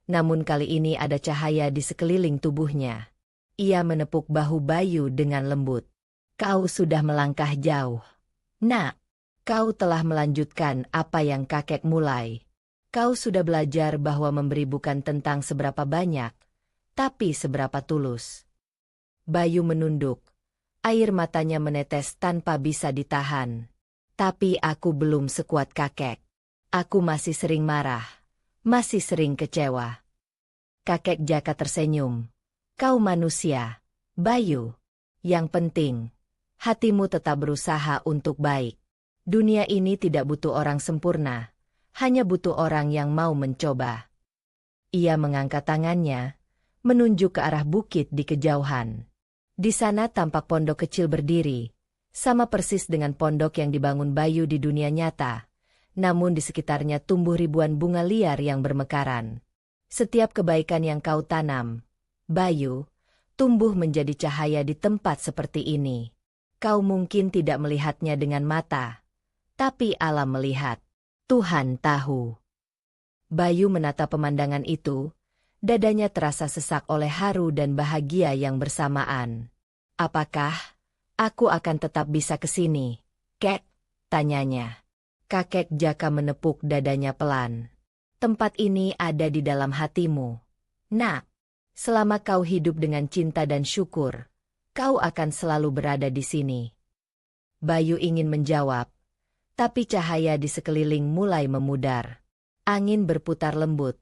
Namun kali ini ada cahaya di sekeliling tubuhnya. Ia menepuk bahu Bayu dengan lembut. Kau sudah melangkah jauh. Nak, kau telah melanjutkan apa yang kakek mulai. Kau sudah belajar bahwa memberi bukan tentang seberapa banyak, tapi seberapa tulus. Bayu menunduk. Air matanya menetes tanpa bisa ditahan. Tapi aku belum sekuat kakek. Aku masih sering marah, masih sering kecewa. Kakek Jaka tersenyum. Kau manusia, Bayu. Yang penting, hatimu tetap berusaha untuk baik. Dunia ini tidak butuh orang sempurna, hanya butuh orang yang mau mencoba. Ia mengangkat tangannya, menunjuk ke arah bukit di kejauhan. Di sana tampak pondok kecil berdiri, sama persis dengan pondok yang dibangun Bayu di dunia nyata, namun di sekitarnya tumbuh ribuan bunga liar yang bermekaran. Setiap kebaikan yang kau tanam, Bayu, tumbuh menjadi cahaya di tempat seperti ini. Kau mungkin tidak melihatnya dengan mata, tapi alam melihat. Tuhan tahu. Bayu menatap pemandangan itu, dadanya terasa sesak oleh haru dan bahagia yang bersamaan. Apakah aku akan tetap bisa ke sini, Kek? Tanyanya. Kakek Jaka menepuk dadanya pelan. Tempat ini ada di dalam hatimu. Nak, selama kau hidup dengan cinta dan syukur, kau akan selalu berada di sini. Bayu ingin menjawab, tapi cahaya di sekeliling mulai memudar. Angin berputar lembut.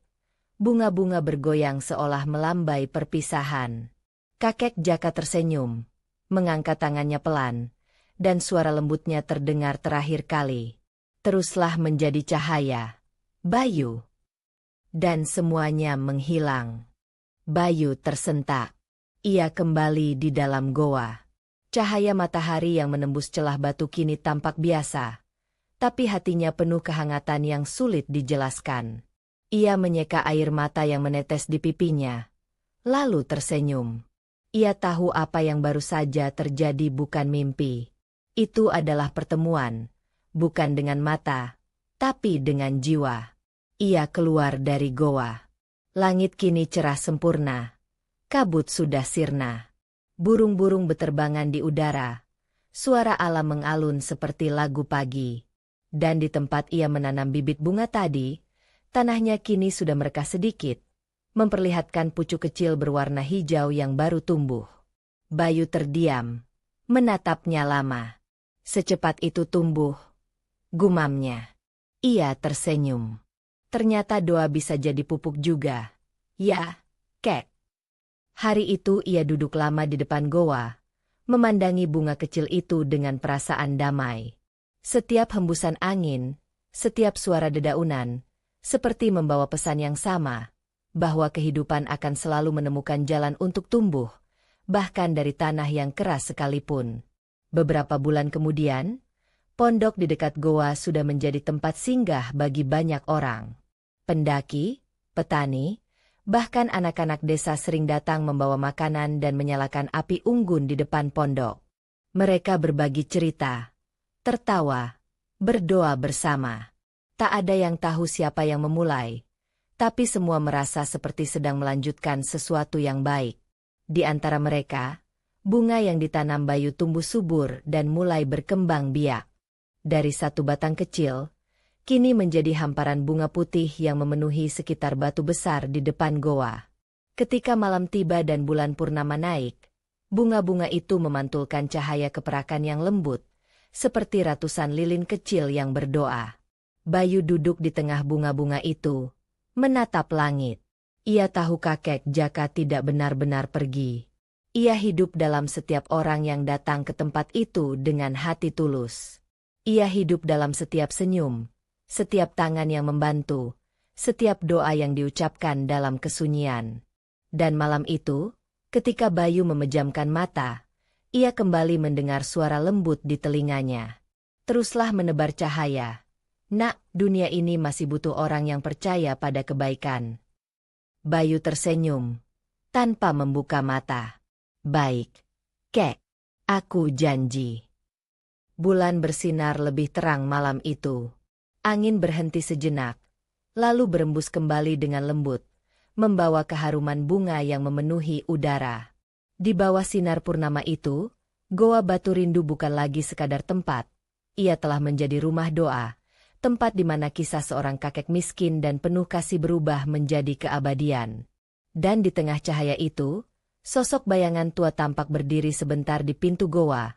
Bunga-bunga bergoyang seolah melambai perpisahan. Kakek Jaka tersenyum, mengangkat tangannya pelan, dan suara lembutnya terdengar terakhir kali. Teruslah menjadi cahaya, Bayu. Dan semuanya menghilang. Bayu tersentak. Ia kembali di dalam goa. Cahaya matahari yang menembus celah batu kini tampak biasa, tapi hatinya penuh kehangatan yang sulit dijelaskan. Ia menyeka air mata yang menetes di pipinya, lalu tersenyum. Ia tahu apa yang baru saja terjadi bukan mimpi. Itu adalah pertemuan, bukan dengan mata, tapi dengan jiwa. Ia keluar dari goa. Langit kini cerah sempurna. Kabut sudah sirna. Burung-burung beterbangan di udara. Suara alam mengalun seperti lagu pagi. Dan di tempat ia menanam bibit bunga tadi, tanahnya kini sudah merekah sedikit, memperlihatkan pucuk kecil berwarna hijau yang baru tumbuh. Bayu terdiam, menatapnya lama. Secepat itu tumbuh, gumamnya. Ia tersenyum. Ternyata doa bisa jadi pupuk juga. Ya, Kek. Hari itu ia duduk lama di depan goa, memandangi bunga kecil itu dengan perasaan damai. Setiap hembusan angin, setiap suara dedaunan, seperti membawa pesan yang sama, bahwa kehidupan akan selalu menemukan jalan untuk tumbuh, bahkan dari tanah yang keras sekalipun. Beberapa bulan kemudian, pondok di dekat goa sudah menjadi tempat singgah bagi banyak orang. Pendaki, petani, bahkan anak-anak desa sering datang membawa makanan dan menyalakan api unggun di depan pondok. Mereka berbagi cerita, tertawa, berdoa bersama. Tak ada yang tahu siapa yang memulai, tapi semua merasa seperti sedang melanjutkan sesuatu yang baik. Di antara mereka, bunga yang ditanam Bayu tumbuh subur dan mulai berkembang biak. Dari satu batang kecil, kini menjadi hamparan bunga putih yang memenuhi sekitar batu besar di depan goa. Ketika malam tiba dan bulan purnama naik, bunga-bunga itu memantulkan cahaya keperakan yang lembut, seperti ratusan lilin kecil yang berdoa. Bayu duduk di tengah bunga-bunga itu, menatap langit. Ia tahu kakek Jaka tidak benar-benar pergi. Ia hidup dalam setiap orang yang datang ke tempat itu dengan hati tulus. Ia hidup dalam setiap senyum, setiap tangan yang membantu, setiap doa yang diucapkan dalam kesunyian. Dan malam itu, ketika Bayu memejamkan mata, ia kembali mendengar suara lembut di telinganya. Teruslah menebar cahaya. Nak, dunia ini masih butuh orang yang percaya pada kebaikan. Bayu tersenyum, tanpa membuka mata. Baik, Kek. Aku janji. Bulan bersinar lebih terang malam itu. Angin berhenti sejenak, lalu berembus kembali dengan lembut, membawa keharuman bunga yang memenuhi udara. Di bawah sinar purnama itu, Goa Batu Rindu bukan lagi sekadar tempat. Ia telah menjadi rumah doa, tempat di mana kisah seorang kakek miskin dan penuh kasih berubah menjadi keabadian. Dan di tengah cahaya itu, sosok bayangan tua tampak berdiri sebentar di pintu goa,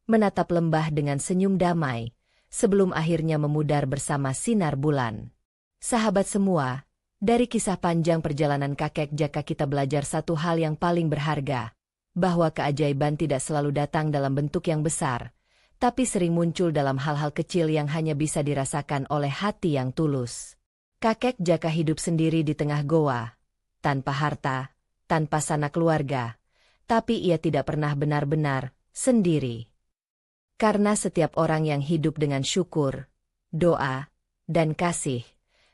menatap lembah dengan senyum damai, sebelum akhirnya memudar bersama sinar bulan. Sahabat semua, dari kisah panjang perjalanan kakek Jaka kita belajar satu hal yang paling berharga, bahwa keajaiban tidak selalu datang dalam bentuk yang besar, tapi sering muncul dalam hal-hal kecil yang hanya bisa dirasakan oleh hati yang tulus. Kakek Jaka hidup sendiri di tengah goa, tanpa harta, tanpa sanak keluarga, tapi ia tidak pernah benar-benar sendiri. Karena setiap orang yang hidup dengan syukur, doa, dan kasih,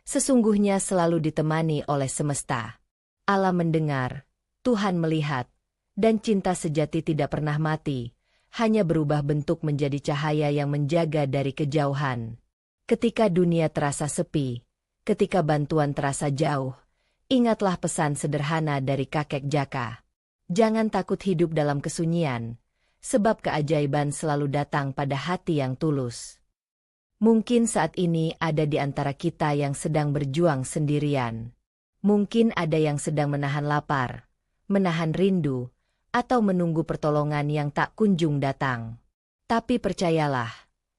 sesungguhnya selalu ditemani oleh semesta. Allah mendengar, Tuhan melihat, dan cinta sejati tidak pernah mati, hanya berubah bentuk menjadi cahaya yang menjaga dari kejauhan. Ketika dunia terasa sepi, ketika bantuan terasa jauh, ingatlah pesan sederhana dari kakek Jaka. Jangan takut hidup dalam kesunyian, sebab keajaiban selalu datang pada hati yang tulus. Mungkin saat ini ada di antara kita yang sedang berjuang sendirian. Mungkin ada yang sedang menahan lapar, menahan rindu, atau menunggu pertolongan yang tak kunjung datang. Tapi percayalah,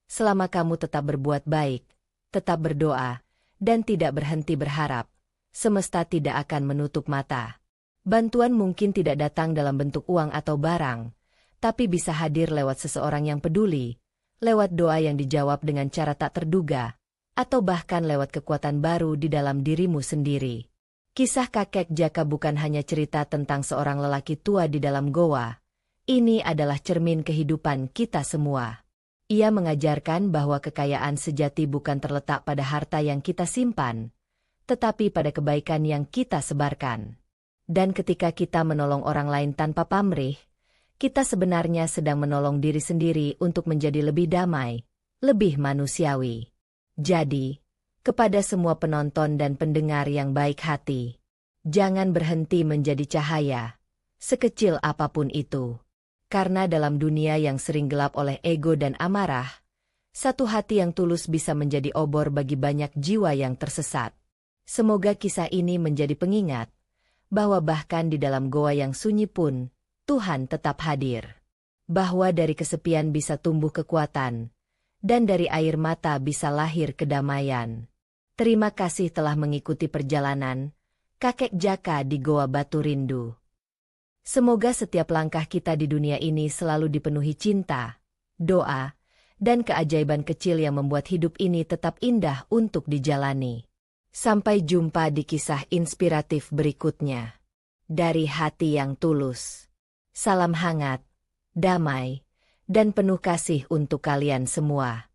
selama kamu tetap berbuat baik, tetap berdoa, dan tidak berhenti berharap, semesta tidak akan menutup mata. Bantuan mungkin tidak datang dalam bentuk uang atau barang, tapi bisa hadir lewat seseorang yang peduli, lewat doa yang dijawab dengan cara tak terduga, atau bahkan lewat kekuatan baru di dalam dirimu sendiri. Kisah kakek Jaka bukan hanya cerita tentang seorang lelaki tua di dalam goa. Ini adalah cermin kehidupan kita semua. Ia mengajarkan bahwa kekayaan sejati bukan terletak pada harta yang kita simpan, tetapi pada kebaikan yang kita sebarkan. Dan ketika kita menolong orang lain tanpa pamrih, kita sebenarnya sedang menolong diri sendiri untuk menjadi lebih damai, lebih manusiawi. Jadi, kepada semua penonton dan pendengar yang baik hati, jangan berhenti menjadi cahaya, sekecil apapun itu. Karena dalam dunia yang sering gelap oleh ego dan amarah, satu hati yang tulus bisa menjadi obor bagi banyak jiwa yang tersesat. Semoga kisah ini menjadi pengingat, bahwa bahkan di dalam goa yang sunyi pun, Tuhan tetap hadir. Bahwa dari kesepian bisa tumbuh kekuatan, dan dari air mata bisa lahir kedamaian. Terima kasih telah mengikuti perjalanan kakek Jaka di Goa Batu Rindu. Semoga setiap langkah kita di dunia ini selalu dipenuhi cinta, doa, dan keajaiban kecil yang membuat hidup ini tetap indah untuk dijalani. Sampai jumpa di kisah inspiratif berikutnya. Dari hati yang tulus. Salam hangat, damai, dan penuh kasih untuk kalian semua.